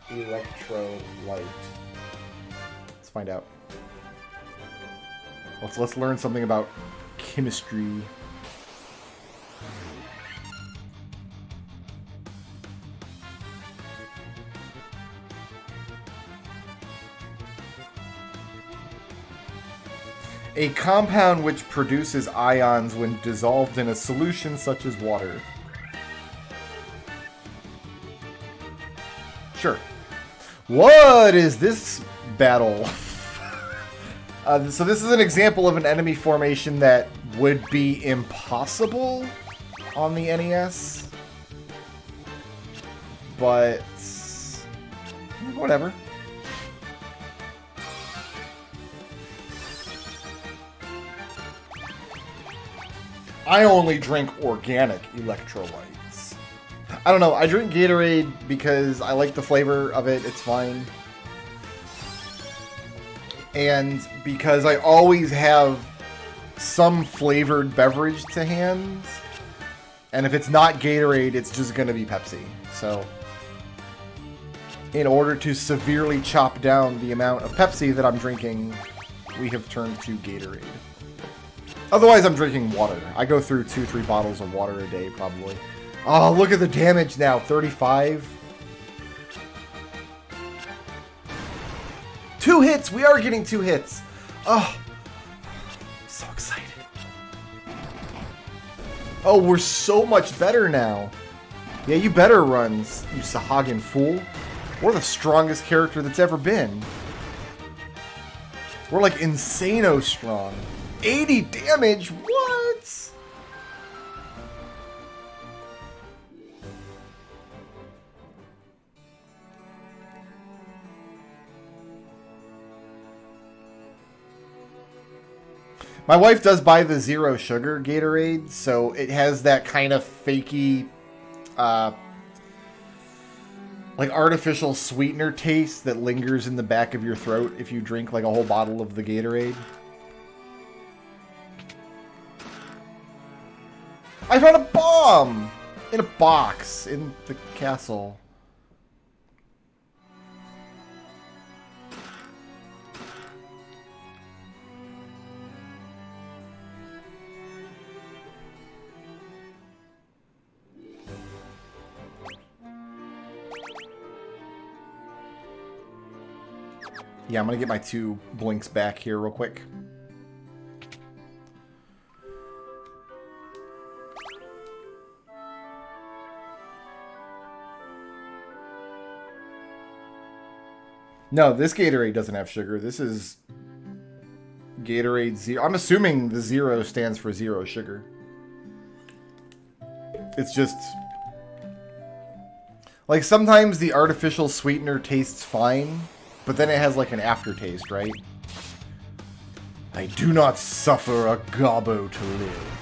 electrolyte? Let's find out. Let's learn something about chemistry. A compound which produces ions when dissolved in a solution such as water. Sure. What is this battle? So this is an example of an enemy formation that would be impossible on the NES. But... whatever. I only drink organic electrolytes. I don't know, I drink Gatorade because I like the flavor of it, it's fine. And because I always have some flavored beverage to hand. And if it's not Gatorade, it's just gonna be Pepsi. So, in order to severely chop down the amount of Pepsi that I'm drinking, we have turned to Gatorade. Otherwise, I'm drinking water. I go through 2-3 bottles of water a day, probably. Oh, look at the damage now. 35. 2 hits. We are getting 2 hits. Oh, so excited. Oh, we're so much better now. Yeah, you better run, you Sahagin fool. We're the strongest character that's ever been. We're like insano strong. 80 damage? What? My wife does buy the zero sugar Gatorade, so it has that kind of fakey, like artificial sweetener taste that lingers in the back of your throat if you drink like a whole bottle of the Gatorade. I found a bomb in a box in the castle. Yeah, I'm gonna get my 2 blinks back here real quick. No, this Gatorade doesn't have sugar. This is Gatorade Zero. I'm assuming the zero stands for zero sugar. It's just... like, sometimes the artificial sweetener tastes fine, but then it has like an aftertaste, right? I do not suffer a gobbo to live.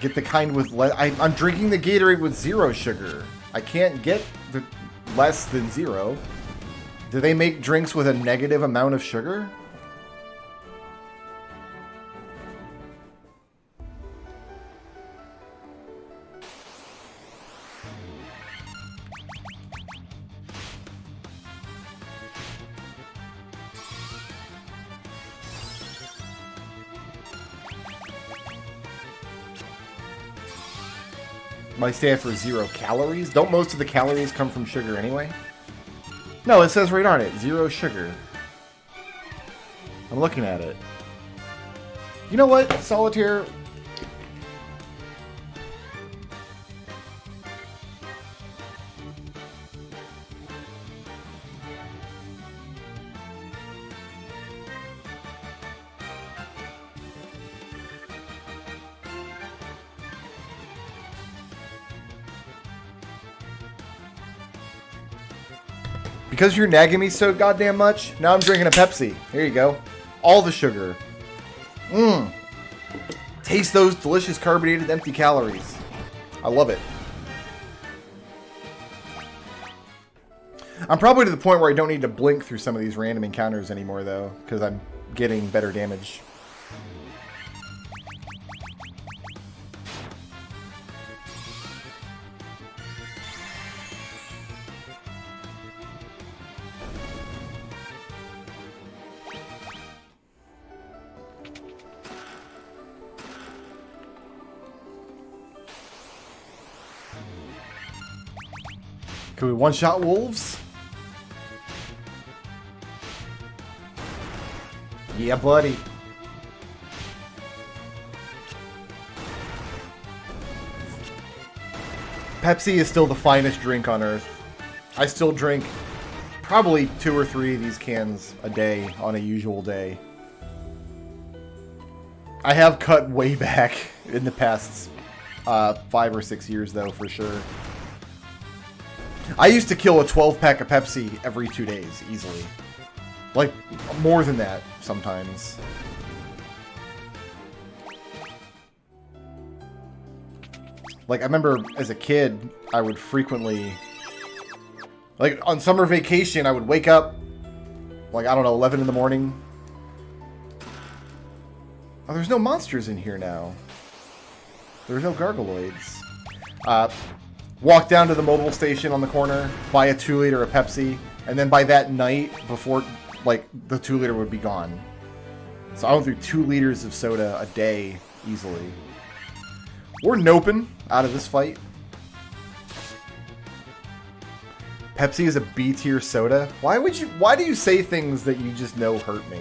Get the kind with I'm drinking the Gatorade with zero sugar. I can't get the less than zero. Do they make drinks with a negative amount of sugar? Might stand for 0 calories. Don't most of the calories come from sugar anyway? No, it says right on it, 0 sugar. I'm looking at it. You know what, Solitaire? Because you're nagging me so goddamn much, now I'm drinking a Pepsi. Here you go. All the sugar. Mmm. Taste those delicious carbonated empty calories. I love it. I'm probably to the point where I don't need to blink through some of these random encounters anymore, though, because I'm getting better damage. Can we one-shot wolves? Yeah, buddy. Pepsi is still the finest drink on earth. I still drink probably 2 or 3 of these cans a day on a usual day. I have cut way back in the past 5 or 6 years, though, for sure. I used to kill a 12-pack of Pepsi every 2 days, easily. Like, more than that, sometimes. Like, I remember as a kid, I would frequently... like, on summer vacation, I would wake up, like, I don't know, 11 in the morning. Oh, there's no monsters in here now. There's no gargoloids. Walk down to the mobile station on the corner, buy a 2-liter of Pepsi, and then by that night, before, like, the 2-liter would be gone. So I went through 2 liters of soda a day, easily. We're noping out of this fight. Pepsi is a B-tier soda? Why do you say things that you just know hurt me?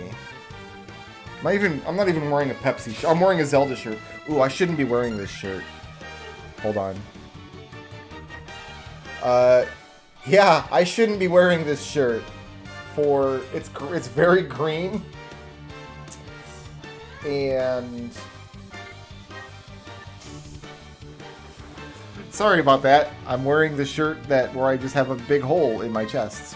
I'm not even wearing a Pepsi shirt. I'm wearing a Zelda shirt. Ooh, I shouldn't be wearing this shirt. Hold on. Yeah, I shouldn't be wearing this shirt. It's very green. And sorry about that. I'm wearing the shirt where I just have a big hole in my chest.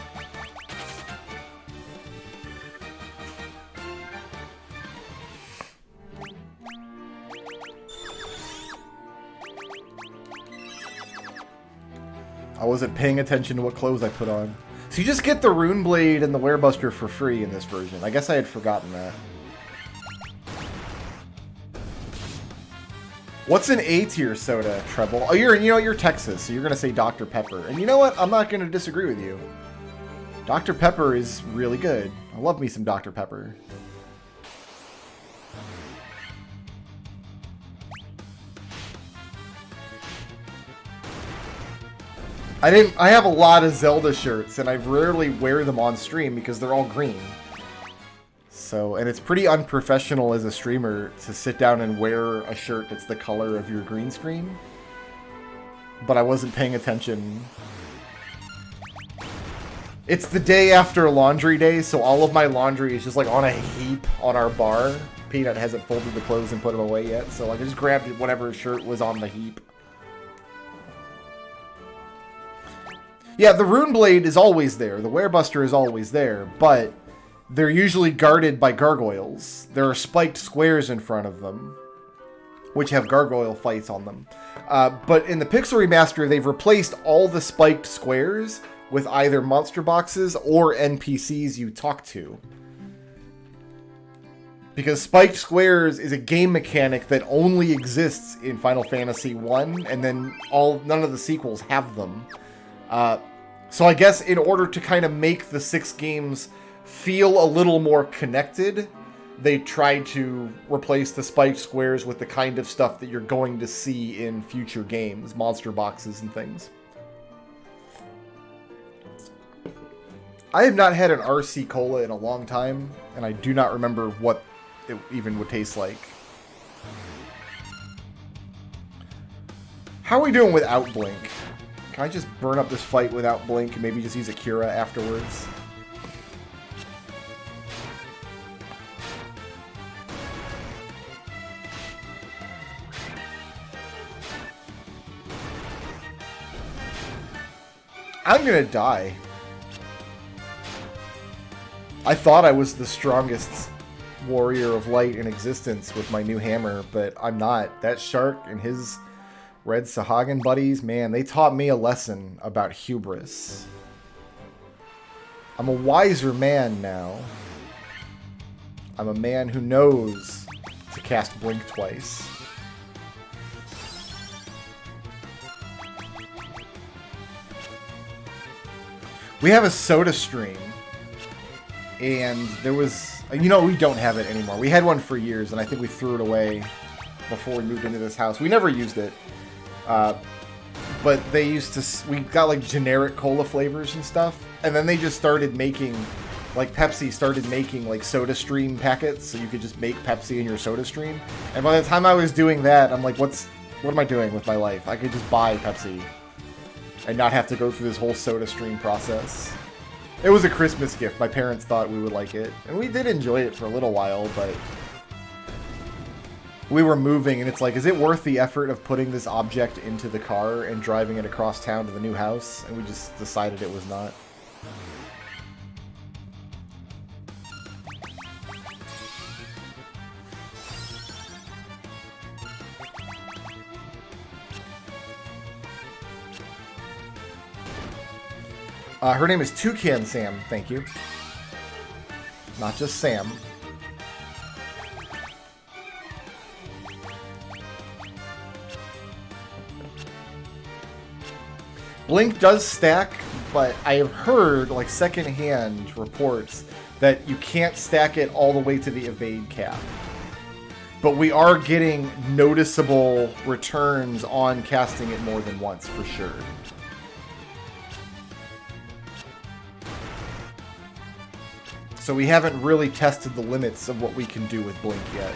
I wasn't paying attention to what clothes I put on. So you just get the Rune Blade and the Werebuster for free in this version. I guess I had forgotten that. What's an A-tier soda, Treble? Oh, you're Texas, so you're gonna say Dr. Pepper. And you know what? I'm not gonna disagree with you. Dr. Pepper is really good. I love me some Dr. Pepper. I have a lot of Zelda shirts, and I rarely wear them on stream because they're all green. So, and it's pretty unprofessional as a streamer to sit down and wear a shirt that's the color of your green screen. But I wasn't paying attention. It's the day after laundry day, so all of my laundry is just like on a heap on our bar. Peanut hasn't folded the clothes and put them away yet, so I just grabbed whatever shirt was on the heap. Yeah, the Rune Blade is always there. The Werebuster is always there, but they're usually guarded by gargoyles. There are spiked squares in front of them, which have gargoyle fights on them. But in the Pixel Remaster, they've replaced all the spiked squares with either monster boxes or NPCs you talk to. Because spiked squares is a game mechanic that only exists in Final Fantasy 1, and then none of the sequels have them. So I guess in order to kind of make the 6 games feel a little more connected, they tried to replace the spiked squares with the kind of stuff that you're going to see in future games, monster boxes and things. I have not had an RC Cola in a long time, and I do not remember what it even would taste like. How are we doing without Blink? Can I just burn up this fight without Blink and maybe just use Akira afterwards? I'm gonna die. I thought I was the strongest warrior of light in existence with my new hammer, but I'm not. That shark and his Red Sahagin buddies, man, they taught me a lesson about hubris. I'm a wiser man now. I'm a man who knows to cast Blink twice. We have a soda stream, and there was, we don't have it anymore. We had one for years, and I think we threw it away before we moved into this house. We never used it. But they used to, we got like generic cola flavors and stuff, and then they just started making, like Pepsi started making like soda stream packets, so you could just make Pepsi in your soda stream. And by the time I was doing that, I'm like, what am I doing with my life? I could just buy Pepsi and not have to go through this whole soda stream process. It was a Christmas gift. My parents thought we would like it, and we did enjoy it for a little while, but we were moving, and it's like, is it worth the effort of putting this object into the car and driving it across town to the new house? And we just decided it was not. Her name is Toucan Sam, thank you. Not just Sam. Blink does stack, but I have heard, like, secondhand reports that you can't stack it all the way to the evade cap. But we are getting noticeable returns on casting it more than once, for sure. So we haven't really tested the limits of what we can do with Blink yet.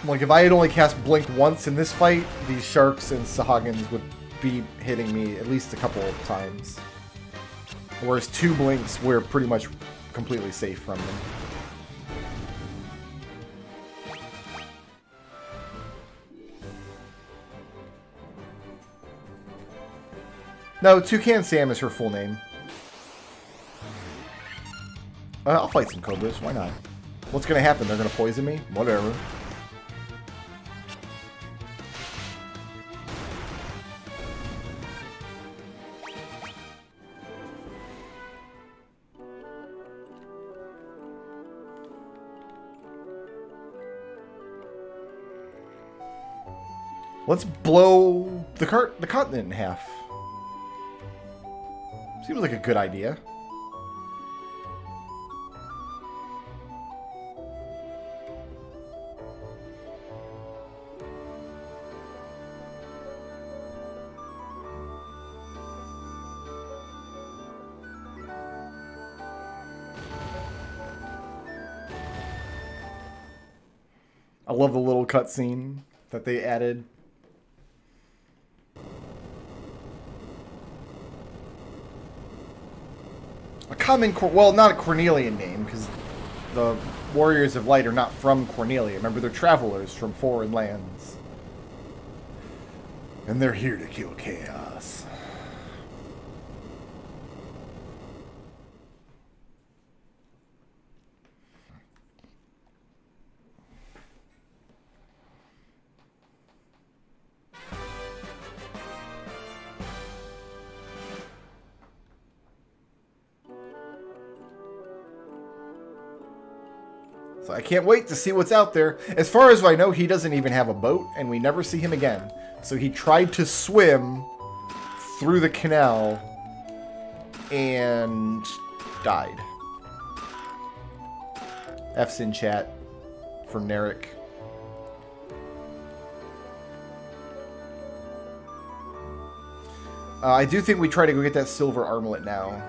Like, if I had only cast Blink once in this fight, these sharks and Sahagins would be hitting me at least a couple of times. Whereas 2 blinks, we're pretty much completely safe from them. No, Toucan Sam is her full name. I'll fight some Cobras, why not? What's gonna happen? They're gonna poison me? Whatever. Let's blow the continent in half. Seems like a good idea. I love the little cutscene that they added. A common, well, not a Cornelian name, because the Warriors of Light are not from Cornelia. Remember, they're travelers from foreign lands. And they're here to kill chaos. So I can't wait to see what's out there. As far as I know, he doesn't even have a boat, and we never see him again. So he tried to swim through the canal and died. F's in chat for Narek. I do think we try to go get that silver armlet now,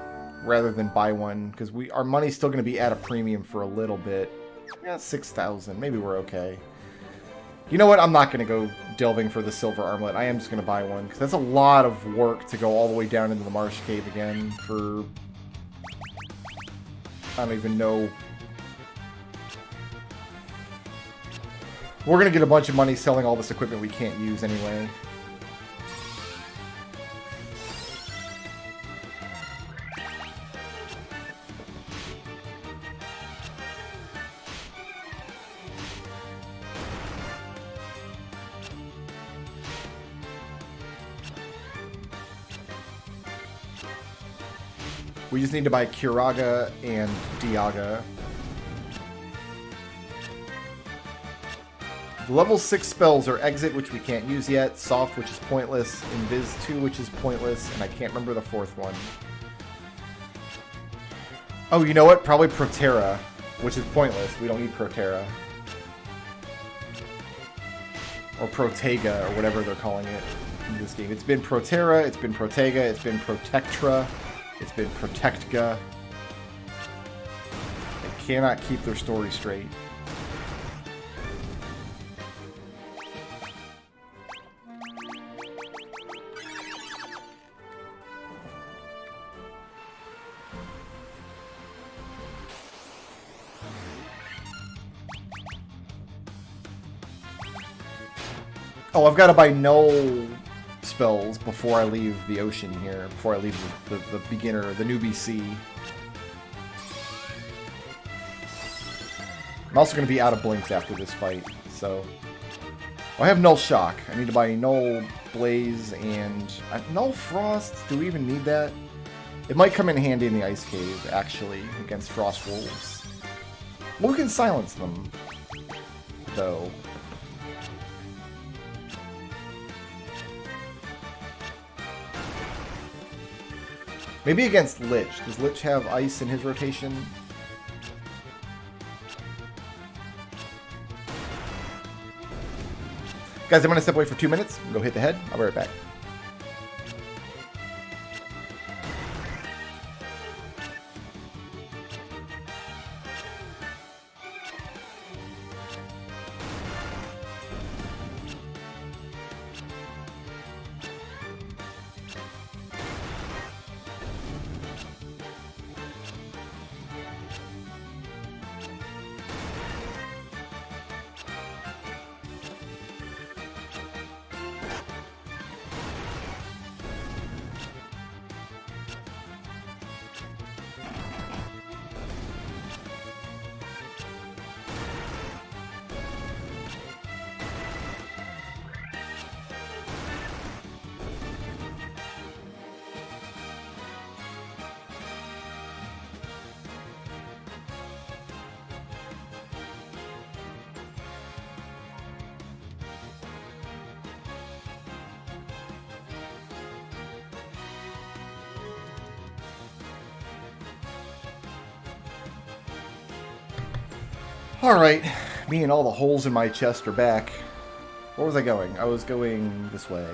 rather than buy one, because our money's still going to be at a premium for a little bit. Yeah, 6,000. Maybe we're okay. You know what? I'm not going to go delving for the silver armlet. I am just going to buy one, because that's a lot of work to go all the way down into the marsh cave again for... I don't even know. We're going to get a bunch of money selling all this equipment we can't use anyway. We just need to buy Kiraga and Diaga. The level 6 spells are Exit, which we can't use yet, Soft, which is pointless, Invis 2, which is pointless, and I can't remember the 4th one. Oh, you know what? Probably Protera, which is pointless. We don't need Protera. Or Protega, or whatever they're calling it in this game. It's been Protera, it's been Protega, it's been Protectra. It's been Protectga. They cannot keep their story straight. Oh, I've got to buy null spells before I leave the ocean here, before I leave the beginner, the newbie sea. I'm also going to be out of blinks after this fight, so... I have Null Shock. I need to buy Null Blaze and... Null Frost? Do we even need that? It might come in handy in the Ice Cave, actually, against Frost Wolves. Well, we can silence them, though. Maybe against Lich. Does Lich have ice in his rotation? Guys, I'm going to step away for 2 minutes. Go hit the head. I'll be right back. Alright, me and all the holes in my chest are back. Where was I going? I was going this way.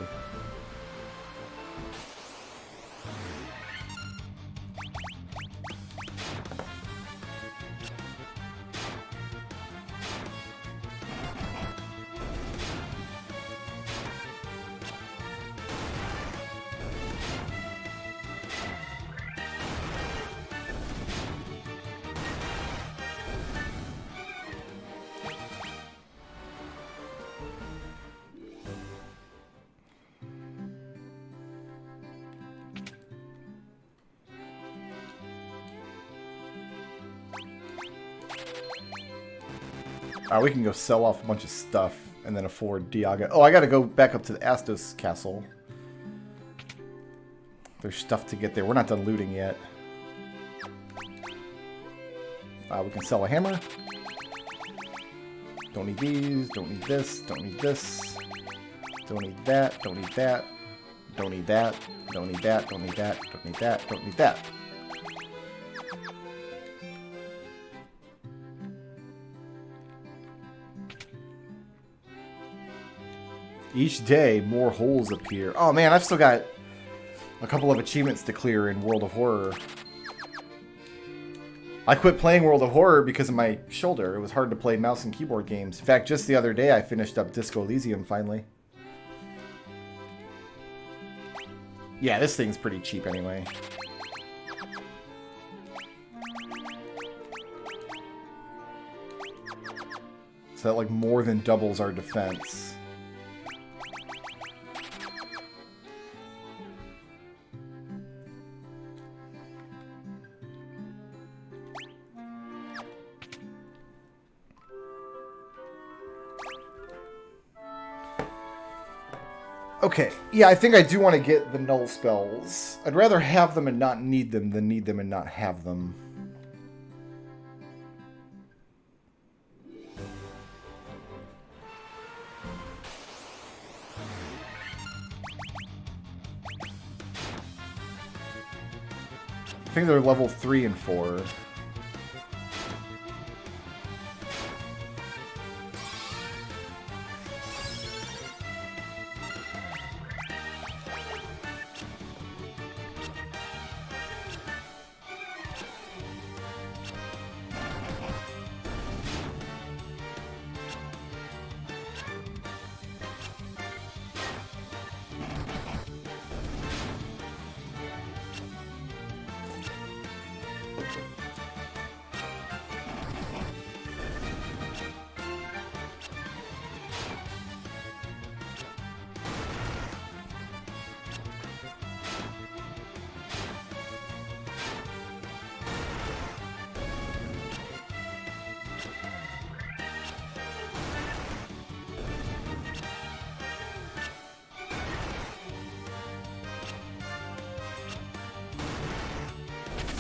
We can go sell off a bunch of stuff and then afford Diaga. Oh, I gotta go back up to the Astos castle. There's stuff to get there. We're not done looting yet. We can sell a hammer. Don't need these. Don't need this. Don't need this. Don't need that. Don't need that. Don't need that. Don't need that. Don't need that. Don't need that. Don't need that. Each day, more holes appear. Oh man, I've still got a couple of achievements to clear in World of Horror. I quit playing World of Horror because of my shoulder. It was hard to play mouse and keyboard games. In fact, just the other day, I finished up Disco Elysium finally. Yeah, this thing's pretty cheap anyway. So that like more than doubles our defense. Okay, yeah, I think I do want to get the null spells. I'd rather have them and not need them than need them and not have them. I think they're level 3 and 4.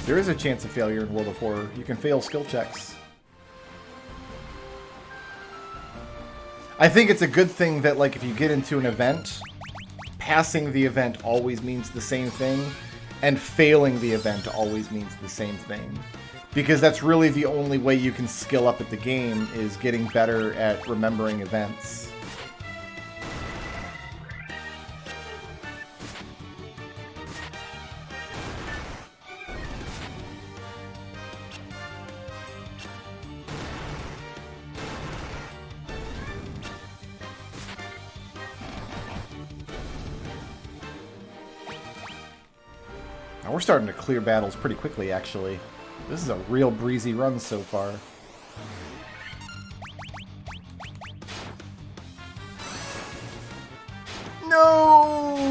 There is a chance of failure in World of Horror. You can fail skill checks. I think it's a good thing that, like, if you get into an event, passing the event always means the same thing, and failing the event always means the same thing. Because that's really the only way you can skill up at the game, is getting better at remembering events. We're starting to clear battles pretty quickly, actually. This is a real breezy run so far. No!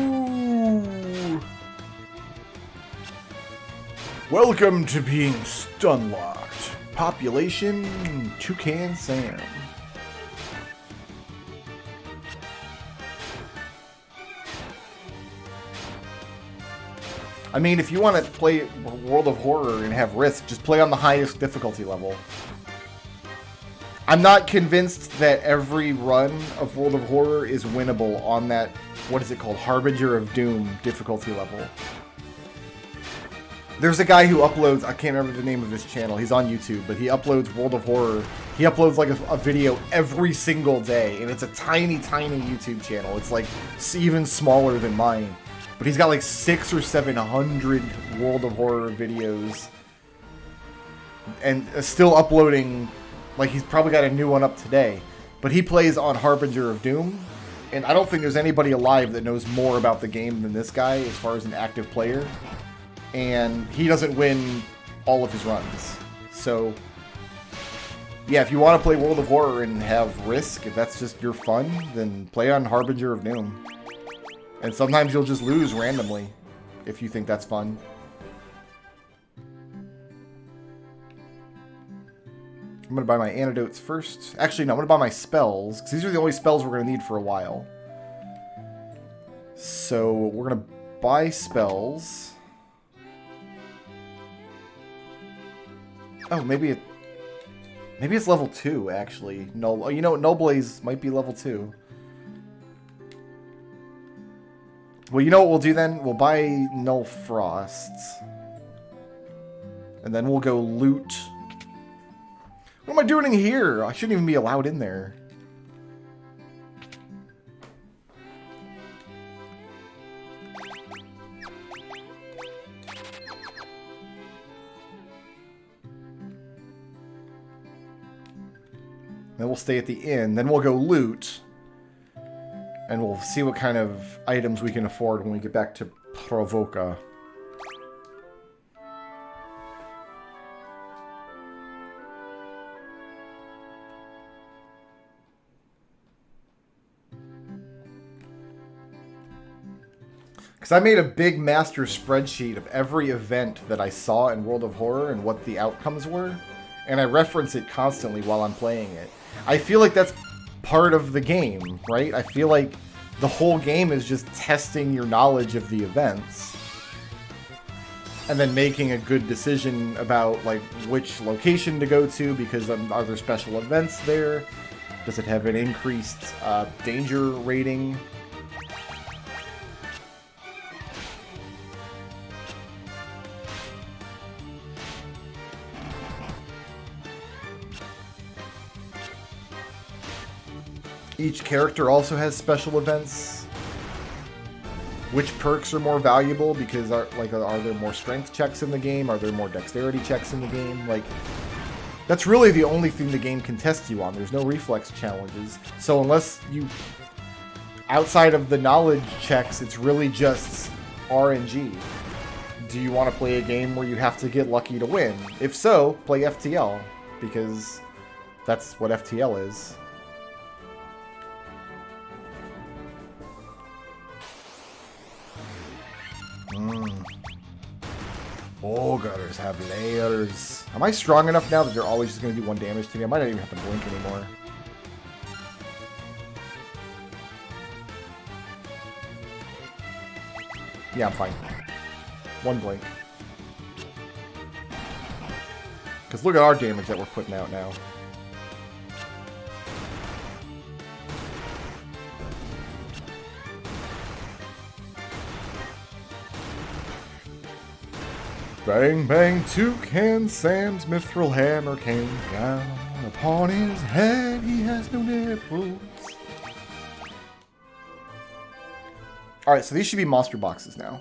Welcome to being stun-locked. Population Toucan Sam. I mean, if you want to play World of Horror and have risk, just play on the highest difficulty level. I'm not convinced that every run of World of Horror is winnable on that, what is it called, Harbinger of Doom difficulty level. There's a guy who uploads, I can't remember the name of his channel, he's on YouTube, but he uploads World of Horror. He uploads like a video every single day, and it's a tiny, tiny YouTube channel. It's like even smaller than mine. But he's got like 600 or 700 World of Horror videos. And still uploading, like he's probably got a new one up today. But he plays on Harbinger of Doom. And I don't think there's anybody alive that knows more about the game than this guy as far as an active player. And he doesn't win all of his runs. So, yeah, if you want to play World of Horror and have risk, if that's just your fun, then play on Harbinger of Doom. And sometimes you'll just lose randomly, if you think that's fun. I'm going to buy my antidotes first. Actually, no, I'm going to buy my spells, because these are the only spells we're going to need for a while. So, we're going to buy spells. Oh, maybe it's level 2, actually. No, you know what? Null Blaze might be level 2. Well, you know what we'll do then? We'll buy Null Frosts. And then we'll go loot. What am I doing in here? I shouldn't even be allowed in there. Then we'll stay at the inn. Then we'll go loot. And we'll see what kind of items we can afford when we get back to Provoca. Because I made a big master spreadsheet of every event that I saw in World of Horror and what the outcomes were. And I reference it constantly while I'm playing it. I feel like that's part of the game, right? I feel like the whole game is just testing your knowledge of the events and then making a good decision about like which location to go to, because are there special events there? Does it have an increased danger rating? Each character also has special events. Which perks are more valuable? Because are there more strength checks in the game? Are there more dexterity checks in the game? Like, that's really the only thing the game can test you on. There's no reflex challenges. So unless you, outside of the knowledge checks, it's really just RNG. Do you want to play a game where you have to get lucky to win? If so, play FTL, because that's what FTL is. Gutters have layers. Am I strong enough now that they're always just going to do 1 damage to me? I might not even have to blink anymore. Yeah, I'm fine. 1 blink. Because look at our damage that we're putting out now. Bang, bang, toucan, Sam's mithril hammer came down upon his head. He has no nipples. Alright, so these should be monster boxes now.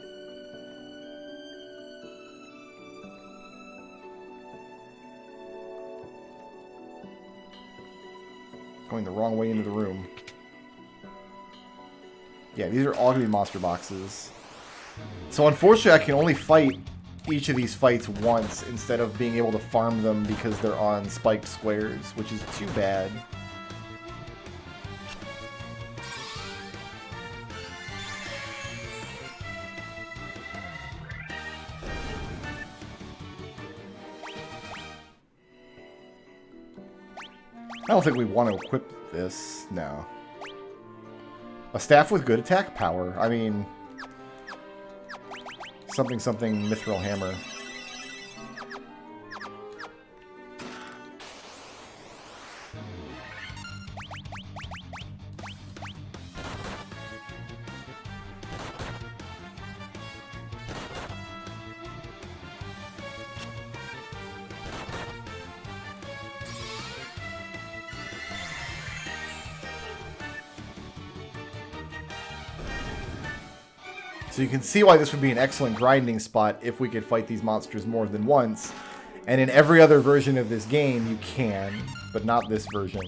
Going the wrong way into the room. Yeah, these are all going to be monster boxes. So unfortunately, I can only fight each of these fights once instead of being able to farm them because they're on spiked squares, which is too bad. I don't think we want to equip this. No. A staff with good attack power. I mean, something mithril hammer. So you can see why this would be an excellent grinding spot if we could fight these monsters more than once. And in every other version of this game, you can, but not this version.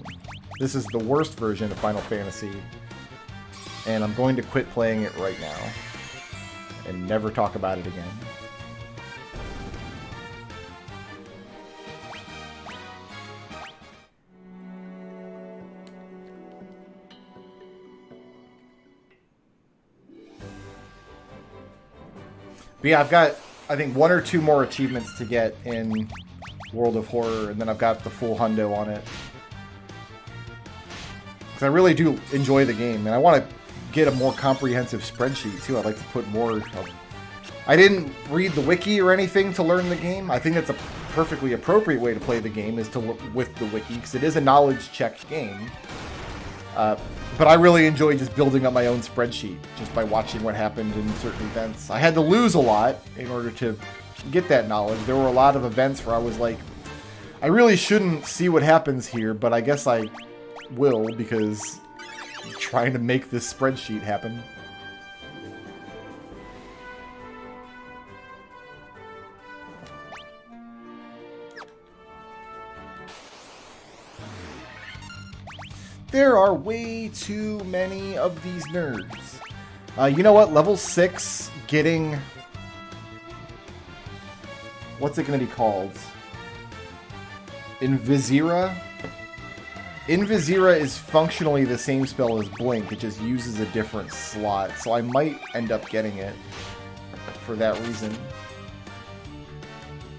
This is the worst version of Final Fantasy. And I'm going to quit playing it right now. And never talk about it again. But yeah, I've got, I think, 1 or 2 more achievements to get in World of Horror, and then I've got the full hundo on it. Because I really do enjoy the game, and I want to get a more comprehensive spreadsheet, too. I'd like to put more... I didn't read the wiki or anything to learn the game. I think that's a perfectly appropriate way to play the game, is to look with the wiki, because it is a knowledge check game. But I really enjoy just building up my own spreadsheet, just by watching what happened in certain events. I had to lose a lot in order to get that knowledge. There were a lot of events where I was like, I really shouldn't see what happens here, but I guess I will, because I'm trying to make this spreadsheet happen. There are way too many of these nerds. You know what? Level 6, getting... What's it going to be called? Invisira? Invisira is functionally the same spell as Blink. It just uses a different slot. So I might end up getting it for that reason.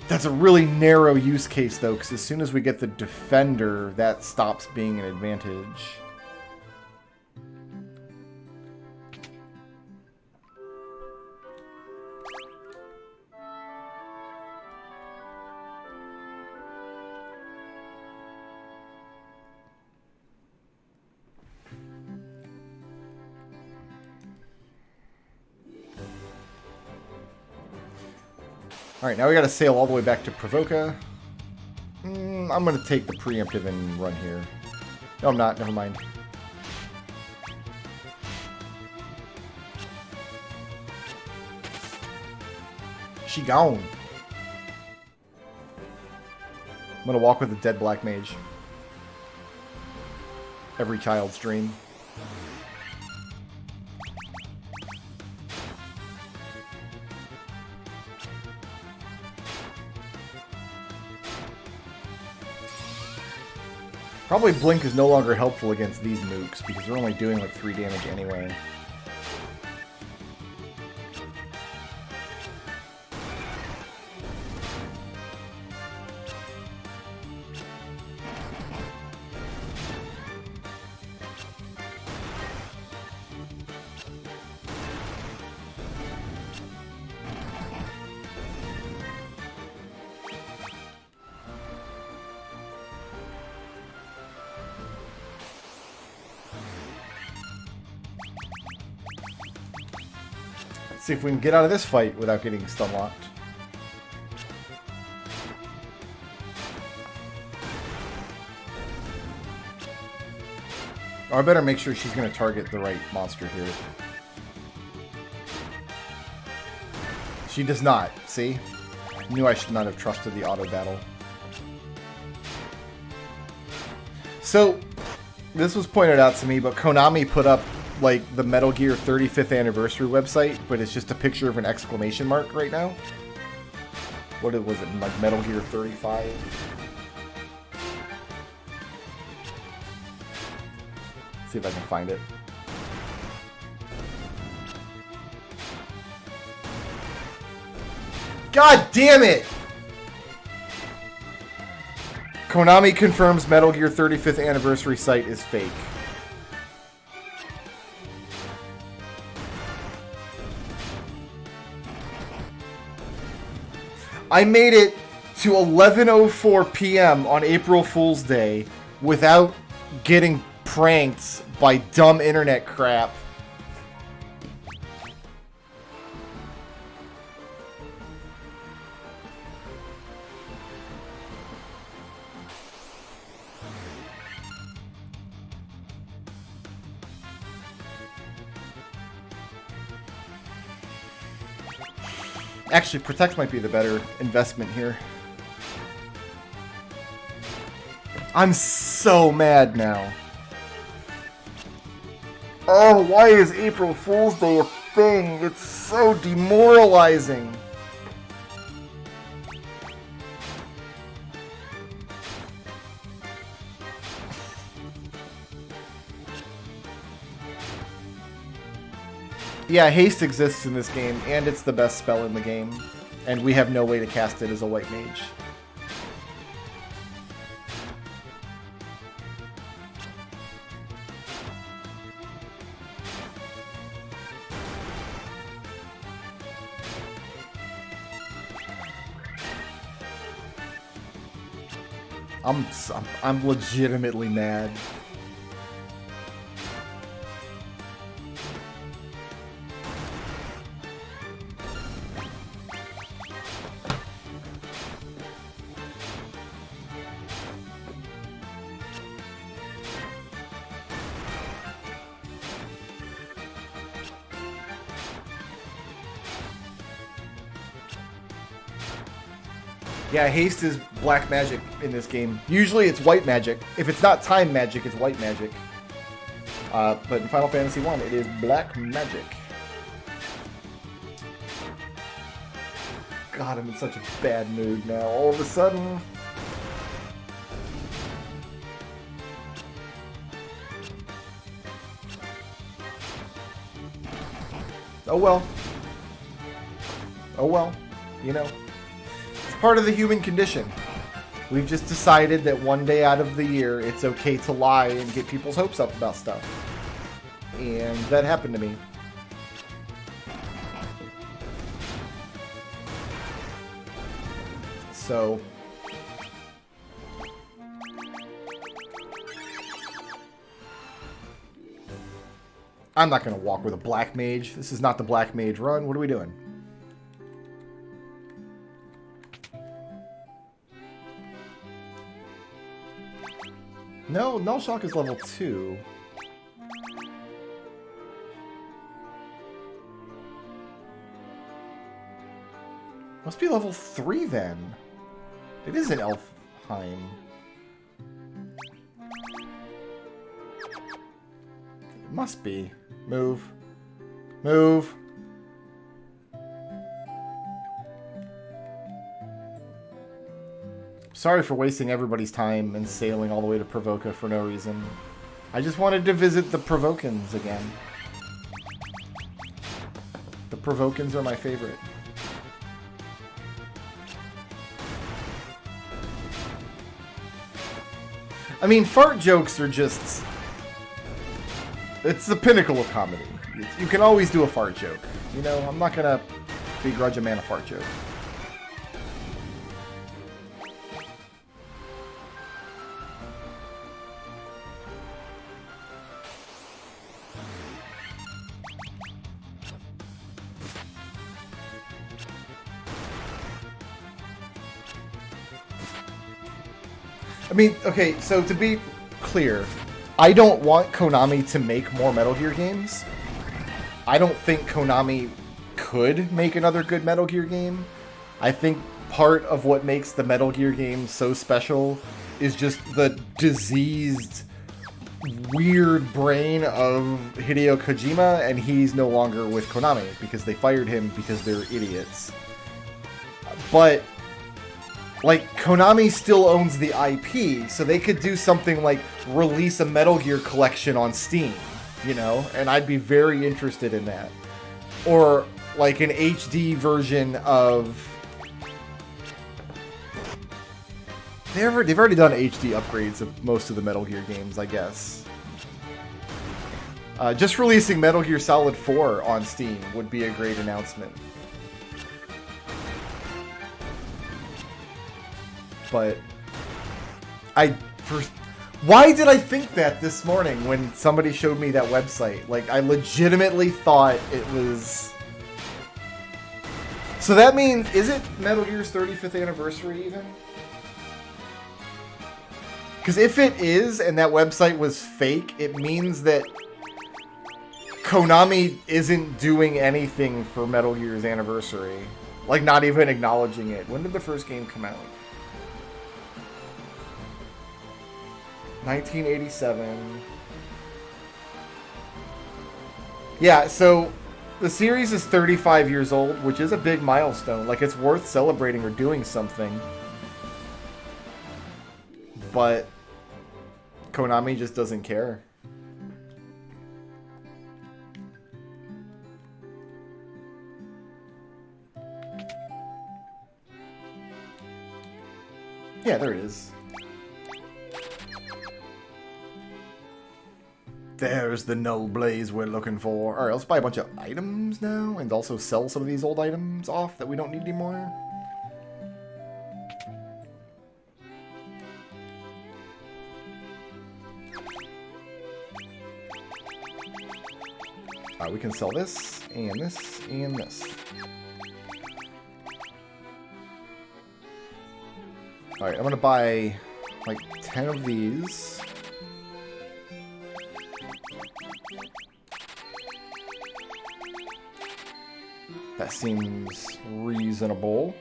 That's a really narrow use case, though, because as soon as we get the Defender, that stops being an advantage. Alright, now we gotta sail all the way back to Provoca. I'm gonna take the preemptive and run here. No, I'm not. Never mind. She gone. I'm gonna walk with a dead black mage. Every child's dream. Probably Blink is no longer helpful against these mooks, because they're only doing like 3 damage anyway. See if we can get out of this fight without getting stun locked. Or I better make sure she's going to target the right monster here. She does not. See? Knew I should not have trusted the auto battle. So, this was pointed out to me, but Konami put up like the Metal Gear 35th anniversary website, but it's just a picture of an exclamation mark right now. What was it, like Metal Gear 35? See if I can find it. God damn it! Konami confirms Metal Gear 35th anniversary site is fake. I made it to 11:04 p.m. on April Fool's Day without getting pranked by dumb internet crap. Actually, Protect might be the better investment here. I'm so mad now. Oh, why is April Fool's Day a thing? It's so demoralizing. Yeah, haste exists in this game, and it's the best spell in the game. And we have no way to cast it as a white mage. I'm legitimately mad. Yeah, haste is black magic in this game. Usually it's white magic. If it's not time magic, it's white magic. But in Final Fantasy I, it is black magic. God, I'm in such a bad mood now. All of a sudden. Oh well. Oh well. You know. Part of the human condition. We've just decided that one day out of the year it's okay to lie and get people's hopes up about stuff. And that happened to me. So I'm not going to walk with a black mage. This is not the black mage run. What are we doing? No, Null Shock is level 2. Must be level 3 then. It is an Elfheim. It must be. Move. Move. Sorry for wasting everybody's time and sailing all the way to Provoca for no reason. I just wanted to visit the Provokans again. The Provokans are my favorite. I mean, fart jokes are just... It's the pinnacle of comedy. You can always do a fart joke. You know, I'm not gonna begrudge a man a fart joke. I mean, okay, so to be clear, I don't want Konami to make more Metal Gear games. I don't think Konami could make another good Metal Gear game. I think part of what makes the Metal Gear games so special is just the diseased, weird brain of Hideo Kojima, and he's no longer with Konami because they fired him because they're idiots. But... like, Konami still owns the IP, so they could do something like release a Metal Gear collection on Steam, you know? And I'd be very interested in that. Or, like, an HD version of... They've already done HD upgrades of most of the Metal Gear games, I guess. Just releasing Metal Gear Solid 4 on Steam would be a great announcement. But why did I think that this morning when somebody showed me that website? Like, I legitimately thought it was... So that means, is it Metal Gear's 35th anniversary even? Because if it is, and that website was fake, it means that Konami isn't doing anything for Metal Gear's anniversary. Like, not even acknowledging it. When did the first game come out? 1987. Yeah, so the series is 35 years old, which is a big milestone. Like, it's worth celebrating or doing something. But Konami just doesn't care. Yeah, there it is. There's the null blaze we're looking for. Alright, let's buy a bunch of items now and also sell some of these old items off that we don't need anymore. Alright, we can sell this, and this, and this. Alright, I'm gonna buy like 10 of these. That seems reasonable.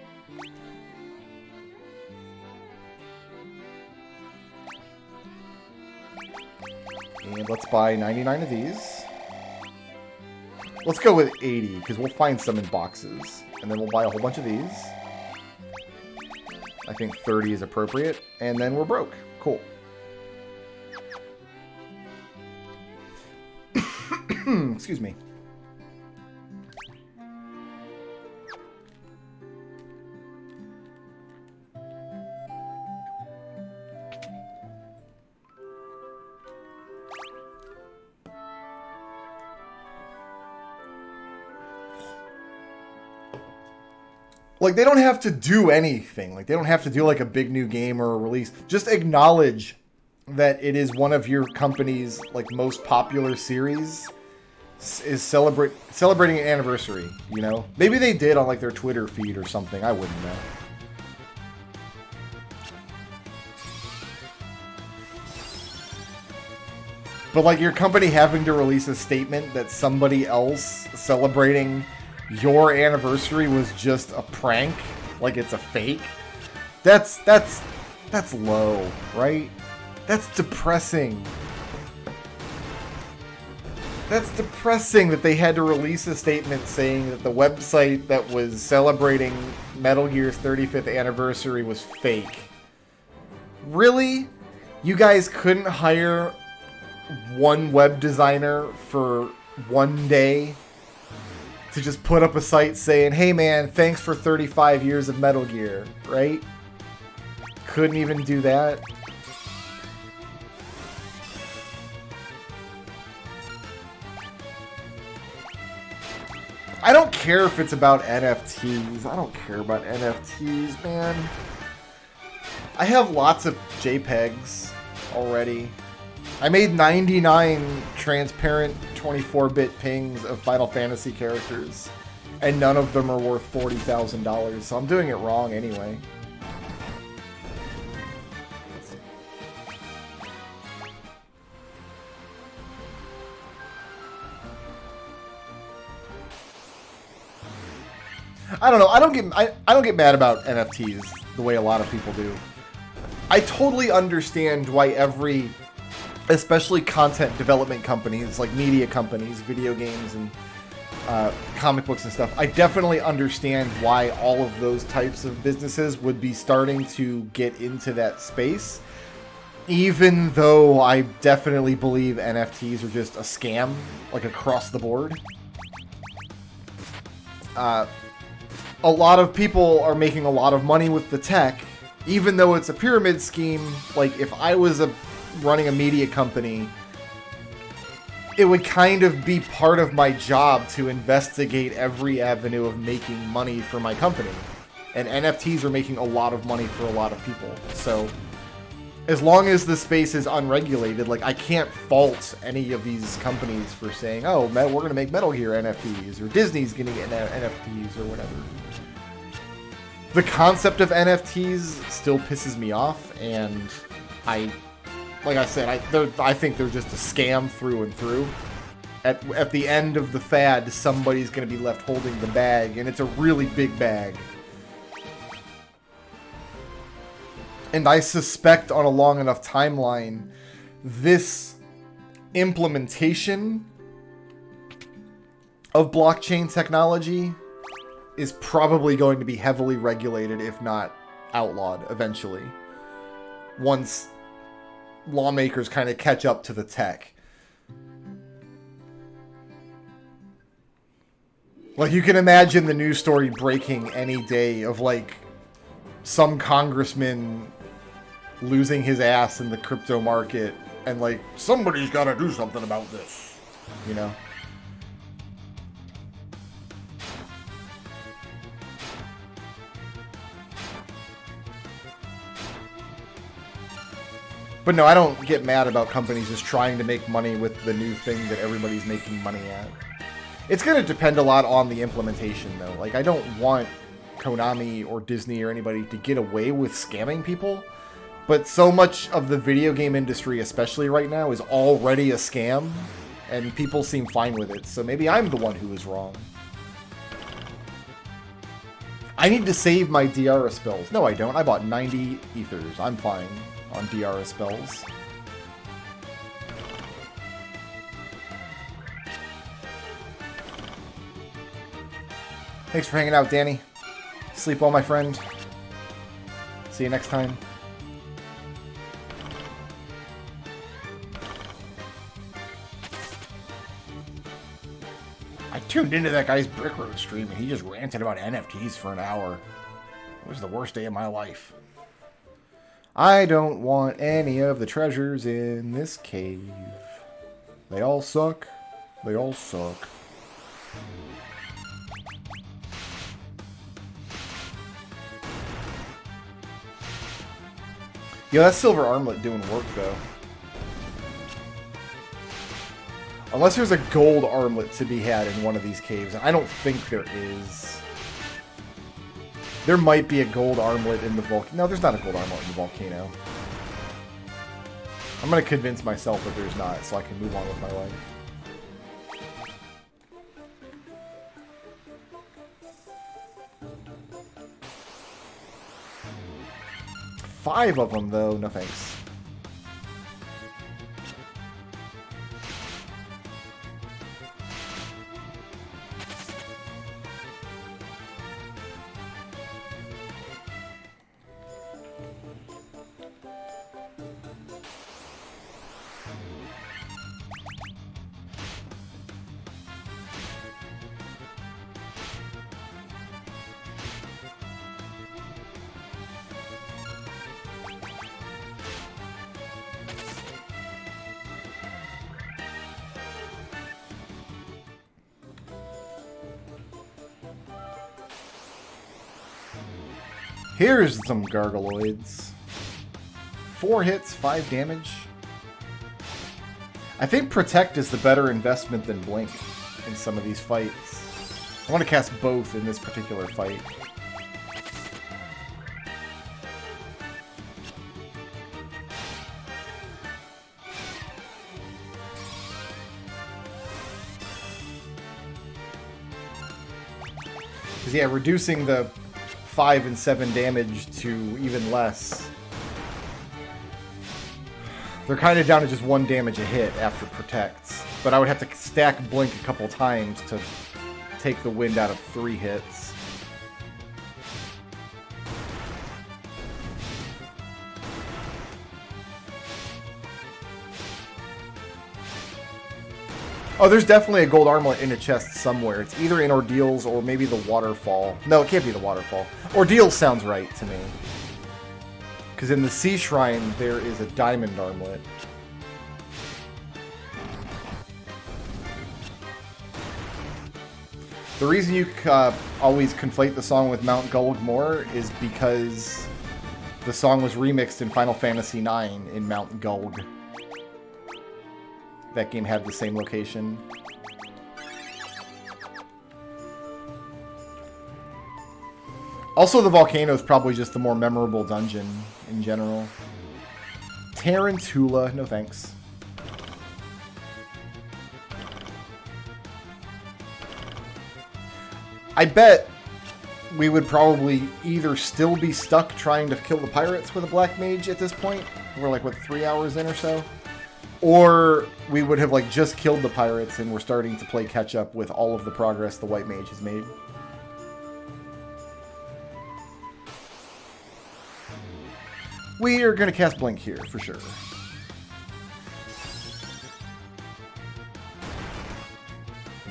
And let's buy 99 of these. Let's go with 80, because we'll find some in boxes. And then we'll buy a whole bunch of these. I think 30 is appropriate. And then we're broke. Cool. Excuse me. Like, they don't have to do anything. Like, they don't have to do, like, a big new game or a release. Just acknowledge that it is one of your company's, like, most popular series is celebrating an anniversary, you know? Maybe they did on, like, their Twitter feed or something. I wouldn't know. But, like, your company having to release a statement that somebody else celebrating your anniversary was just a prank, like it's a fake. That's low, right? That's depressing. That's depressing that they had to release a statement saying that the website that was celebrating Metal Gear's 35th anniversary was fake. Really? You guys couldn't hire one web designer for one day to just put up a site saying, hey man, thanks for 35 years of Metal Gear, right? Couldn't even do that. I don't care if it's about NFTs. I don't care about NFTs, man. I have lots of JPEGs already. I made 99 transparent 24-bit pings of Final Fantasy characters, and none of them are worth $40,000, so I'm doing it wrong anyway. I don't know. I don't get mad about NFTs the way a lot of people do. I totally understand why every, especially content development companies, like media companies, video games, and comic books and stuff, I definitely understand why all of those types of businesses would be starting to get into that space, even though I definitely believe NFTs are just a scam, like across the board. A lot of people are making a lot of money with the tech, even though it's a pyramid scheme. Like, if I was running a media company, it would kind of be part of my job to investigate every avenue of making money for my company. And NFTs are making a lot of money for a lot of people. So, as long as the space is unregulated, like, I can't fault any of these companies for saying, oh, we're going to make Metal Gear NFTs, or Disney's going to get NFTs, or whatever. The concept of NFTs still pisses me off, and like I said, I think they're just a scam through and through. At the end of the fad, somebody's going to be left holding the bag, and it's a really big bag. And I suspect on a long enough timeline, this implementation of blockchain technology is probably going to be heavily regulated, if not outlawed, eventually. Once lawmakers kind of catch up to the tech. Like, you can imagine the news story breaking any day of, like, some congressman losing his ass in the crypto market and, like, somebody's got to do something about this, you know? But no, I don't get mad about companies just trying to make money with the new thing that everybody's making money at. It's going to depend a lot on the implementation, though. Like, I don't want Konami or Disney or anybody to get away with scamming people. But so much of the video game industry, especially right now, is already a scam. And people seem fine with it. So maybe I'm the one who is wrong. I need to save my DRS spells. No, I don't. I bought 90 ethers. I'm fine on DRS spells. Thanks for hanging out, Danny. Sleep well, my friend. See you next time. I tuned into that guy's Brick Road stream and he just ranted about NFTs for an hour. It was the worst day of my life. I don't want any of the treasures in this cave. They all suck. They all suck. Yo, that silver armlet doing work, though. Unless there's a gold armlet to be had in one of these caves. And I don't think there is. There might be a gold armlet in the volcano. No, there's not a gold armlet in the volcano. I'm going to convince myself that there's not, so I can move on with my life. Five of them, though. No thanks. Here's some Gargaloids. 4 hits, 5 damage. I think Protect is the better investment than Blink in some of these fights. I want to cast both in this particular fight. Because, yeah, reducing the 5 and 7 damage to even less. They're kind of down to just 1 damage a hit after Protects. But I would have to stack Blink a couple times to take the wind out of 3 hits. Oh, there's definitely a gold armlet in a chest somewhere. It's either in Ordeals or maybe the Waterfall. No, it can't be the Waterfall. Ordeals sounds right to me. Because in the Sea Shrine, there is a diamond armlet. The reason you always conflate the song with Mount Gulgmore is because the song was remixed in Final Fantasy IX in Mount Gulg. That game had the same location. Also, the volcano is probably just the more memorable dungeon in general. Tarantula, no thanks. I bet we would probably either still be stuck trying to kill the pirates with a black mage at this point. We're like, what, 3 hours in or so? Or we would have like just killed the pirates and we're starting to play catch up with all of the progress the white mage has made. We are going to cast Blink here for sure.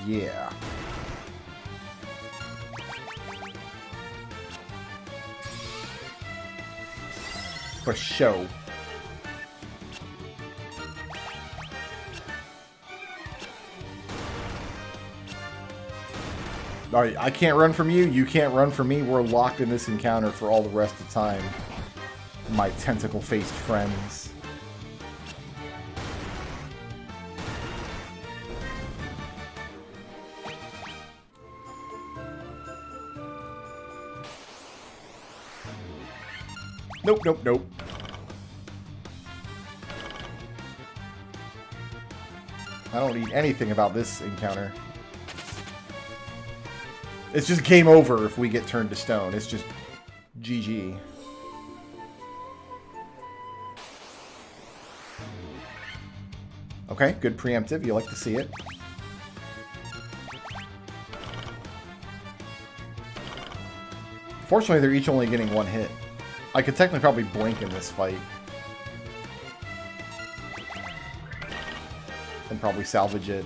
Yeah. For show. Alright, I can't run from you, you can't run from me. We're locked in this encounter for all the rest of the time. My tentacle-faced friends. Nope, nope, nope. I don't need anything about this encounter. It's just game over if we get turned to stone. It's just GG. Okay, good preemptive. You like to see it. Fortunately, they're each only getting one hit. I could technically probably blink in this fight. And probably salvage it.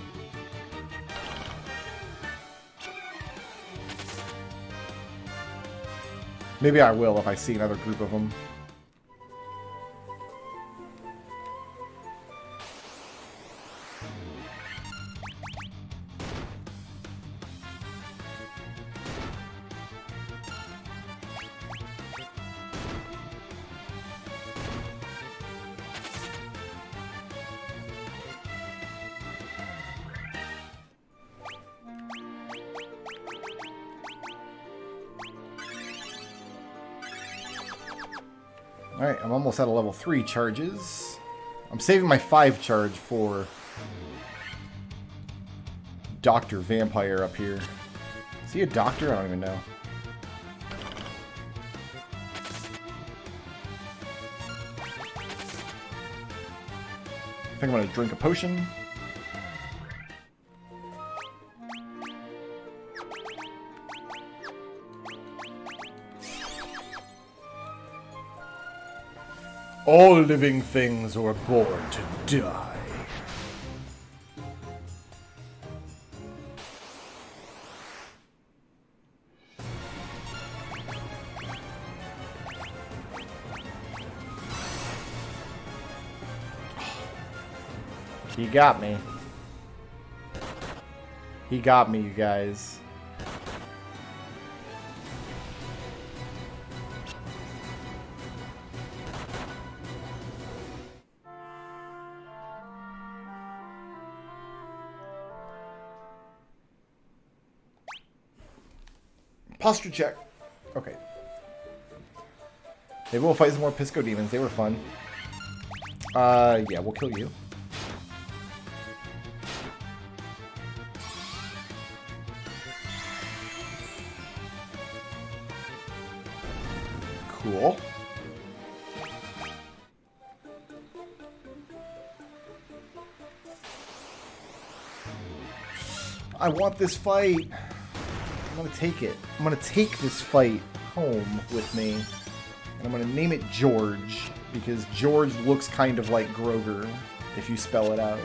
Maybe I will if I see another group of them. Alright, I'm almost out of level 3 charges. I'm saving my 5 charge for Dr. Vampire up here. Is he a doctor? I don't even know. I think I'm going to drink a potion. All living things are born to die. He got me. He got me, you guys. Posture check. Okay. Maybe we'll fight some more Pisco demons. They were fun. Yeah, we'll kill you. Cool. I want this fight. I'm gonna take it. I'm gonna take this fight home with me. And I'm gonna name it George, because George looks kind of like Grover, if you spell it out.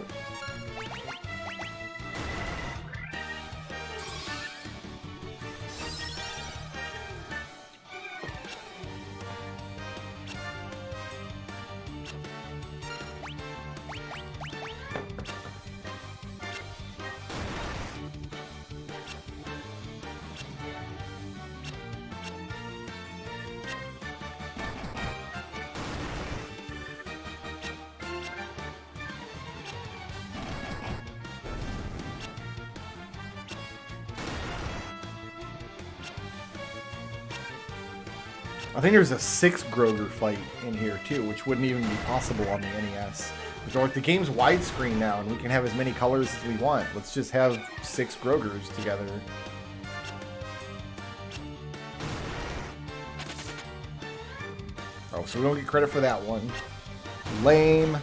I think there's a 6 Grover fight in here too, which wouldn't even be possible on the NES. So like the game's widescreen now, and we can have as many colors as we want. Let's just have 6 Grogers together. Oh, so we don't get credit for that one. Lame.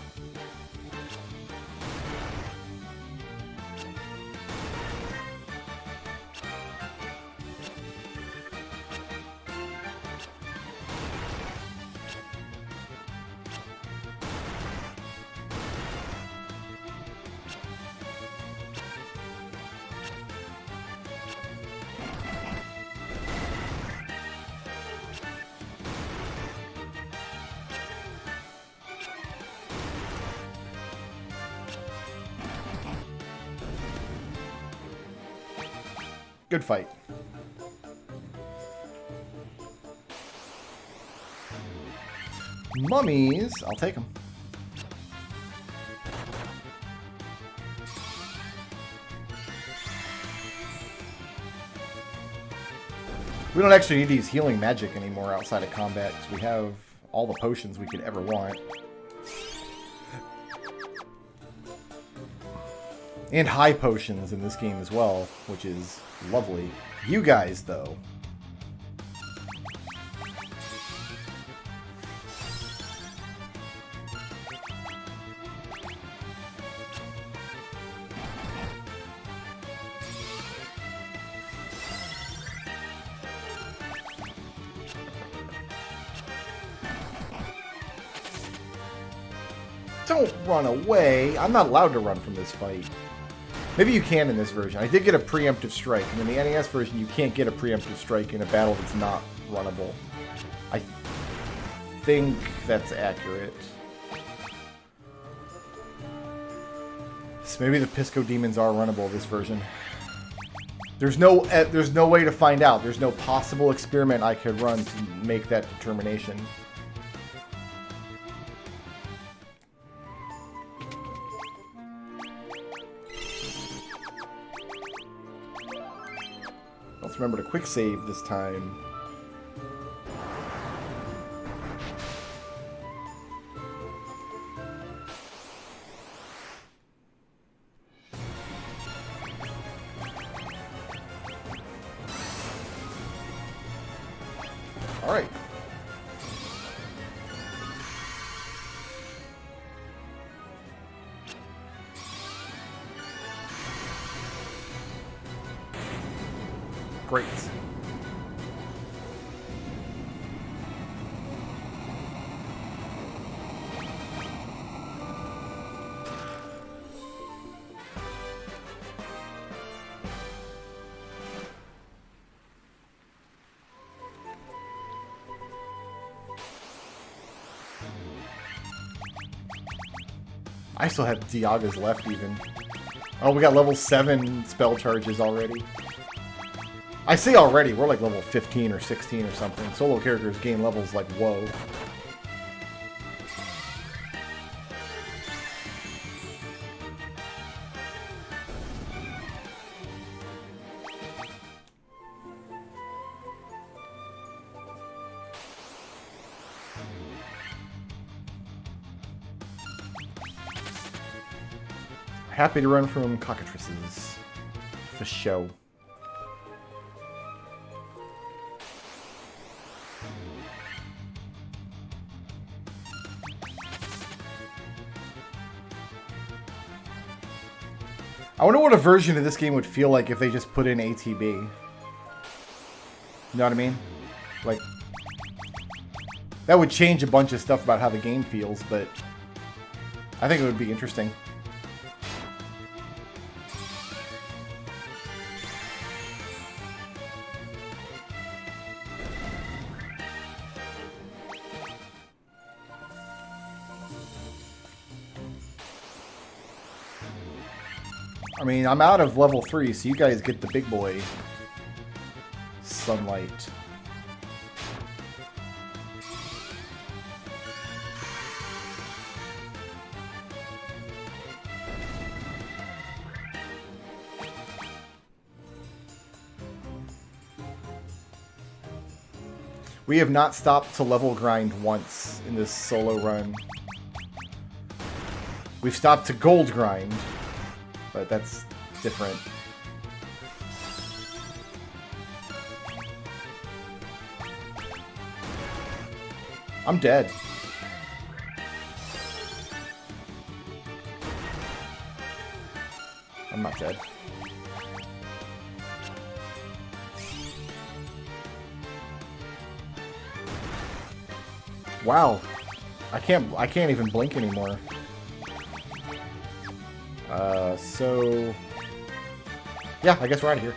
Good fight. Mummies. I'll take them. We don't actually need to use healing magic anymore outside of combat because we have all the potions we could ever want. And high potions in this game as well, which is lovely. You guys, though. Don't run away. I'm not allowed to run from this fight. Maybe you can in this version. I did get a preemptive strike, and in the NES version, you can't get a preemptive strike in a battle that's not runnable. I think that's accurate. So maybe the Pisco demons are runnable this version. There's no way to find out. There's no possible experiment I could run to make that determination. Let's remember to quick save this time. All right. Great. I still have Diagas left even. Oh, we got level 7 spell charges already. I say already, we're like level 15 or 16 or something. Solo characters gain levels like whoa. Happy to run from cockatrices. For show. I wonder what a version of this game would feel like if they just put in ATB. You know what I mean? Like, that would change a bunch of stuff about how the game feels, but I think it would be interesting. I mean, I'm out of level 3, so you guys get the big boy. Sunlight. We have not stopped to level grind once in this solo run. We've stopped to gold grind. But that's different. I'm dead. I'm not dead. Wow. I can't even blink anymore. So yeah, I guess we're out of here.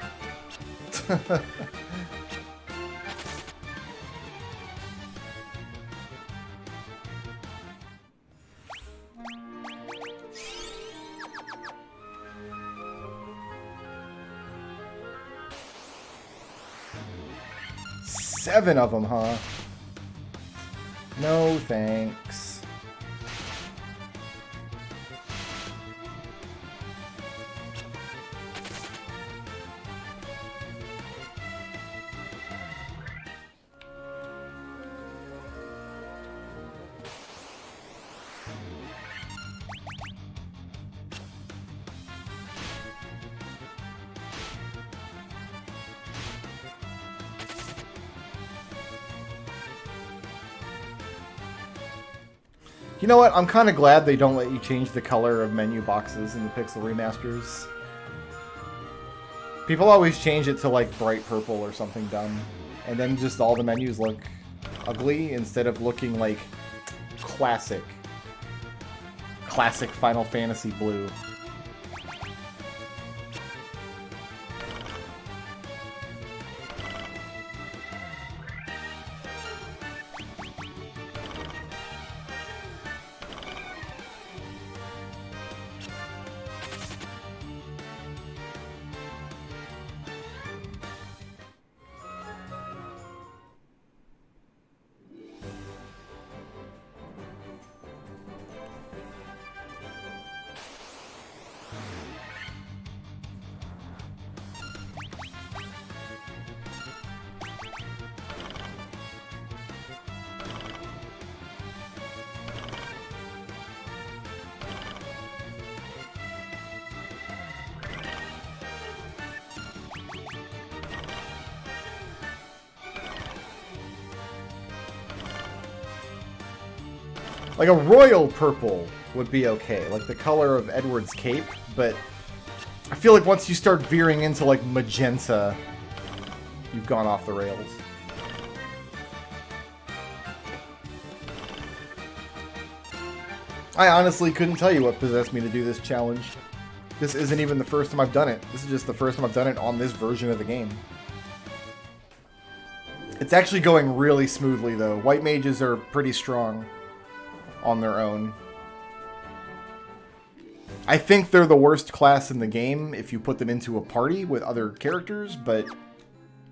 Seven of them, huh? No thanks. You know what? I'm kind of glad they don't let you change the color of menu boxes in the Pixel remasters. People always change it to like bright purple or something dumb, and then just all the menus look ugly instead of looking like classic Final Fantasy blue. Like a royal purple would be okay, like the color of Edward's cape, but I feel like once you start veering into like magenta, you've gone off the rails. I honestly couldn't tell you what possessed me to do this challenge. This isn't even the first time I've done it. This is just the first time I've done it on this version of the game. It's actually going really smoothly though. White mages are pretty strong on their own. I think they're the worst class in the game if you put them into a party with other characters, but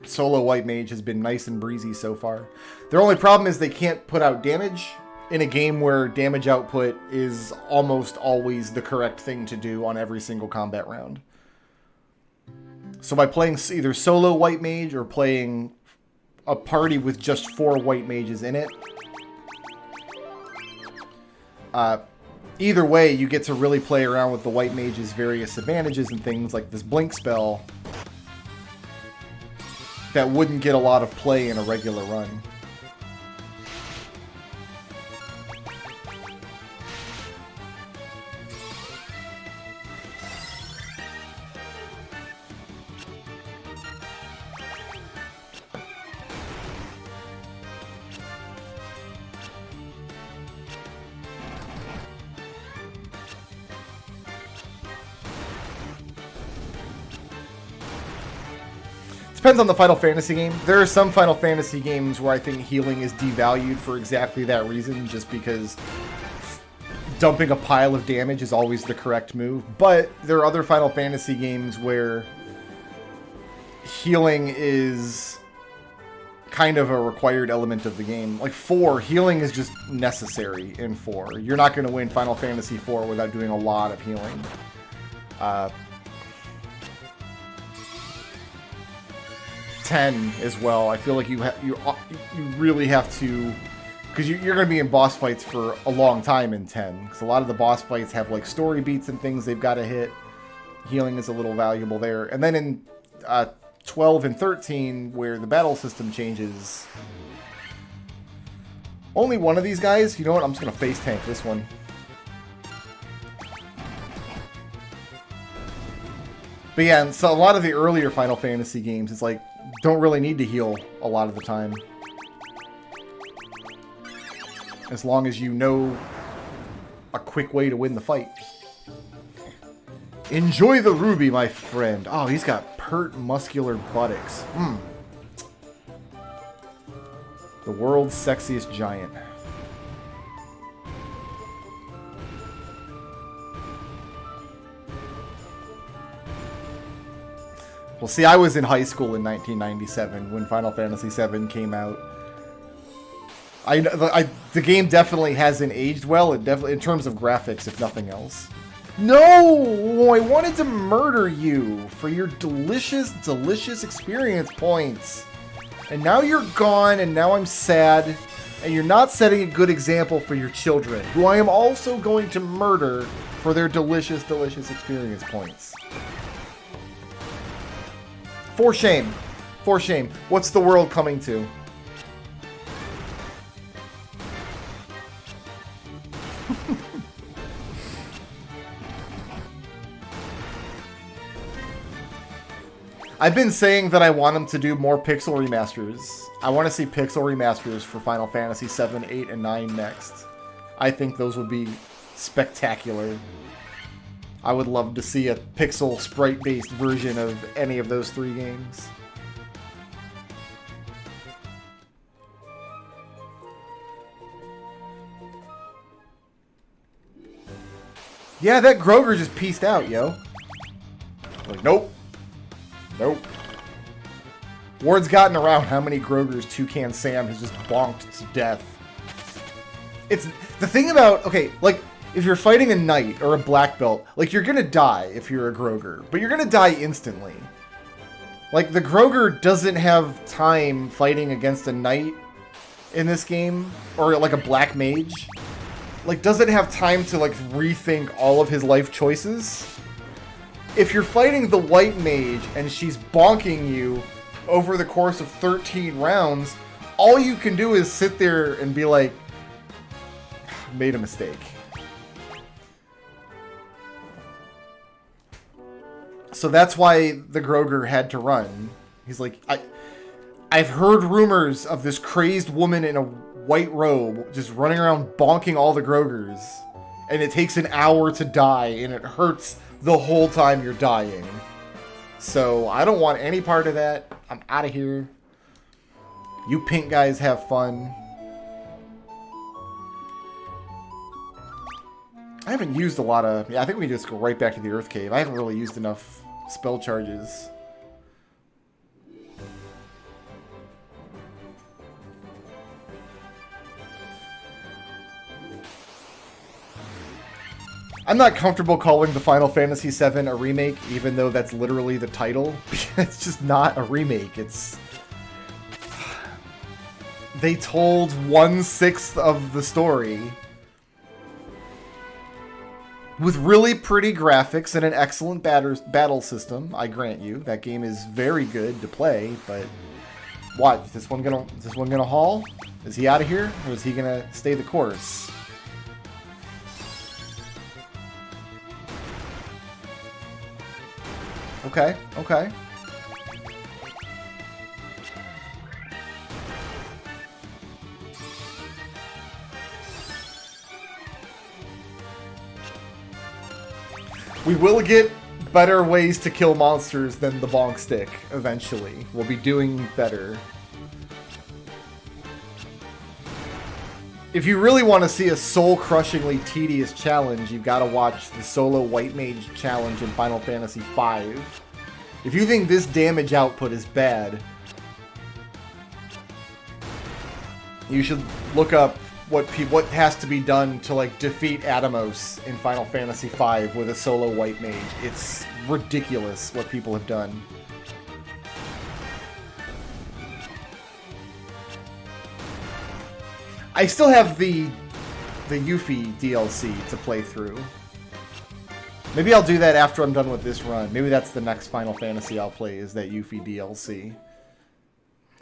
solo white mage has been nice and breezy so far. Their only problem is they can't put out damage in a game where damage output is almost always the correct thing to do on every single combat round. So by playing either solo white mage or playing a party with just 4 white mages in it, either way, you get to really play around with the white mage's various advantages and things like this blink spell that wouldn't get a lot of play in a regular run. Depends on the Final Fantasy game. There are some Final Fantasy games where I think healing is devalued for exactly that reason, just because dumping a pile of damage is always the correct move. But there are other Final Fantasy games where healing is kind of a required element of the game. Like 4, healing is just necessary in 4. You're not going to win Final Fantasy 4 without doing a lot of healing. 10 as well. I feel like you really have to, because you're going to be in boss fights for a long time in 10. Because a lot of the boss fights have like story beats and things they've got to hit. Healing is a little valuable there. And then in 12 and 13, where the battle system changes, Only one of these guys? You know what? I'm just going to face tank this one. But yeah, and so a lot of the earlier Final Fantasy games, it's like, don't really need to heal a lot of the time. As long as you know a quick way to win the fight. Enjoy the ruby, my friend. Oh, he's got pert muscular buttocks. The world's sexiest giant. Well, see, I was in high school in 1997 when Final Fantasy VII came out. The game definitely hasn't aged well. It definitely, in terms of graphics, if nothing else. No, I wanted to murder you for your delicious, delicious experience points, and now you're gone, and now I'm sad, and you're not setting a good example for your children, who I am also going to murder for their delicious, delicious experience points. For shame. For shame. What's the world coming to? I've been saying that I want them to do more pixel remasters. I want to see pixel remasters for Final Fantasy 7, 8, and 9 next. I think those would be spectacular. I would love to see a pixel sprite-based version of any of those 3 games. Yeah, that Grover just pieced out, yo. Like, nope. Nope. Word's gotten around how many Grogers Toucan Sam has just bonked to death. It's the thing about, okay, like, if you're fighting a knight or a black belt, like, you're gonna die if you're a Groger, but you're gonna die instantly. Like, the Groger doesn't have time fighting against a knight in this game, or like a black mage. Like, doesn't have time to, like, rethink all of his life choices. If you're fighting the white mage and she's bonking you over the course of 13 rounds, all you can do is sit there and be like, made a mistake. So that's why the Groger had to run. He's like, I've heard rumors of this crazed woman in a white robe just running around bonking all the Grogers. And it takes an hour to die, and it hurts the whole time you're dying. So I don't want any part of that. I'm out of here. You pink guys have fun. I haven't used a lot of... Yeah, I think we can just go right back to the Earth Cave. I haven't really used enough spell charges. I'm not comfortable calling the Final Fantasy VII a remake, even though that's literally the title. It's just not a remake. It's... They told 1/6 of the story. With really pretty graphics and an excellent battle system, I grant you. That game is very good to play, but... What? Is this one gonna haul? Is he out of here? Or is he gonna stay the course? Okay, okay. We will get better ways to kill monsters than the bonk stick eventually. We'll be doing better. If you really want to see a soul-crushingly tedious challenge, you've got to watch the solo White Mage challenge in Final Fantasy V. If you think this damage output is bad, you should look up what has to be done to, like, defeat Atomos in Final Fantasy V with a solo White Mage. It's ridiculous what people have done. I still have the Yuffie DLC to play through. Maybe I'll do that after I'm done with this run. Maybe that's the next Final Fantasy I'll play, is that Yuffie DLC.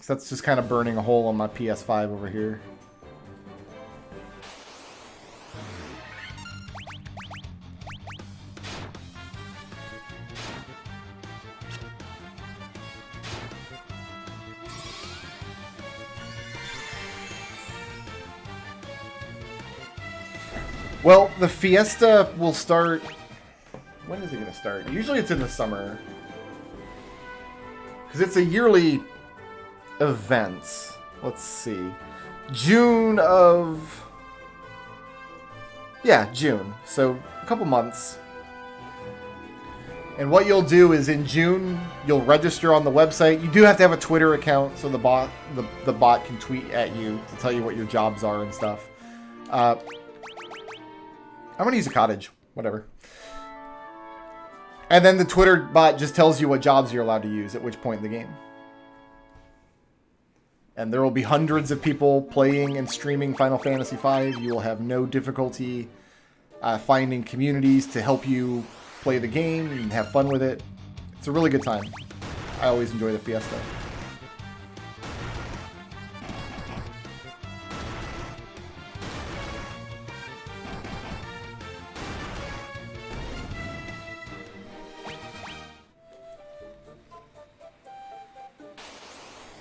So that's just kind of burning a hole on my PS5 over here. Well, the Fiesta will start... When is it going to start? Usually it's in the summer. Because it's a yearly event. Let's see. June of... Yeah, June. So, a couple months. And what you'll do is in June, you'll register on the website. You do have to have a Twitter account so the bot can tweet at you to tell you what your jobs are and stuff. I'm going to use a cottage. Whatever. And then the Twitter bot just tells you what jobs you're allowed to use at which point in the game. And there will be hundreds of people playing and streaming Final Fantasy V. You will have no difficulty finding communities to help you play the game and have fun with it. It's a really good time. I always enjoy the Fiesta.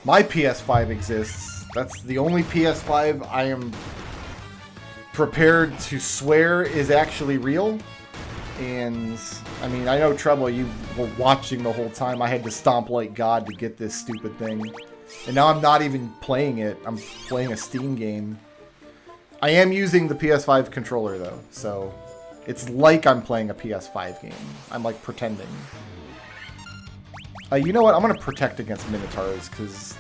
My PS5 exists. That's the only PS5 I am prepared to swear is actually real. And, I mean, I know, Trouble, you were watching the whole time. I had to stomp like God to get this stupid thing. And now I'm not even playing it. I'm playing a Steam game. I am using the PS5 controller, though. So, it's like I'm playing a PS5 game. I'm, like, pretending. You know what? I'm going to protect against Minotaurs, because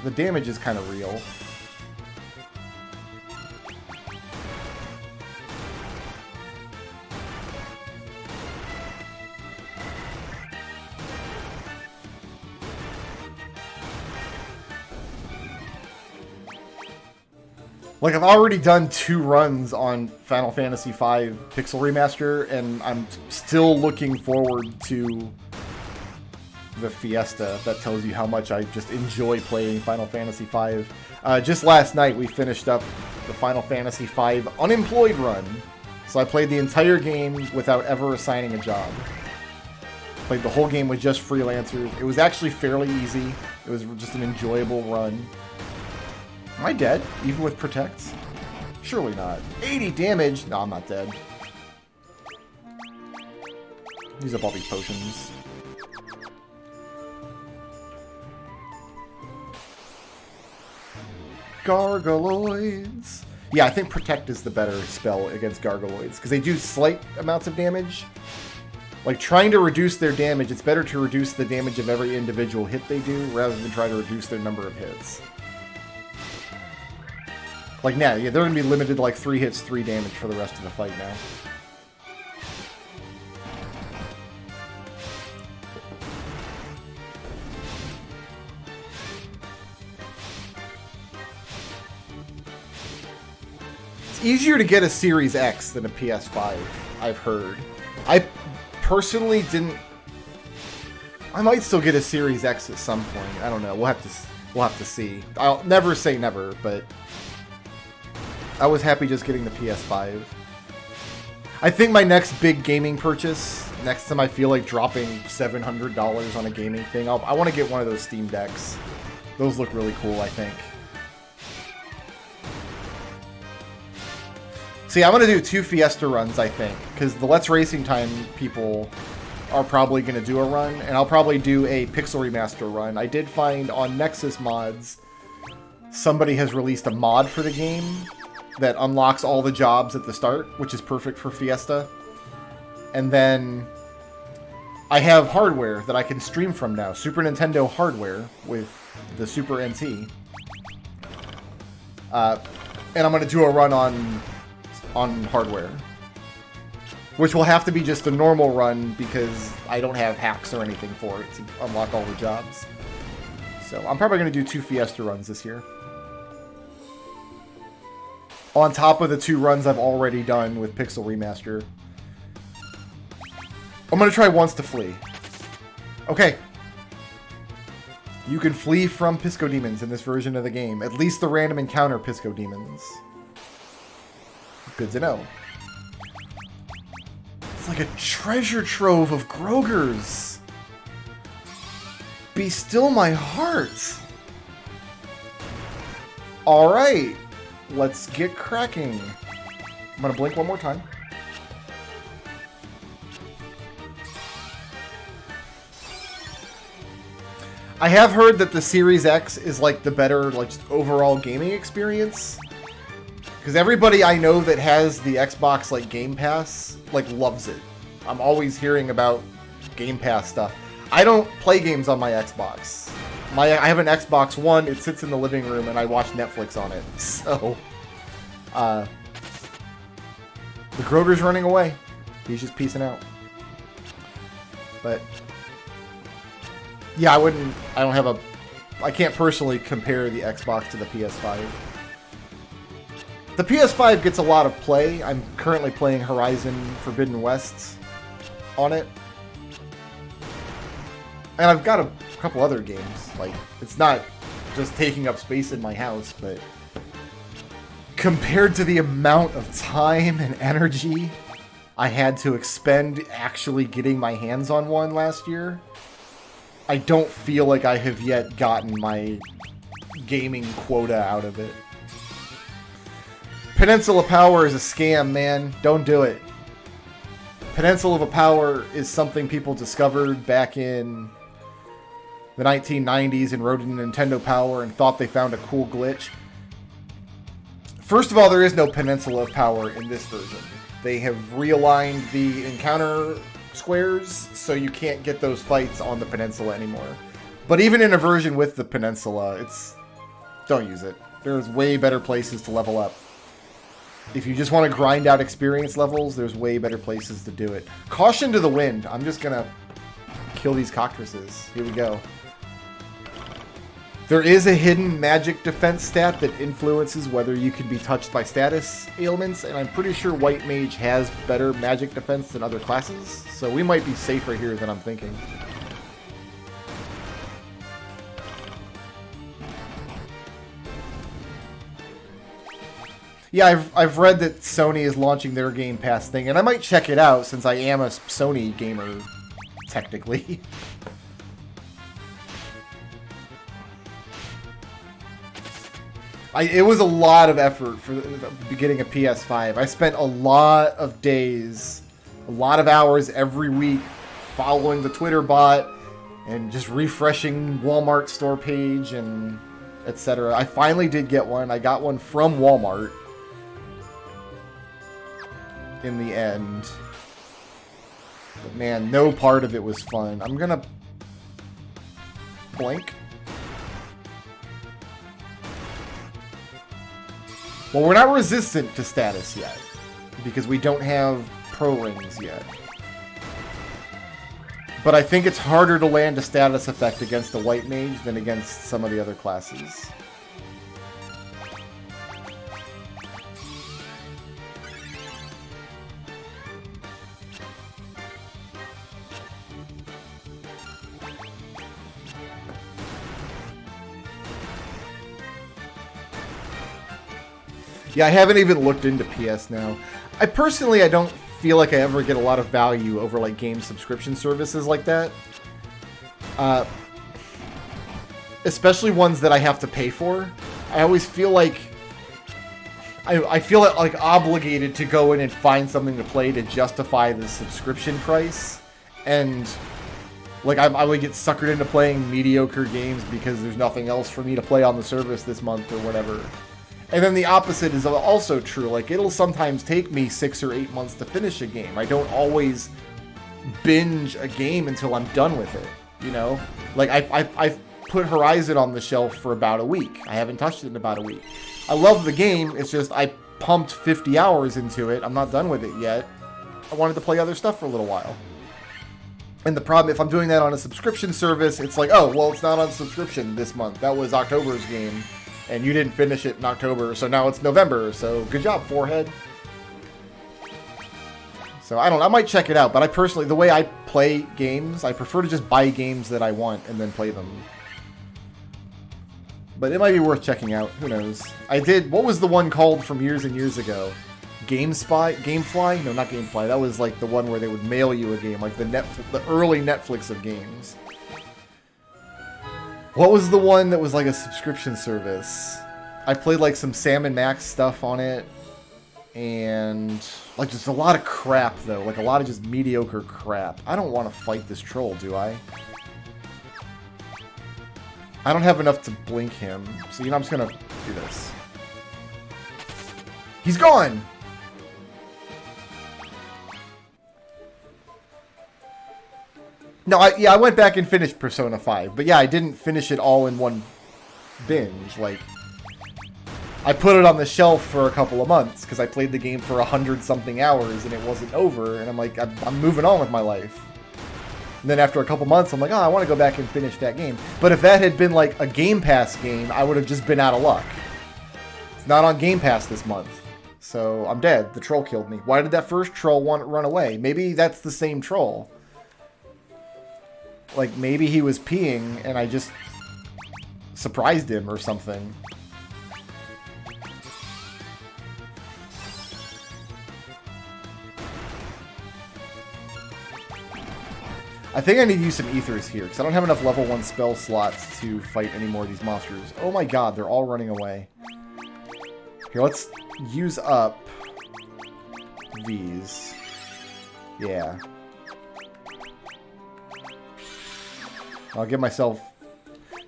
the damage is kind of real. Like, I've already done 2 runs on Final Fantasy V Pixel Remaster, and I'm still looking forward to the Fiesta. That tells you how much I just enjoy playing Final Fantasy V. Just last night, we finished up the Final Fantasy V unemployed run. So I played the entire game without ever assigning a job. Played the whole game with just freelancers. It was actually fairly easy. It was just an enjoyable run. Am I dead? Even with protects? Surely not. 80 damage! No, I'm not dead. Use up all these potions. Gargaloids! Yeah, I think Protect is the better spell against Gargaloids, because they do slight amounts of damage. Like, trying to reduce their damage, it's better to reduce the damage of every individual hit they do, rather than try to reduce their number of hits. Like now, yeah, they're going to be limited to like 3 hits, 3 damage for the rest of the fight now. It's easier to get a Series X than a PS5, I've heard. I personally didn't... I might still get a Series X at some point. I don't know. We'll have to see. I'll never say never, but... I was happy just getting the PS5. I think my next big gaming purchase, next time I feel like dropping $700 on a gaming thing, I want to get one of those Steam Decks. Those look really cool, I think. See, I'm going to do 2 Fiesta runs, I think, because the Let's Racing Time people are probably going to do a run, and I'll probably do a Pixel Remaster run. I did find on Nexus Mods, somebody has released a mod for the game that unlocks all the jobs at the start, which is perfect for Fiesta. And then I have hardware that I can stream from now. Super Nintendo hardware with the Super NT. And I'm going to do a run on hardware. Which will have to be just a normal run because I don't have hacks or anything for it to unlock all the jobs. So I'm probably going to do 2 Fiesta runs this year. On top of the 2 runs I've already done with Pixel Remaster. I'm going to try once to flee. Okay. You can flee from Pisco Demons in this version of the game. At least the random encounter Pisco Demons. Good to know. It's like a treasure trove of Grogers. Be still my heart. Alright. Let's get cracking. I'm gonna blink one more time. I have heard that the Series X is like the better like just overall gaming experience. Because everybody I know that has the Xbox like Game Pass like loves it. I'm always hearing about Game Pass stuff. I don't play games on my Xbox. I have an Xbox One. It sits in the living room, and I watch Netflix on it. So, the Groger's running away. He's just peacing out. But yeah, I can't personally compare the Xbox to the PS5. The PS5 gets a lot of play. I'm currently playing Horizon Forbidden West on it. And I've got a couple other games. Like, it's not just taking up space in my house, but compared to the amount of time and energy I had to expend actually getting my hands on one last year, I don't feel like I have yet gotten my gaming quota out of it. Peninsula Power is a scam, man. Don't do it. Peninsula Power is something people discovered back in the 1990s and wrote in Nintendo Power and thought they found a cool glitch. First of all, there is no Peninsula Power in this version. They have realigned the encounter squares, so you can't get those fights on the Peninsula anymore. But even in a version with the Peninsula, don't use it. There's way better places to level up. If you just want to grind out experience levels, there's way better places to do it. Caution to the wind. I'm just gonna kill these cockatrices. Here we go. There is a hidden magic defense stat that influences whether you can be touched by status ailments, and I'm pretty sure White Mage has better magic defense than other classes, so we might be safer here than I'm thinking. Yeah, I've read that Sony is launching their Game Pass thing, and I might check it out since I am a Sony gamer, technically. It was a lot of effort for getting a PS5. I spent a lot of days, a lot of hours every week following the Twitter bot and just refreshing Walmart store page and etc. I finally did get one. I got one from Walmart in the end. But man, no part of it was fun. I'm gonna blink. Well, we're not resistant to status yet, because we don't have pro rings yet. But I think it's harder to land a status effect against the White Mage than against some of the other classes. Yeah, I haven't even looked into PS Now. I don't feel like I ever get a lot of value over like game subscription services like that. Especially ones that I have to pay for. I always feel like I feel like obligated to go in and find something to play to justify the subscription price. And like I would get suckered into playing mediocre games because there's nothing else for me to play on the service this month or whatever. And then the opposite is also true. Like, it'll sometimes take me 6 or 8 months to finish a game. I don't always binge a game until I'm done with it, you know? Like, I've put Horizon on the shelf for about a week. I haven't touched it in about a week. I love the game, it's just I pumped 50 hours into it. I'm not done with it yet. I wanted to play other stuff for a little while. And the problem, if I'm doing that on a subscription service, it's like, oh, well, it's not on subscription this month. That was October's game. And you didn't finish it in October, so now it's November, so good job, forehead. So, I don't know, I might check it out, but I personally, the way I play games, I prefer to just buy games that I want and then play them. But it might be worth checking out, who knows. What was the one called from years and years ago? Gamefly? No, not Gamefly, that was like the one where they would mail you a game, like the early Netflix of games. What was the one that was like a subscription service? I played like some Sam and Max stuff on it. And, like, just a lot of crap, though. Like, a lot of just mediocre crap. I don't want to fight this troll, do I? I don't have enough to blink him. So, you know, I'm just going to do this. He's gone! No, I went back and finished Persona 5. But, yeah, I didn't finish it all in one binge. Like, I put it on the shelf for a couple of months because I played the game for 100-something hours and it wasn't over. And I'm like, I'm moving on with my life. And then after a couple months, I'm like, oh, I want to go back and finish that game. But if that had been like a Game Pass game, I would have just been out of luck. It's not on Game Pass this month. So I'm dead. The troll killed me. Why did that first troll run away? Maybe that's the same troll. Like, maybe he was peeing and I just surprised him or something. I think I need to use some ethers here, because I don't have enough level 1 spell slots to fight any more of these monsters. Oh my god, they're all running away. Here, let's use up these. Yeah. I'll give myself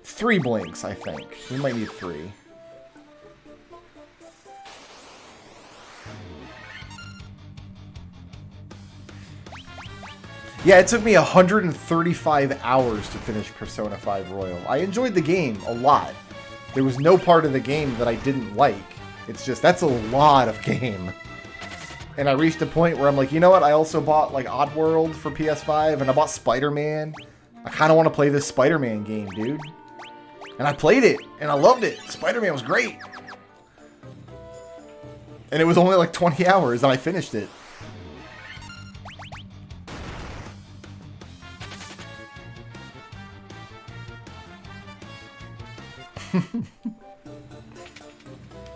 3 blinks, I think. We might need 3. Yeah, it took me 135 hours to finish Persona 5 Royal. I enjoyed the game a lot. There was no part of the game that I didn't like. It's just, that's a lot of game. And I reached a point where I'm like, you know what? I also bought, like, Oddworld for PS5, and I bought Spider-Man. I kind of want to play this Spider-Man game, dude. And I played it, and I loved it. Spider-Man was great. And it was only, like, 20 hours, and I finished it.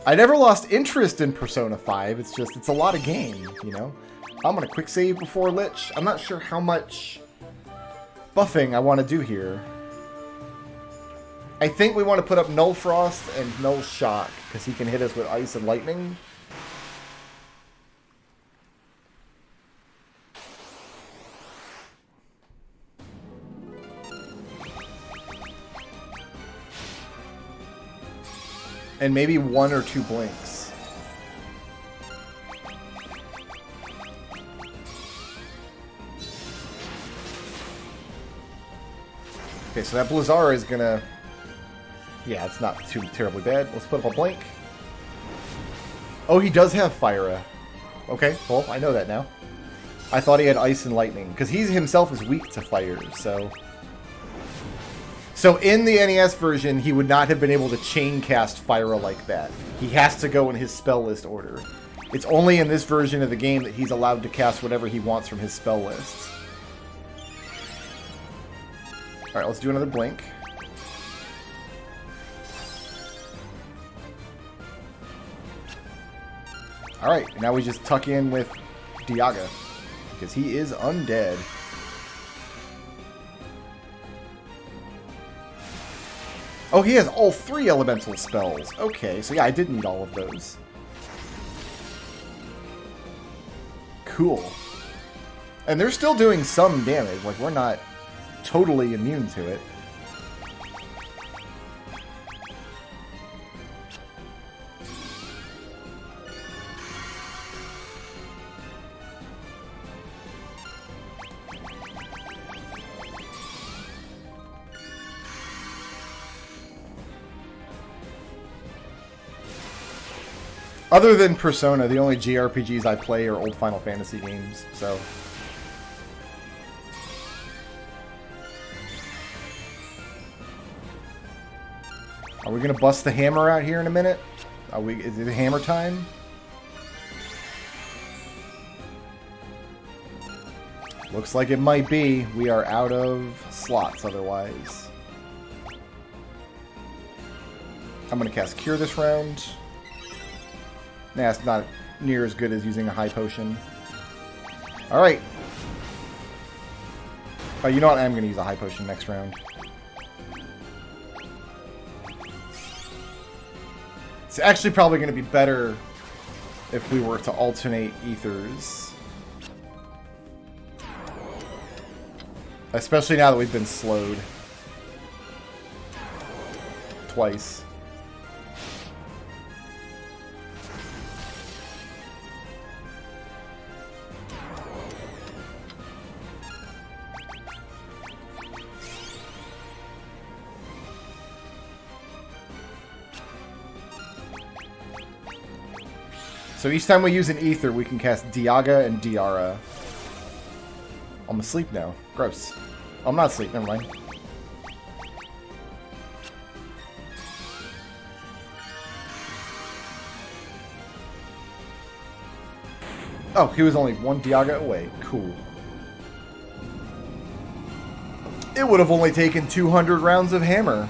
I never lost interest in Persona 5. It's just, it's a lot of game, you know? I'm going to quick save before Lich. I'm not sure how much buffing I want to do here. I think we want to put up Null Frost and Null Shock, because he can hit us with Ice and Lightning. And maybe 1 or 2 blinks. Okay, so that Blizzara is gonna... Yeah, it's not too terribly bad. Let's put up a blink. Oh, he does have Fire. Okay, well, I know that now. I thought he had Ice and Lightning, because he himself is weak to fire, so... So in the NES version, he would not have been able to chain cast Fyra like that. He has to go in his spell list order. It's only in this version of the game that he's allowed to cast whatever he wants from his spell lists. Alright, let's do another blink. Alright, now we just tuck in with Diaga, because he is undead. Oh, he has all 3 elemental spells. Okay, so yeah, I did need all of those. Cool. And they're still doing some damage. Like, we're not totally immune to it. Other than Persona, the only JRPGs I play are old Final Fantasy games, so... Are we gonna bust the hammer out here in a minute? Is it hammer time? Looks like it might be. We are out of slots otherwise. I'm gonna cast Cure this round. Nah, it's not near as good as using a high potion. Alright. Oh, you know what? I'm going to use a high potion next round. It's actually probably going to be better if we were to alternate ethers. Especially now that we've been slowed. Twice. So each time we use an ether, we can cast Diaga and Diara. I'm asleep now. Gross. I'm not asleep, never mind. Oh, he was only one Diaga away. Cool. It would have only taken 200 rounds of hammer.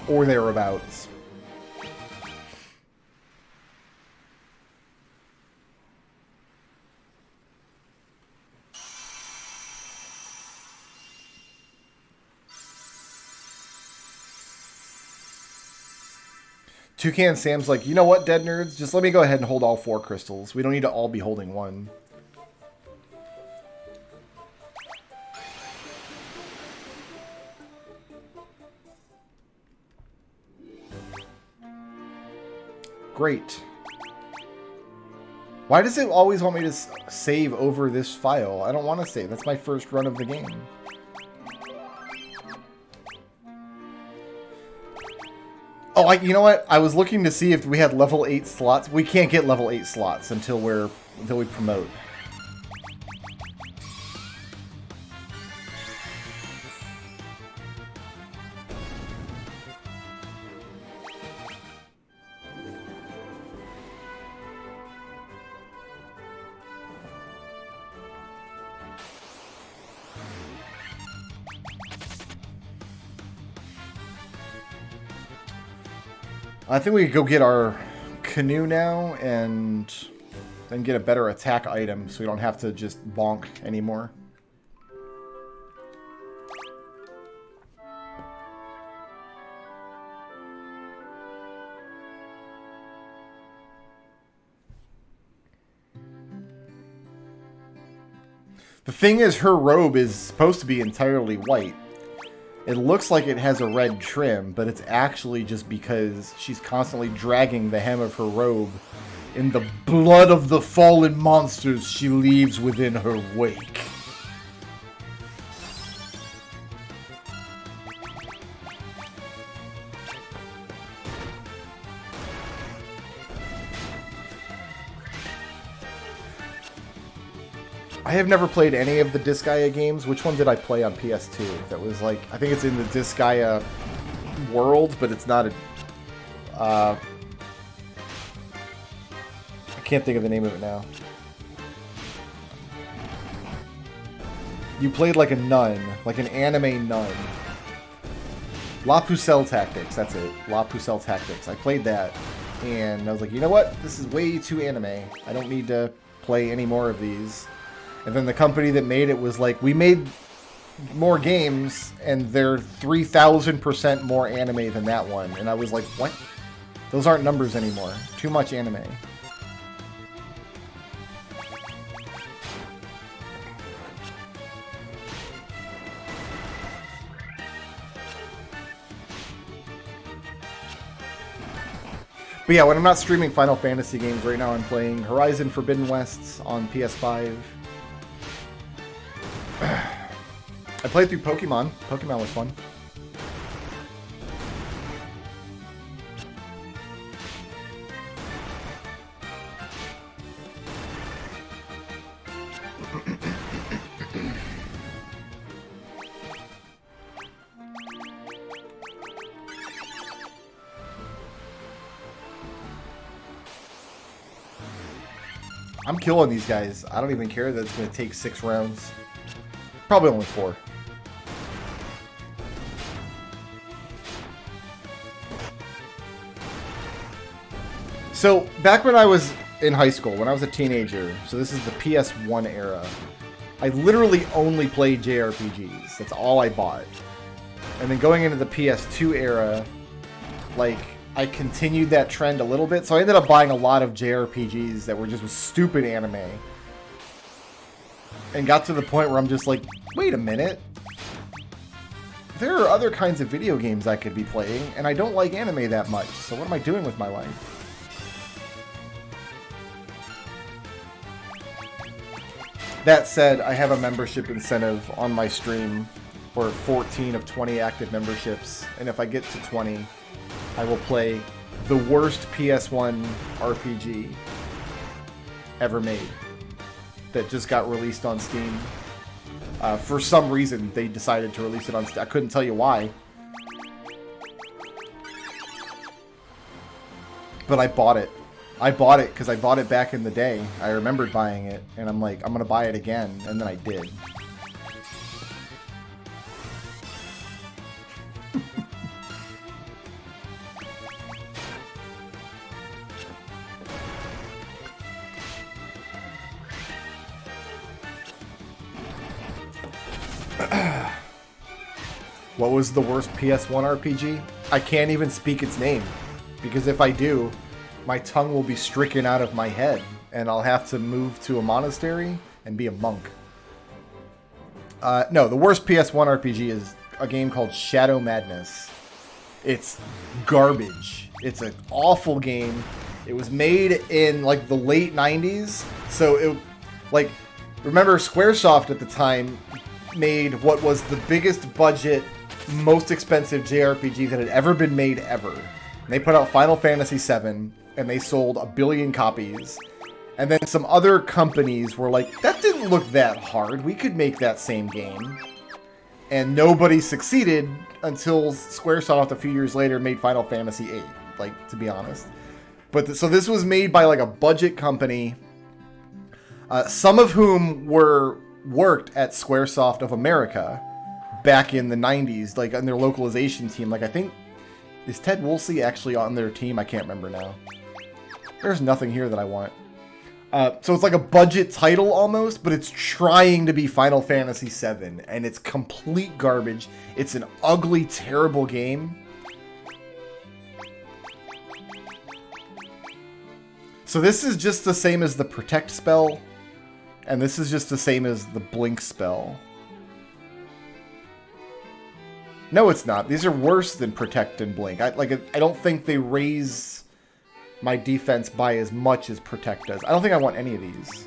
Or thereabouts. Toucan Sam's like, you know what, dead nerds? Just let me go ahead and hold all 4 crystals. We don't need to all be holding one. Great. Why does it always want me to save over this file? I don't want to save. That's my first run of the game. Oh, you know what? I was looking to see if we had level 8 slots. We can't get level 8 slots until we promote. I think we could go get our canoe now and then get a better attack item so we don't have to just bonk anymore. The thing is, her robe is supposed to be entirely white. It looks like it has a red trim, but it's actually just because she's constantly dragging the hem of her robe in the blood of the fallen monsters she leaves within her wake. I have never played any of the Disgaea games. Which one did I play on PS2? That was like, I think it's in the Disgaea world, but it's not a... I can't think of the name of it now. You played like a nun, like an anime nun. La Pucelle Tactics, that's it. La Pucelle Tactics. I played that, and I was like, you know what? This is way too anime. I don't need to play any more of these. And then the company that made it was like, we made more games, and they're 3,000% more anime than that one. And I was like, what? Those aren't numbers anymore. Too much anime. But yeah, when I'm not streaming Final Fantasy games right now, I'm playing Horizon Forbidden West on PS5. I played through Pokemon. Pokemon was fun. I'm killing these guys. I don't even care that it's going to take 6 rounds. Probably only 4. So, back when I was in high school, when I was a teenager, so this is the PS1 era, I literally only played JRPGs. That's all I bought. And then going into the PS2 era, like, I continued that trend a little bit. So I ended up buying a lot of JRPGs that were just with stupid anime. And got to the point where I'm just like, wait a minute. There are other kinds of video games I could be playing, and I don't like anime that much. So what am I doing with my life? That said, I have a membership incentive on my stream for 14 of 20 active memberships, and if I get to 20, I will play the worst PS1 RPG ever made that just got released on Steam. For some reason, they decided to release it on Steam. I couldn't tell you why. But I bought it. I bought it because I bought it back in the day. I remembered buying it, and I'm like, I'm going to buy it again, and then I did. What was the worst PS1 RPG? I can't even speak its name, because if I do, my tongue will be stricken out of my head, and I'll have to move to a monastery and be a monk. No, the worst PS1 RPG is a game called Shadow Madness. It's garbage. It's an awful game. It was made in like the late 90s, so it, like, remember Squaresoft at the time made what was the biggest budget, most expensive JRPG that had ever been made ever. And they put out Final Fantasy VII, and they sold 1 billion copies. And then some other companies were like, that didn't look that hard. We could make that same game. And nobody succeeded until Squaresoft a few years later made Final Fantasy VIII, like, to be honest. But so this was made by like a budget company, some of whom worked at Squaresoft of America back in the 90s, like on their localization team. Like, I think, is Ted Woolsey actually on their team? I can't remember now. There's nothing here that I want. So it's like a budget title almost, but it's trying to be Final Fantasy VII, and it's complete garbage. It's an ugly, terrible game. So this is just the same as the Protect spell, and this is just the same as the Blink spell. No, it's not. These are worse than Protect and Blink. I don't think they raise my defense by as much as Protect does. I don't think I want any of these.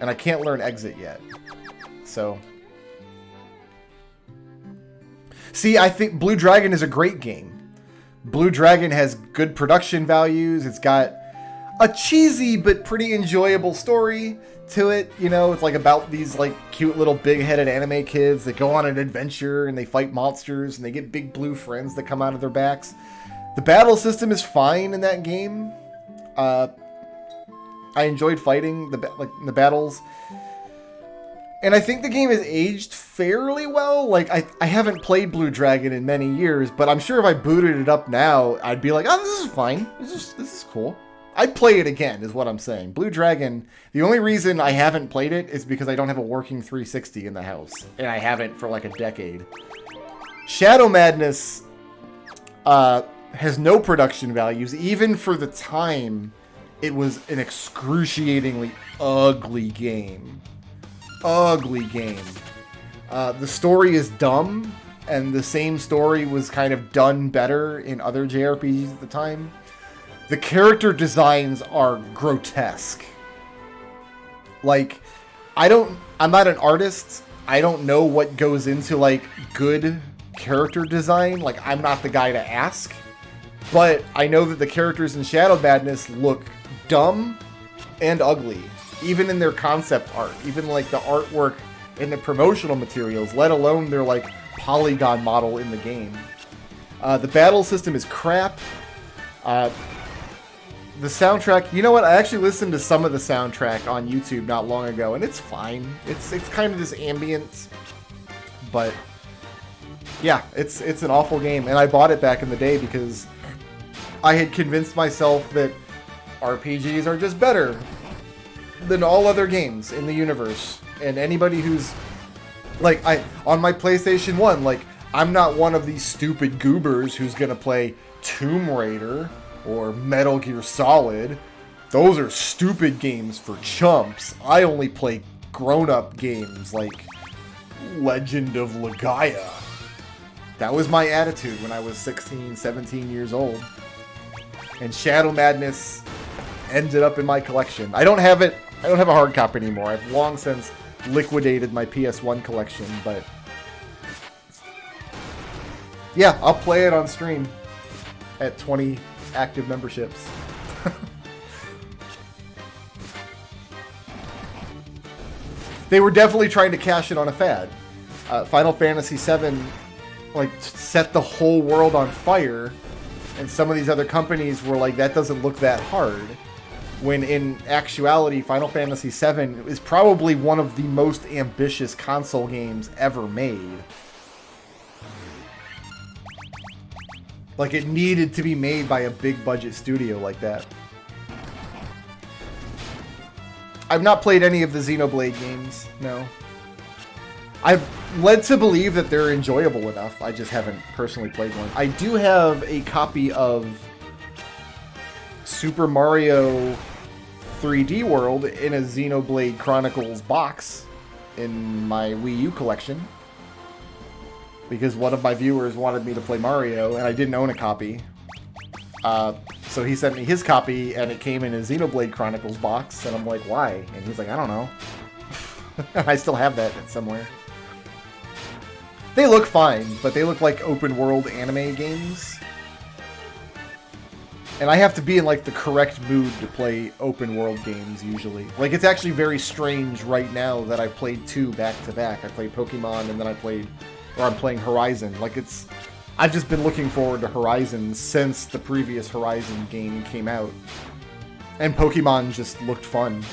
And I can't learn Exit yet. So. See, I think Blue Dragon is a great game. Blue Dragon has good production values. It's got a cheesy but pretty enjoyable story to it. You know, it's like about these like cute little big-headed anime kids that go on an adventure and they fight monsters and they get big blue friends that come out of their backs. The battle system is fine in that game. I enjoyed fighting the battles. And I think the game has aged fairly well. Like, I haven't played Blue Dragon in many years, but I'm sure if I booted it up now, I'd be like, oh, this is fine. This is cool. I'd play it again, is what I'm saying. Blue Dragon, the only reason I haven't played it is because I don't have a working 360 in the house. And I haven't for like a decade. Shadow Madness has no production values. Even for the time, it was an excruciatingly ugly game. Ugly game. The story is dumb, and the same story was kind of done better in other JRPGs at the time. The character designs are grotesque. Like, I'm not an artist. I don't know what goes into, like, good character design. Like, I'm not the guy to ask. But I know that the characters in Shadow Madness look dumb and ugly. Even in their concept art. Even, like, the artwork in the promotional materials. Let alone their, like, polygon model in the game. The battle system is crap. The soundtrack, you know what? I actually listened to some of the soundtrack on YouTube not long ago, and it's fine. It's kind of this ambient, but yeah, it's an awful game. And I bought it back in the day because I had convinced myself that RPGs are just better than all other games in the universe. And anybody who's like, on my PlayStation 1, like, I'm not one of these stupid goobers who's going to play Tomb Raider or Metal Gear Solid. Those are stupid games for chumps. I only play grown-up games like Legend of Legaia. That was my attitude when I was 16, 17 years old. And Shadow Madness ended up in my collection. I don't have it. I don't have a hard copy anymore. I've long since liquidated my PS1 collection, but yeah, I'll play it on stream at 20 active memberships. They were definitely trying to cash it on a fad. Final Fantasy VII like set the whole world on fire, and some of these other companies were like, that doesn't look that hard. When in actuality, Final Fantasy VII is probably one of the most ambitious console games ever made. Like, it needed to be made by a big budget studio like that. I've not played any of the Xenoblade games, no. I've led to believe that they're enjoyable enough. I just haven't personally played one. I do have a copy of Super Mario 3D World in a Xenoblade Chronicles box in my Wii U collection. Because one of my viewers wanted me to play Mario, and I didn't own a copy. So he sent me his copy, and it came in a Xenoblade Chronicles box, and I'm like, why? And he's like, I don't know. I still have that somewhere. They look fine, but they look like open-world anime games. And I have to be in, like, the correct mood to play open-world games, usually. Like, it's actually very strange right now that I've played two back-to-back. I played Pokemon, and then I'm playing Horizon. Like, I've just been looking forward to Horizon since the previous Horizon game came out. And Pokemon just looked fun.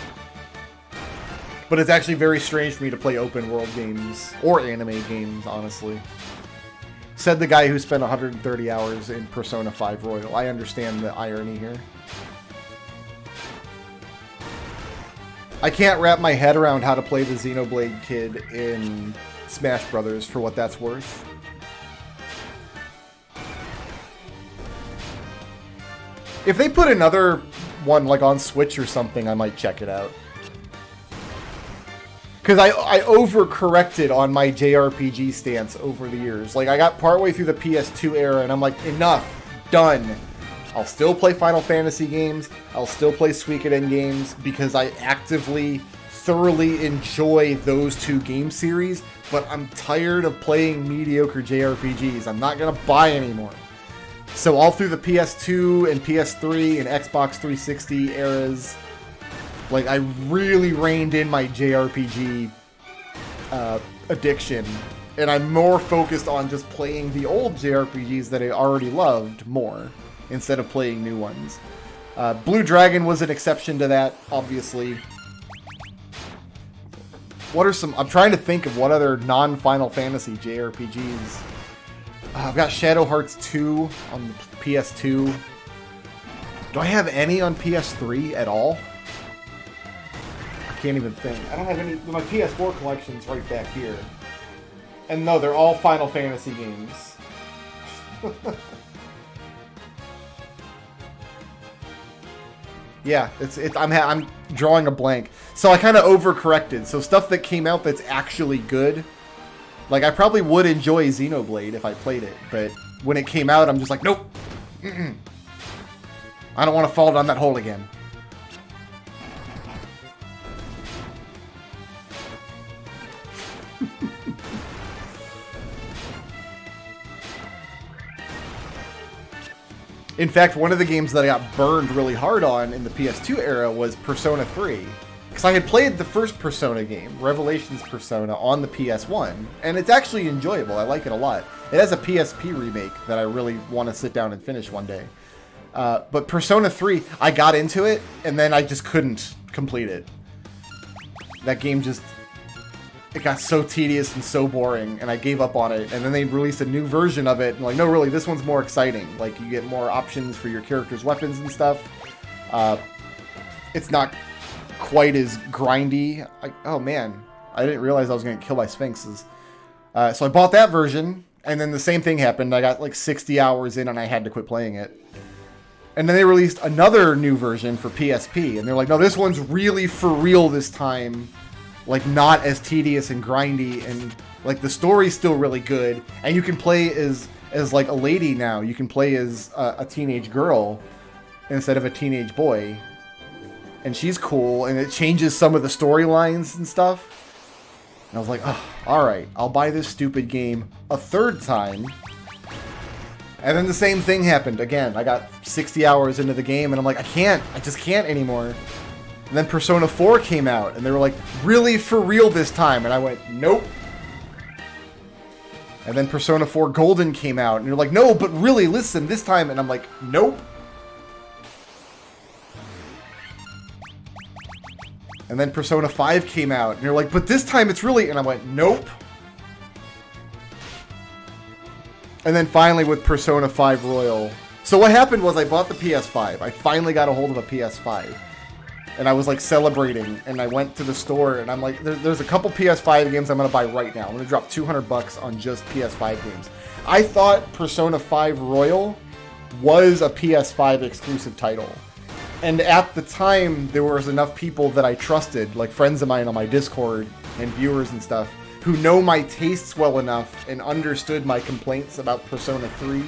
But it's actually very strange for me to play open-world games, or anime games, honestly. Said the guy who spent 130 hours in Persona 5 Royal. I understand the irony here. I can't wrap my head around how to play the Xenoblade Kid in Smash Brothers for what that's worth. If they put another one like on Switch or something, I might check it out. Because I overcorrected on my JRPG stance over the years. Like, I got partway through the PS2 era, and I'm like, enough, done. I'll still play Final Fantasy games. I'll still play Suikoden games, because I actively, thoroughly enjoy those two game series, but I'm tired of playing mediocre JRPGs. I'm not going to buy anymore. So all through the PS2 and PS3 and Xbox 360 eras, like, I really reined in my JRPG addiction, and I'm more focused on just playing the old JRPGs that I already loved more, instead of playing new ones. Blue Dragon was an exception to that, obviously. What are some... I'm trying to think of what other non-Final Fantasy JRPGs. I've got Shadow Hearts 2 on the PS2. Do I have any on PS3 at all? Can't even think. I don't have any. My PS4 collection's right back here. And no, they're all Final Fantasy games. Yeah, I'm drawing a blank. So I kind of overcorrected. So stuff that came out that's actually good. Like, I probably would enjoy Xenoblade if I played it, but when it came out, I'm just like, nope. I don't want to fall down that hole again. In fact, one of the games that I got burned really hard on in the PS2 era was Persona 3. Because I had played the first Persona game, Revelations Persona, on the PS1, and it's actually enjoyable. I like it a lot. It has a PSP remake that I really want to sit down and finish one day. But Persona 3, I got into it, and then I just couldn't complete it. That game just... It got so tedious and so boring, and I gave up on it. And then they released a new version of it, and like, no, really, this one's more exciting. Like, you get more options for your character's weapons and stuff. It's not quite as grindy. Oh man, I didn't realize I was going to get killed by sphinxes. So I bought that version, And then the same thing happened. I got like 60 hours in and I had to quit playing it. And then they released another new version for PSP. And they're like, no, this one's really for real this time. Like, not as tedious and grindy. And, like, the story's still really good. And you can play as like, a lady now. You can play as a teenage girl instead of a teenage boy. And she's cool. And it changes some of the storylines and stuff. And I was like, oh, alright. I'll buy this stupid game a third time. And then the same thing happened again. I got 60 hours into the game and I'm like, I just can't anymore. And then Persona 4 came out and they were like, really for real this time? And I went, nope. And then Persona 4 Golden came out and you're like, no, but really, listen, this time. And I'm like, nope. And then Persona 5 came out and you're like, but this time it's really... And I went, nope. And then finally with Persona 5 Royal. So what happened was I bought the PS5. I finally got a hold of a PS5. And I was like celebrating. And I went to the store and I'm like, there's a couple PS5 games I'm going to buy right now. I'm going to drop $200 on just PS5 games. I thought Persona 5 Royal was a PS5 exclusive title. And at the time, there was enough people that I trusted, like friends of mine on my Discord and viewers and stuff, who know my tastes well enough and understood my complaints about Persona 3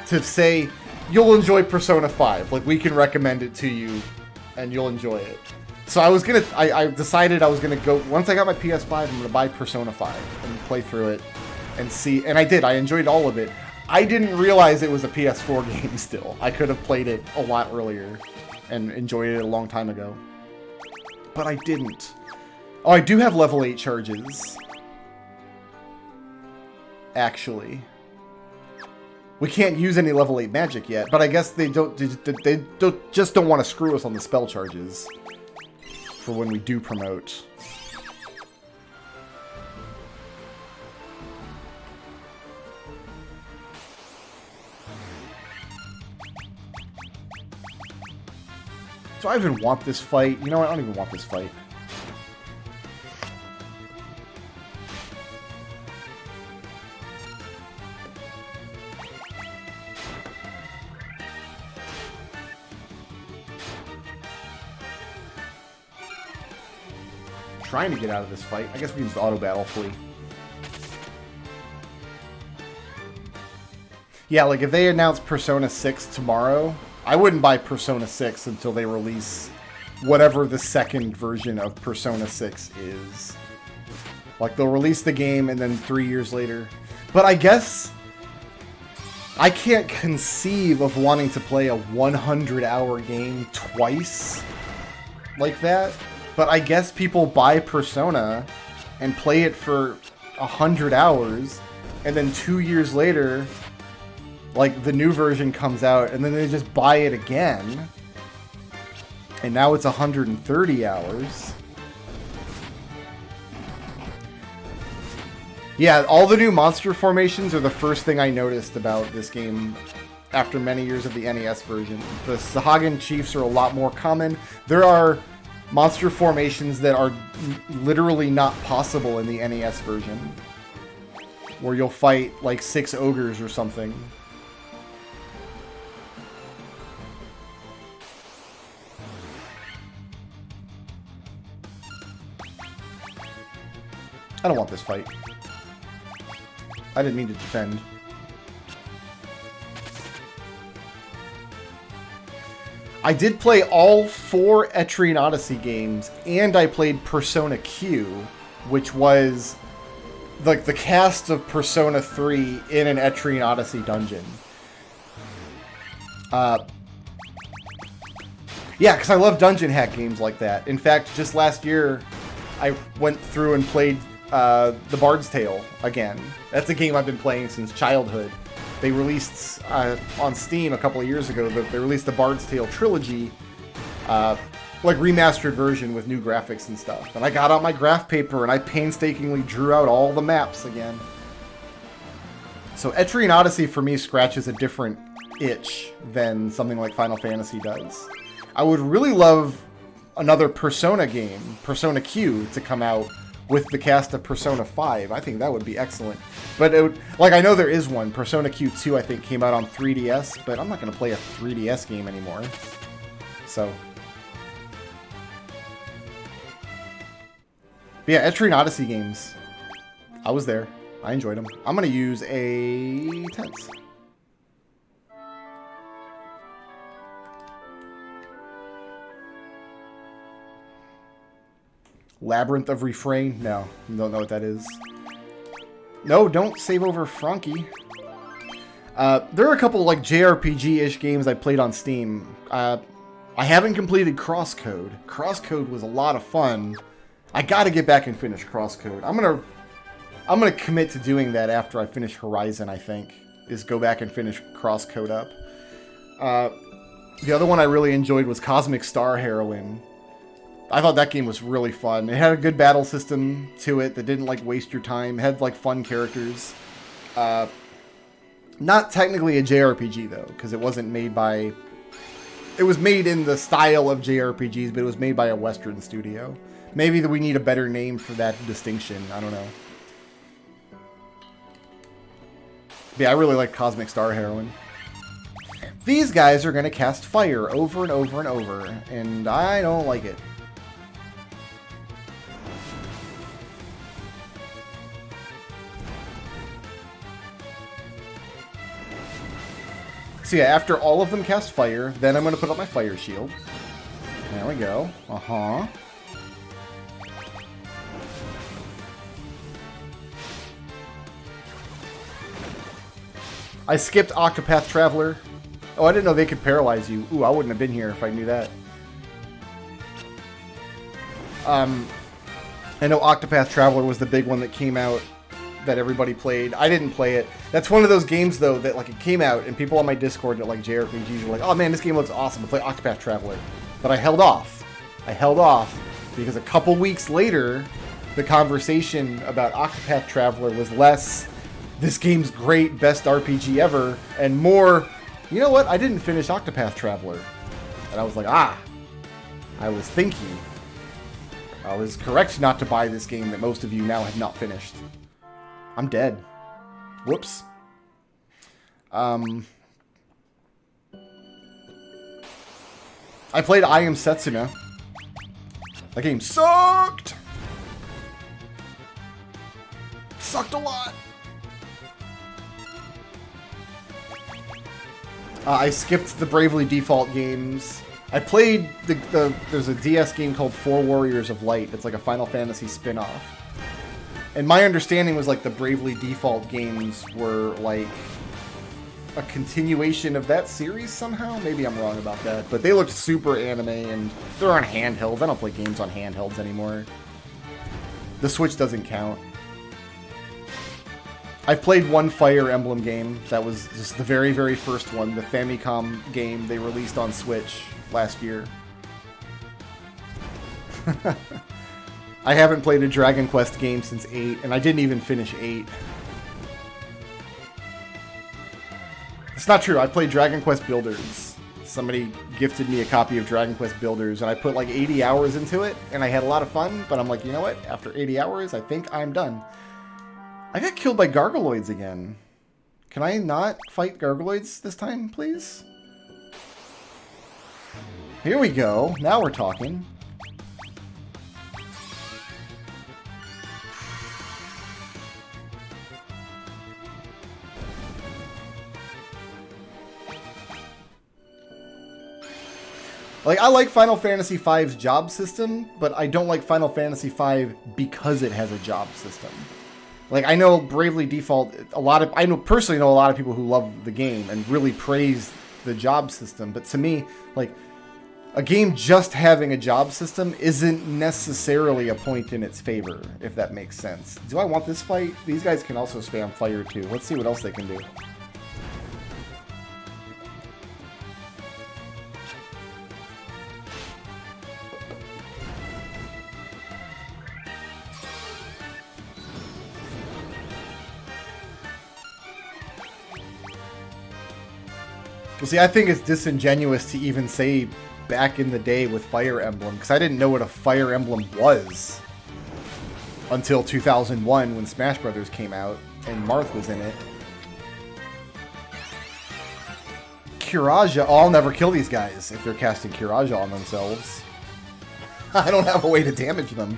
to say, you'll enjoy Persona 5. Like, we can recommend it to you and you'll enjoy it. So I decided I was gonna go, once I got my PS5, I'm gonna buy Persona 5 and play through it and see, and I did, I enjoyed all of it. I didn't realize it was a PS4 game still. I could have played it a lot earlier and enjoyed it a long time ago. But I didn't. Oh, I do have level 8 charges. Actually. We can't use any level 8 magic yet, but I guess they just don't want to screw us on the spell charges for when we do promote. Do I even want this fight? You know what? I don't even want this fight. Trying to get out of this fight. I guess we can just auto battle flee. Yeah, like if they announce Persona 6 tomorrow, I wouldn't buy Persona 6 until they release whatever the second version of Persona 6 is. Like, they'll release the game and then 3 years later. But I guess I can't conceive of wanting to play a 100-hour game twice like that. But I guess people buy Persona and play it for 100 hours, and then 2 years later, like, the new version comes out, and then they just buy it again. And now it's 130 hours. Yeah, all the new monster formations are the first thing I noticed about this game after many years of the NES version. The Sahagin Chiefs are a lot more common. There are monster formations that are literally not possible in the NES version, where you'll fight like 6 ogres or something. I don't want this fight. I didn't mean to defend. I did play all 4 Etrian Odyssey games, and I played Persona Q, which was like the cast of Persona 3 in an Etrian Odyssey dungeon. Yeah, because I love dungeon hack games like that. In fact, just last year, I went through and played The Bard's Tale again. That's a game I've been playing since childhood. They released on Steam a couple of years ago, they released the Bard's Tale trilogy, like remastered version with new graphics and stuff. And I got out my graph paper and I painstakingly drew out all the maps again. So Etrian Odyssey for me scratches a different itch than something like Final Fantasy does. I would really love another Persona game, Persona Q, to come out with the cast of Persona 5. I think that would be excellent. But it would, like, I know there is one. Persona Q2, I think, came out on 3DS, but I'm not going to play a 3DS game anymore. So. But yeah, Etrian Odyssey games. I was there. I enjoyed them. I'm going to use a Tense. Labyrinth of Refrain? No, don't know what that is. No, don't save over Frankie. There are a couple like JRPG-ish games I played on Steam. I haven't completed Crosscode. Crosscode was a lot of fun. I gotta get back and finish Crosscode. I'm gonna commit to doing that after I finish Horizon, I think. Is go back and finish Crosscode up. The other one I really enjoyed was Cosmic Star Heroine. I thought that game was really fun. It had a good battle system to it that didn't like waste your time. It had like fun characters. Not technically a JRPG though, because it wasn't made by... It was made in the style of JRPGs, but it was made by a Western studio. Maybe we need a better name for that distinction. I don't know. But yeah, I really like Cosmic Star Heroine. These guys are going to cast fire over and over and over, and I don't like it. So yeah, after all of them cast fire, then I'm going to put up my fire shield. There we go. Uh-huh. I skipped Octopath Traveler. Oh, I didn't know they could paralyze you. Ooh, I wouldn't have been here if I knew that. I know Octopath Traveler was the big one that came out that everybody played. I didn't play it. That's one of those games, though, that like it came out and people on my Discord that like JRPGs were like, oh man, this game looks awesome. I'll play Octopath Traveler. But I held off. I held off because a couple weeks later, the conversation about Octopath Traveler was less, this game's great, best RPG ever, and more, you know what, I didn't finish Octopath Traveler. And I was like, I was thinking. I was correct not to buy this game that most of you now have not finished. I'm dead. Whoops. I played I Am Setsuna. That game sucked! Sucked a lot! I skipped the Bravely Default games. I played there's a DS game called Four Warriors of Light. It's like a Final Fantasy spin-off. And my understanding was like the Bravely Default games were like a continuation of that series somehow. Maybe I'm wrong about that. But they looked super anime and they're on handhelds. I don't play games on handhelds anymore. The Switch doesn't count. I've played one Fire Emblem game. That was just the very, very first one. The Famicom game they released on Switch last year. I haven't played a Dragon Quest game since 8, and I didn't even finish 8. It's not true. I played Dragon Quest Builders. Somebody gifted me a copy of Dragon Quest Builders, and I put like 80 hours into it, and I had a lot of fun, but I'm like, you know what? After 80 hours, I think I'm done. I got killed by Gargaloids again. Can I not fight Gargaloids this time, please? Here we go. Now we're talking. Like, I like Final Fantasy V's job system, but I don't like Final Fantasy V because it has a job system. Like, I know Bravely Default, I personally know a lot of people who love the game and really praise the job system, but to me, like, a game just having a job system isn't necessarily a point in its favor, if that makes sense. Do I want this fight? These guys can also spam fire too. Let's see what else they can do. Well, see, I think it's disingenuous to even say back in the day with Fire Emblem, because I didn't know what a Fire Emblem was. until 2001 when Smash Brothers came out and Marth was in it. Kiraja. Oh, I'll never kill these guys if they're casting Kiraja on themselves. I don't have a way to damage them.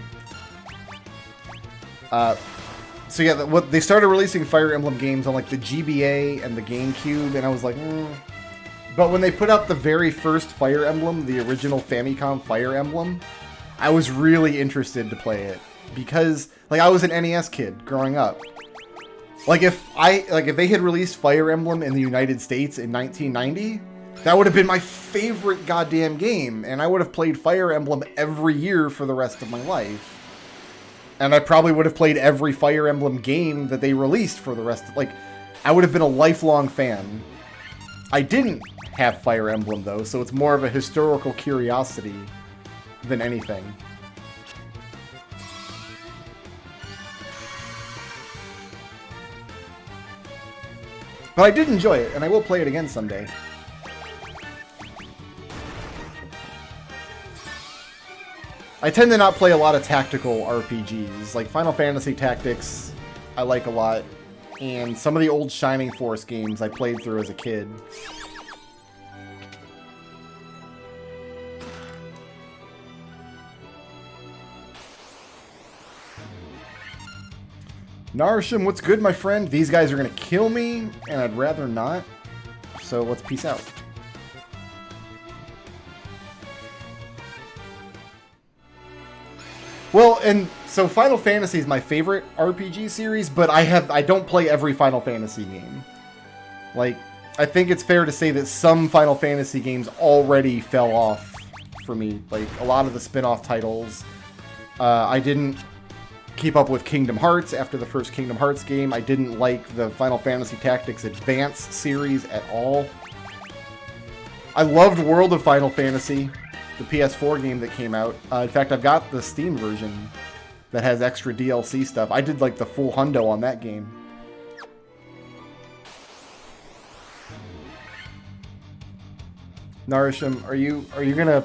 So yeah, what they started releasing Fire Emblem games on like the GBA and the GameCube, and I was like, But when they put out the very first Fire Emblem, the original Famicom Fire Emblem, I was really interested to play it because like I was an NES kid growing up. Like if they had released Fire Emblem in the United States in 1990, that would have been my favorite goddamn game, and I would have played Fire Emblem every year for the rest of my life. And I probably would have played every Fire Emblem game that they released for the rest of, like, I would have been a lifelong fan. I didn't have Fire Emblem though, so it's more of a historical curiosity than anything. But I did enjoy it, and I will play it again someday. I tend to not play a lot of tactical RPGs. Like Final Fantasy Tactics, I like a lot. And some of the old Shining Force games I played through as a kid. Narishim, what's good, my friend? These guys are going to kill me, and I'd rather not. So let's peace out. Well, and so Final Fantasy is my favorite RPG series, but I don't play every Final Fantasy game. Like, I think it's fair to say that some Final Fantasy games already fell off for me. Like, a lot of the spin-off titles. I didn't keep up with Kingdom Hearts after the first Kingdom Hearts game. I didn't like the Final Fantasy Tactics Advance series at all. I loved World of Final Fantasy, the PS4 game that came out. In fact, I've got the Steam version that has extra DLC stuff. I did like the full hundo on that game. Narishim, are you gonna...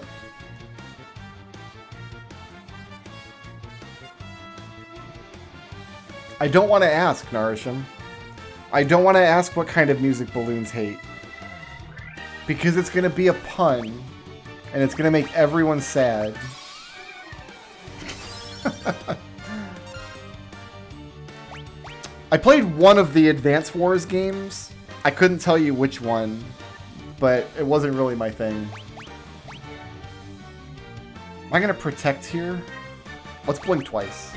I don't want to ask, Narishim. I don't want to ask what kind of music balloons hate. Because it's going to be a pun. And it's going to make everyone sad. I played one of the Advance Wars games. I couldn't tell you which one. But it wasn't really my thing. Am I going to protect here? Let's blink twice.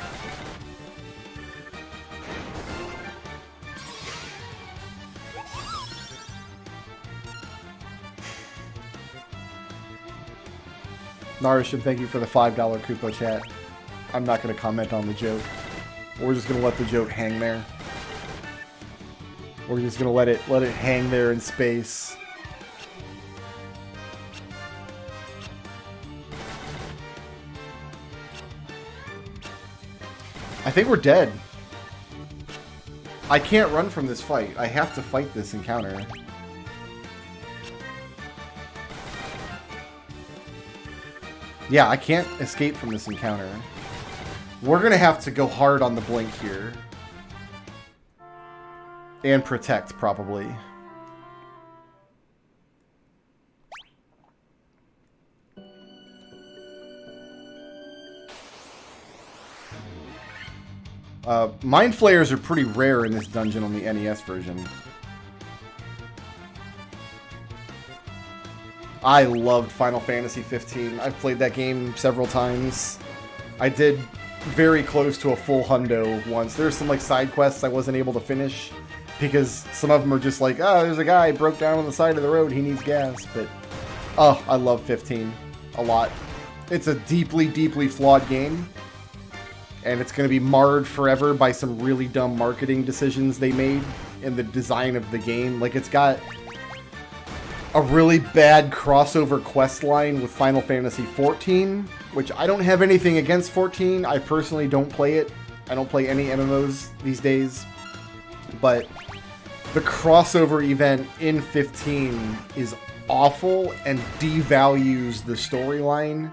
Narishim, thank you for the $5 Koopa chat. I'm not going to comment on the joke. We're just going to let the joke hang there. We're just going to let it hang there in space. I think we're dead. I can't run from this fight. I have to fight this encounter. Yeah, I can't escape from this encounter. We're gonna have to go hard on the blink here. And protect, probably. Mind Flayers are pretty rare in this dungeon on the NES version. I loved Final Fantasy 15. I've played that game several times. I did very close to a full hundo once. There's some like side quests I wasn't able to finish because some of them are just like, oh, there's a guy broke down on the side of the road, he needs gas. But oh, I love 15 a lot. It's a deeply, deeply flawed game. And it's going to be marred forever by some really dumb marketing decisions they made in the design of the game. Like, it's got a really bad crossover quest line with Final Fantasy 14, which I don't have anything against 14. I personally don't play it. I don't play any MMOs these days. But the crossover event in 15 is awful and devalues the storyline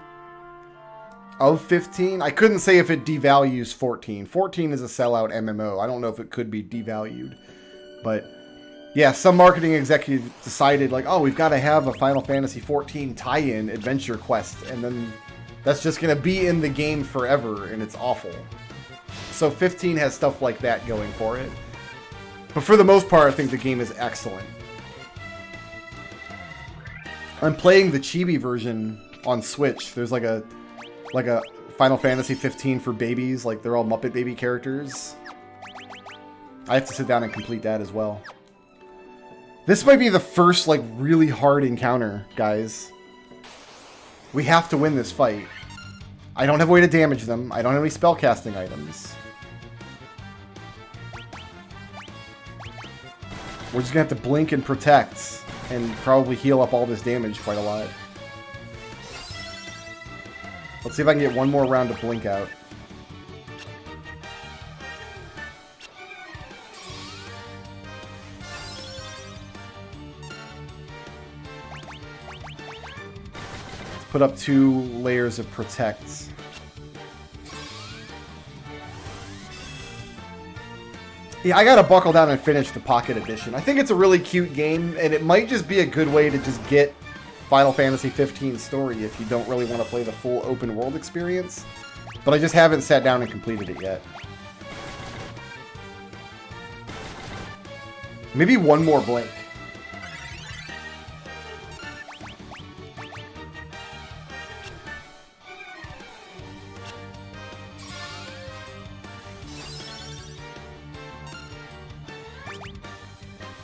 Of 15, I couldn't say if it devalues 14. 14 is a sellout MMO. I don't know if it could be devalued. But yeah, some marketing executive decided like, oh, we've got to have a Final Fantasy 14 tie-in adventure quest. And then that's just going to be in the game forever, and it's awful. So 15 has stuff like that going for it. But for the most part, I think the game is excellent. I'm playing the Chibi version on Switch. There's like a Final Fantasy 15 for babies. Like, they're all Muppet Baby characters. I have to sit down and complete that as well. This might be the first, like, really hard encounter, guys. We have to win this fight. I don't have a way to damage them. I don't have any spellcasting items. We're just gonna have to blink and protect, and probably heal up all this damage quite a lot. Let's see if I can get one more round of blink out. Let's put up 2 layers of protect. Yeah, I gotta buckle down and finish the Pocket Edition. I think it's a really cute game, and it might just be a good way to just get Final Fantasy 15 story if you don't really want to play the full open world experience. But I just haven't sat down and completed it yet. Maybe one more blink.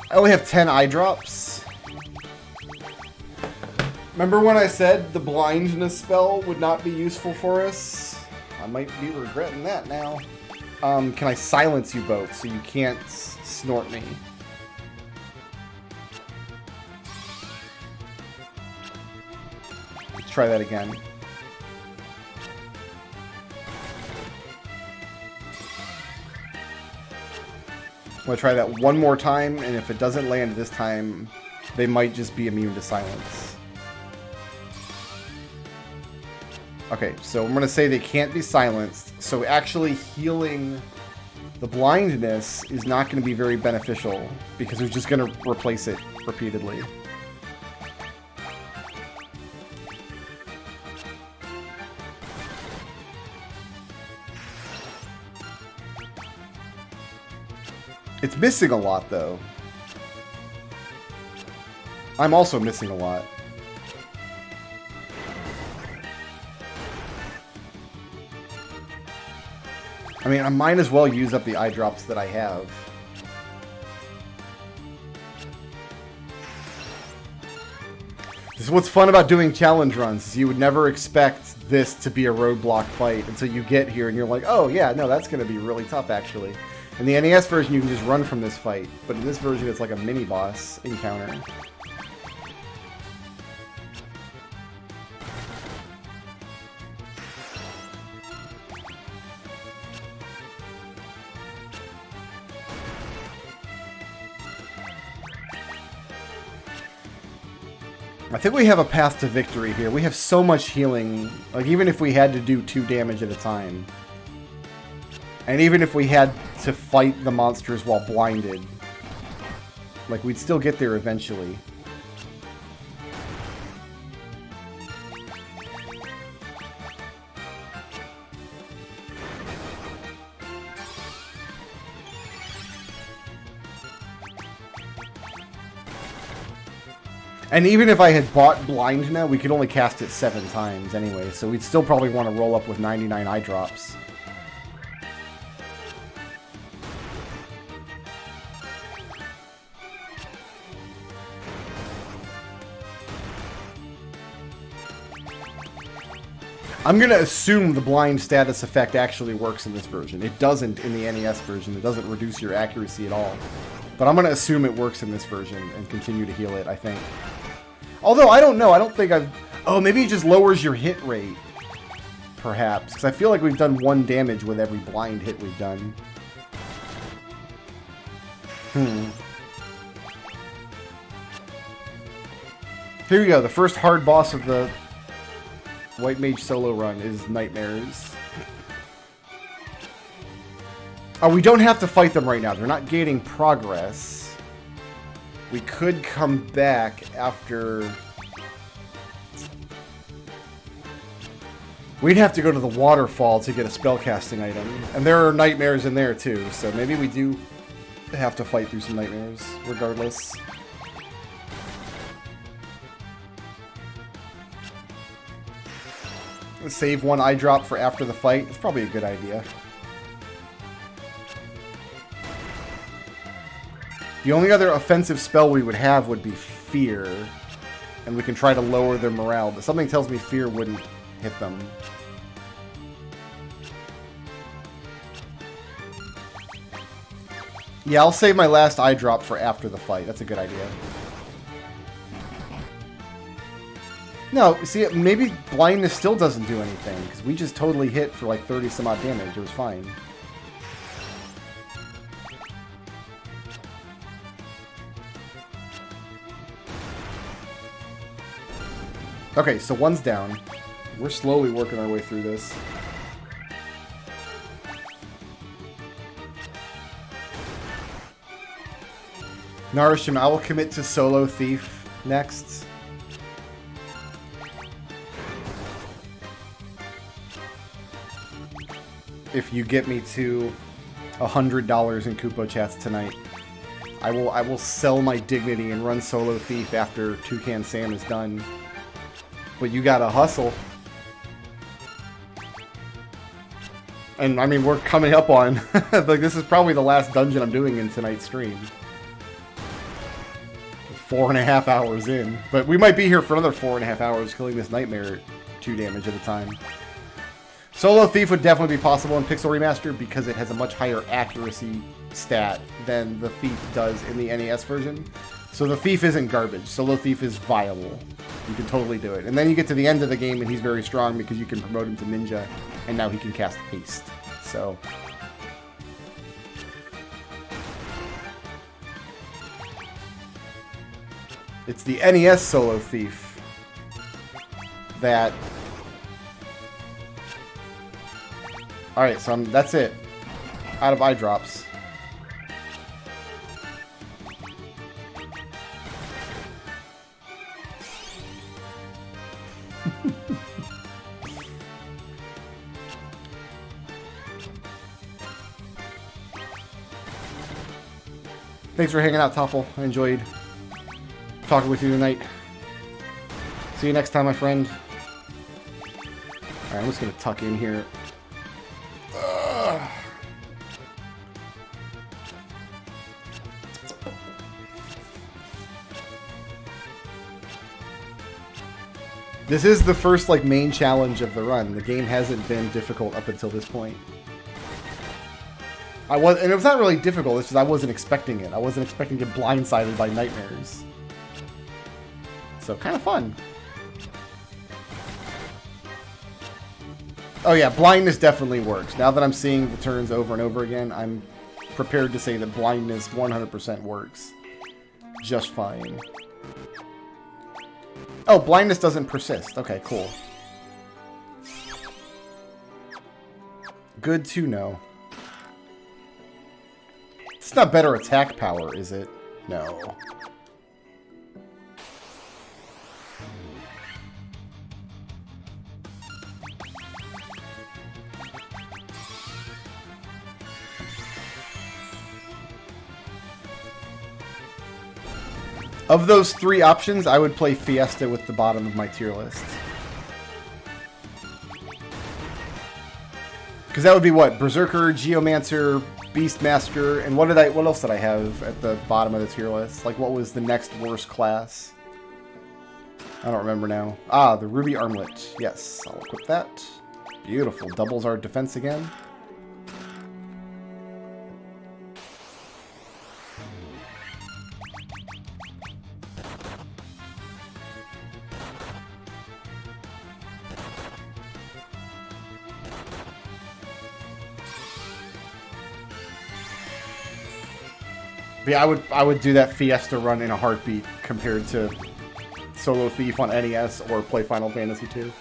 I only have 10 eye drops. Remember when I said the blindness spell would not be useful for us? I might be regretting that now. Can I silence you both so you can't snort me? Let's try that again. I'm going to try that one more time, and if it doesn't land this time, they might just be immune to silence. Okay, so I'm going to say they can't be silenced, so actually healing the blindness is not going to be very beneficial, because we're just going to replace it repeatedly. It's missing a lot, though. I'm also missing a lot. I mean, I might as well use up the eye drops that I have. This is what's fun about doing challenge runs. You would never expect this to be a roadblock fight until you get here and you're like, oh yeah, no, that's going to be really tough, actually. In the NES version, you can just run from this fight, but in this version, it's like a mini-boss encounter. I think we have a path to victory here. We have so much healing, like even if we had to do 2 damage at a time. And even if we had to fight the monsters while blinded, like, we'd still get there eventually. And even if I had bought Blind now, we could only cast it 7 times anyway, so we'd still probably want to roll up with 99 eye drops. I'm going to assume the blind status effect actually works in this version. It doesn't in the NES version. It doesn't reduce your accuracy at all. But I'm going to assume it works in this version and continue to heal it, I think. Although, I don't know. I don't think I've... Oh, maybe it just lowers your hit rate. Perhaps. Because I feel like we've done 1 damage with every blind hit we've done. Here we go. The first hard boss of the White Mage solo run is nightmares. Oh, we don't have to fight them right now. They're not gaining progress. We could come back after... We'd have to go to the waterfall to get a spellcasting item. And there are nightmares in there too, so maybe we do have to fight through some nightmares, regardless. Save one eye drop for after the fight. It's probably a good idea. The only other offensive spell we would have would be Fear. And we can try to lower their morale, but something tells me Fear wouldn't hit them. Yeah, I'll save my last eye drop for after the fight. That's a good idea. No, see, maybe blindness still doesn't do anything, because we just totally hit for like 30 some odd damage. It was fine. Okay, so one's down. We're slowly working our way through this. Narishim, I will commit to Solo Thief next. If you get me to $100 in Kupo chats tonight, I will sell my dignity and run Solo Thief after Toucan Sam is done. But you gotta hustle. And I mean, we're coming up on like this is probably the last dungeon I'm doing in tonight's stream. 4.5 hours in, but we might be here for another 4.5 hours killing this nightmare 2 damage at a time. Solo Thief would definitely be possible in Pixel Remaster because it has a much higher accuracy stat than the Thief does in the NES version. So the Thief isn't garbage. Solo Thief is viable. You can totally do it. And then you get to the end of the game and he's very strong because you can promote him to Ninja and now he can cast Haste. So... it's the NES Solo Thief that... Alright, so that's it. Out of eye drops. Thanks for hanging out, Toffel. I enjoyed talking with you tonight. See you next time, my friend. Alright, I'm just gonna tuck in here. This is the first, like, main challenge of the run. The game hasn't been difficult up until this point. And it was not really difficult, it's just I wasn't expecting it. I wasn't expecting to get blindsided by nightmares. So, kind of fun. Oh yeah, blindness definitely works. Now that I'm seeing the turns over and over again, I'm prepared to say that blindness 100% works. Just fine. Oh, blindness doesn't persist. Okay, cool. Good to know. It's not better attack power, is it? No. Of those 3 options, I would play Fiesta with the bottom of my tier list. Because that would be what? Berserker, Geomancer, Beastmaster, and what else did I have at the bottom of the tier list? Like, what was the next worst class? I don't remember now. Ah, the Ruby Armlet. Yes, I'll equip that. Beautiful. Doubles our defense again. But yeah, I would do that Fiesta run in a heartbeat compared to Solo Thief on NES or play Final Fantasy II.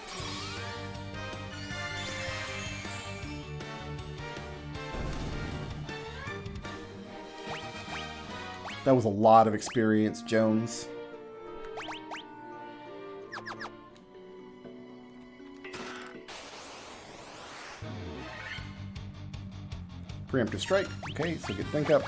That was a lot of experience, Jones. Preemptive strike. Okay, so good think up.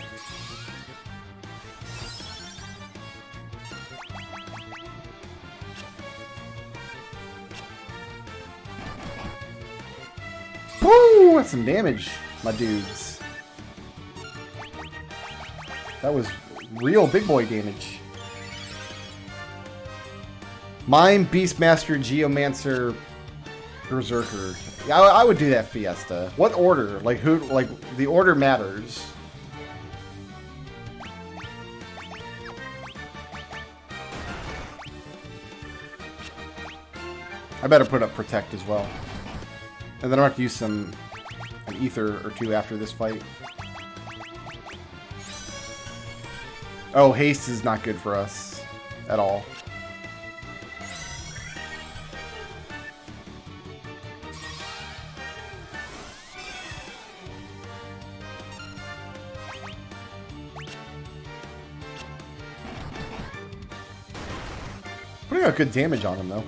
Woo! That's some damage, my dudes. That was real big boy damage. Mime, Beastmaster, Geomancer, Berserker. Yeah, I would do that Fiesta. What order? Like who? Like the order matters. I better put up Protect as well. And then I'm going to have to use an Ether or two after this fight. Oh, haste is not good for us at all. Putting out good damage on him, though.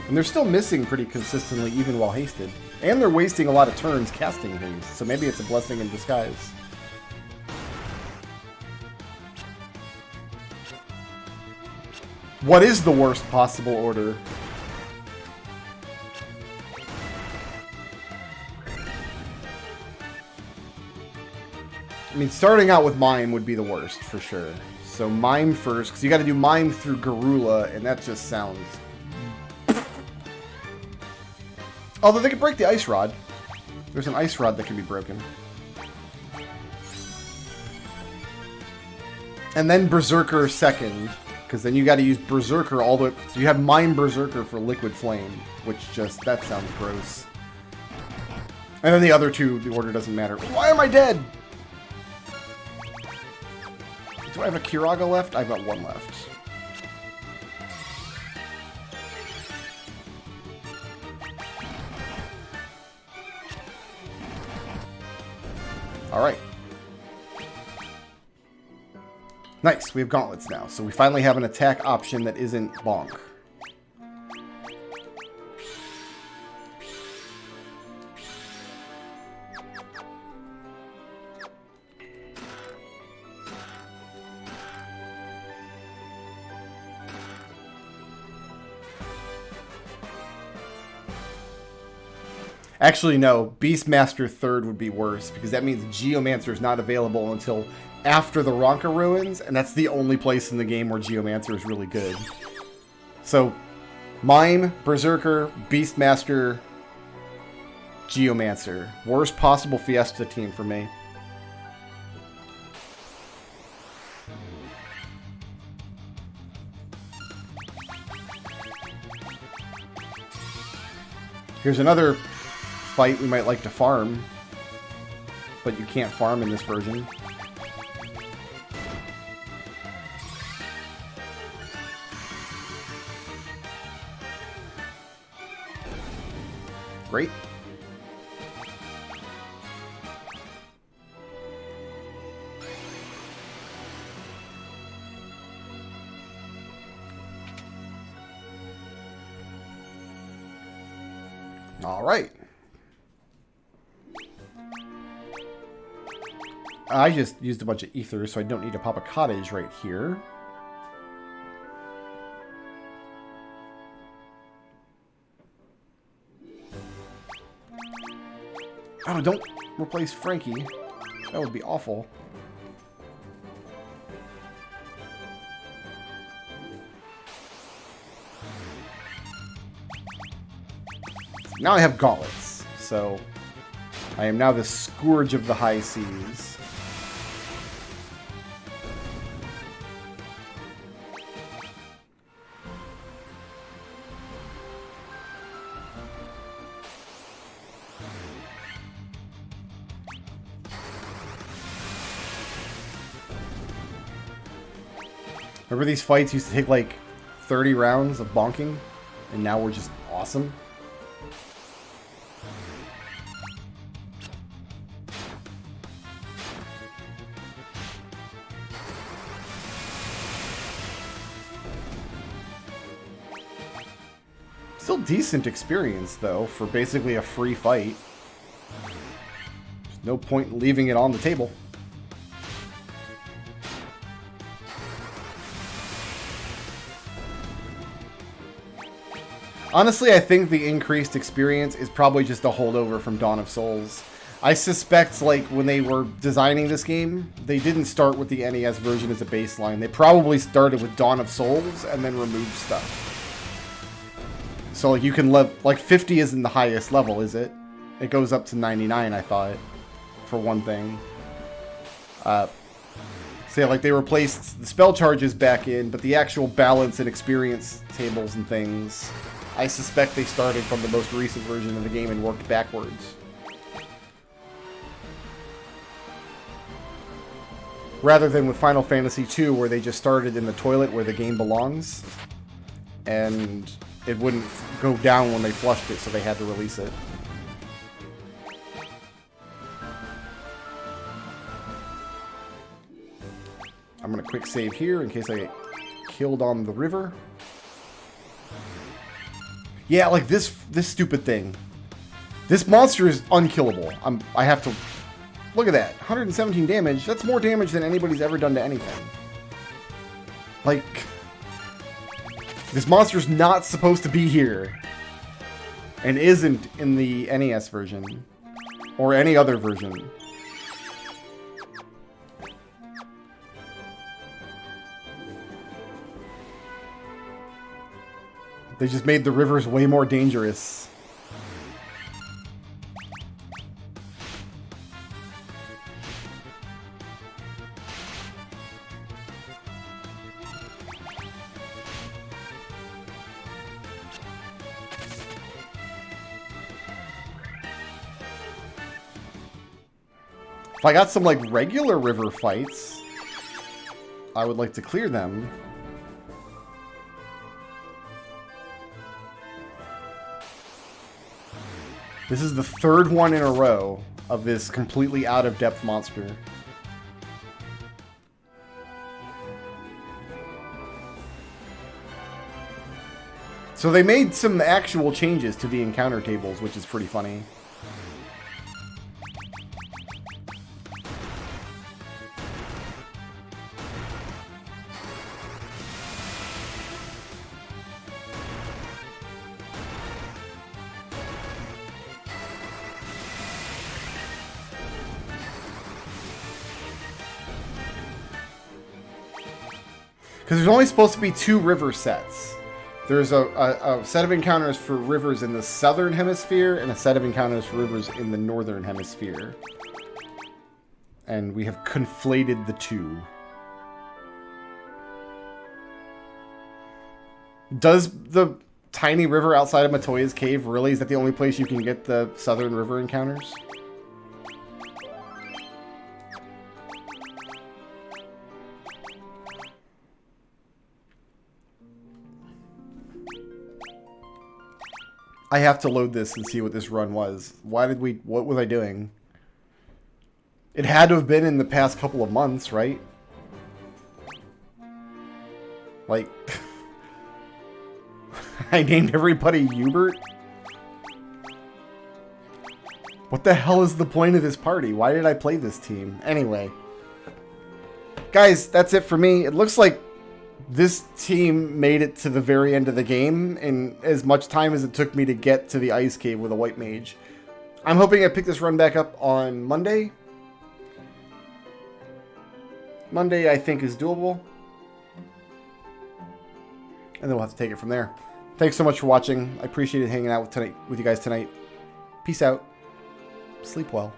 And they're still missing pretty consistently, even while hasted. And they're wasting a lot of turns casting haste, so maybe it's a blessing in disguise. What is the worst possible order? I mean, starting out with Mime would be the worst, for sure. So Mime first, because you got to do Mime through Garula, and that just sounds... Although they could break the Ice Rod. There's an Ice Rod that can be broken. And then Berserker second, because then you got to use Berserker all the... So you have Mime Berserker for Liquid Flame, which just... That sounds gross. And then the other two, the order doesn't matter. Why am I dead? Do I have a Kiraga left? I've got one left. Alright. Nice, we have gauntlets now, so we finally have an attack option that isn't bonk. Actually, no. Beastmaster third would be worse, because that means Geomancer is not available until after the Ronka Ruins, and that's the only place in the game where Geomancer is really good. So, Mime, Berserker, Beastmaster, Geomancer. Worst possible Fiesta team for me. Here's another fight we might like to farm, but you can't farm in this version. Great. All right. I just used a bunch of ether, so I don't need to pop a cottage right here. Oh, don't replace Frankie. That would be awful. Now I have gauntlets, so I am now the Scourge of the High Seas. Remember these fights used to take like 30 rounds of bonking, and now we're just awesome? Still decent experience, though, for basically a free fight. There's no point in leaving it on the table. Honestly, I think the increased experience is probably just a holdover from Dawn of Souls. I suspect, like, when they were designing this game, they didn't start with the NES version as a baseline. They probably started with Dawn of Souls and then removed stuff. So, like, you can like, 50 isn't the highest level, is it? It goes up to 99, I thought, for one thing. So, yeah, like, they replaced the spell charges back in, but the actual balance and experience tables and things, I suspect they started from the most recent version of the game and worked backwards. Rather than with Final Fantasy II, where they just started in the toilet where the game belongs, and it wouldn't go down when they flushed it, so they had to release it. I'm going to quick save here in case I get killed on the river. Yeah, like this stupid thing. This monster is unkillable. I have to... Look at that. 117 damage. That's more damage than anybody's ever done to anything. Like... This monster's not supposed to be here. And isn't in the NES version. Or any other version. They just made the rivers way more dangerous. If I got some, like, regular river fights, I would like to clear them. This is the third one in a row of this completely out-of-depth monster. So they made some actual changes to the encounter tables, which is pretty funny. Because there's only supposed to be 2 river sets. There's a set of encounters for rivers in the southern hemisphere and a set of encounters for rivers in the northern hemisphere. And we have conflated the 2. Does the tiny river outside of Matoya's cave really? Is that the only place you can get the southern river encounters? I have to load this and see what this run was. What was I doing? It had to have been in the past couple of months, right? Like, I named everybody Hubert? What the hell is the point of this party? Why did I play this team? Anyway. Guys, that's it for me. It looks like this team made it to the very end of the game in as much time as it took me to get to the ice cave with a white mage. I'm hoping I pick this run back up on Monday. Monday, I think, is doable. And then we'll have to take it from there. Thanks so much for watching. I appreciated hanging out with you guys tonight. Peace out. Sleep well.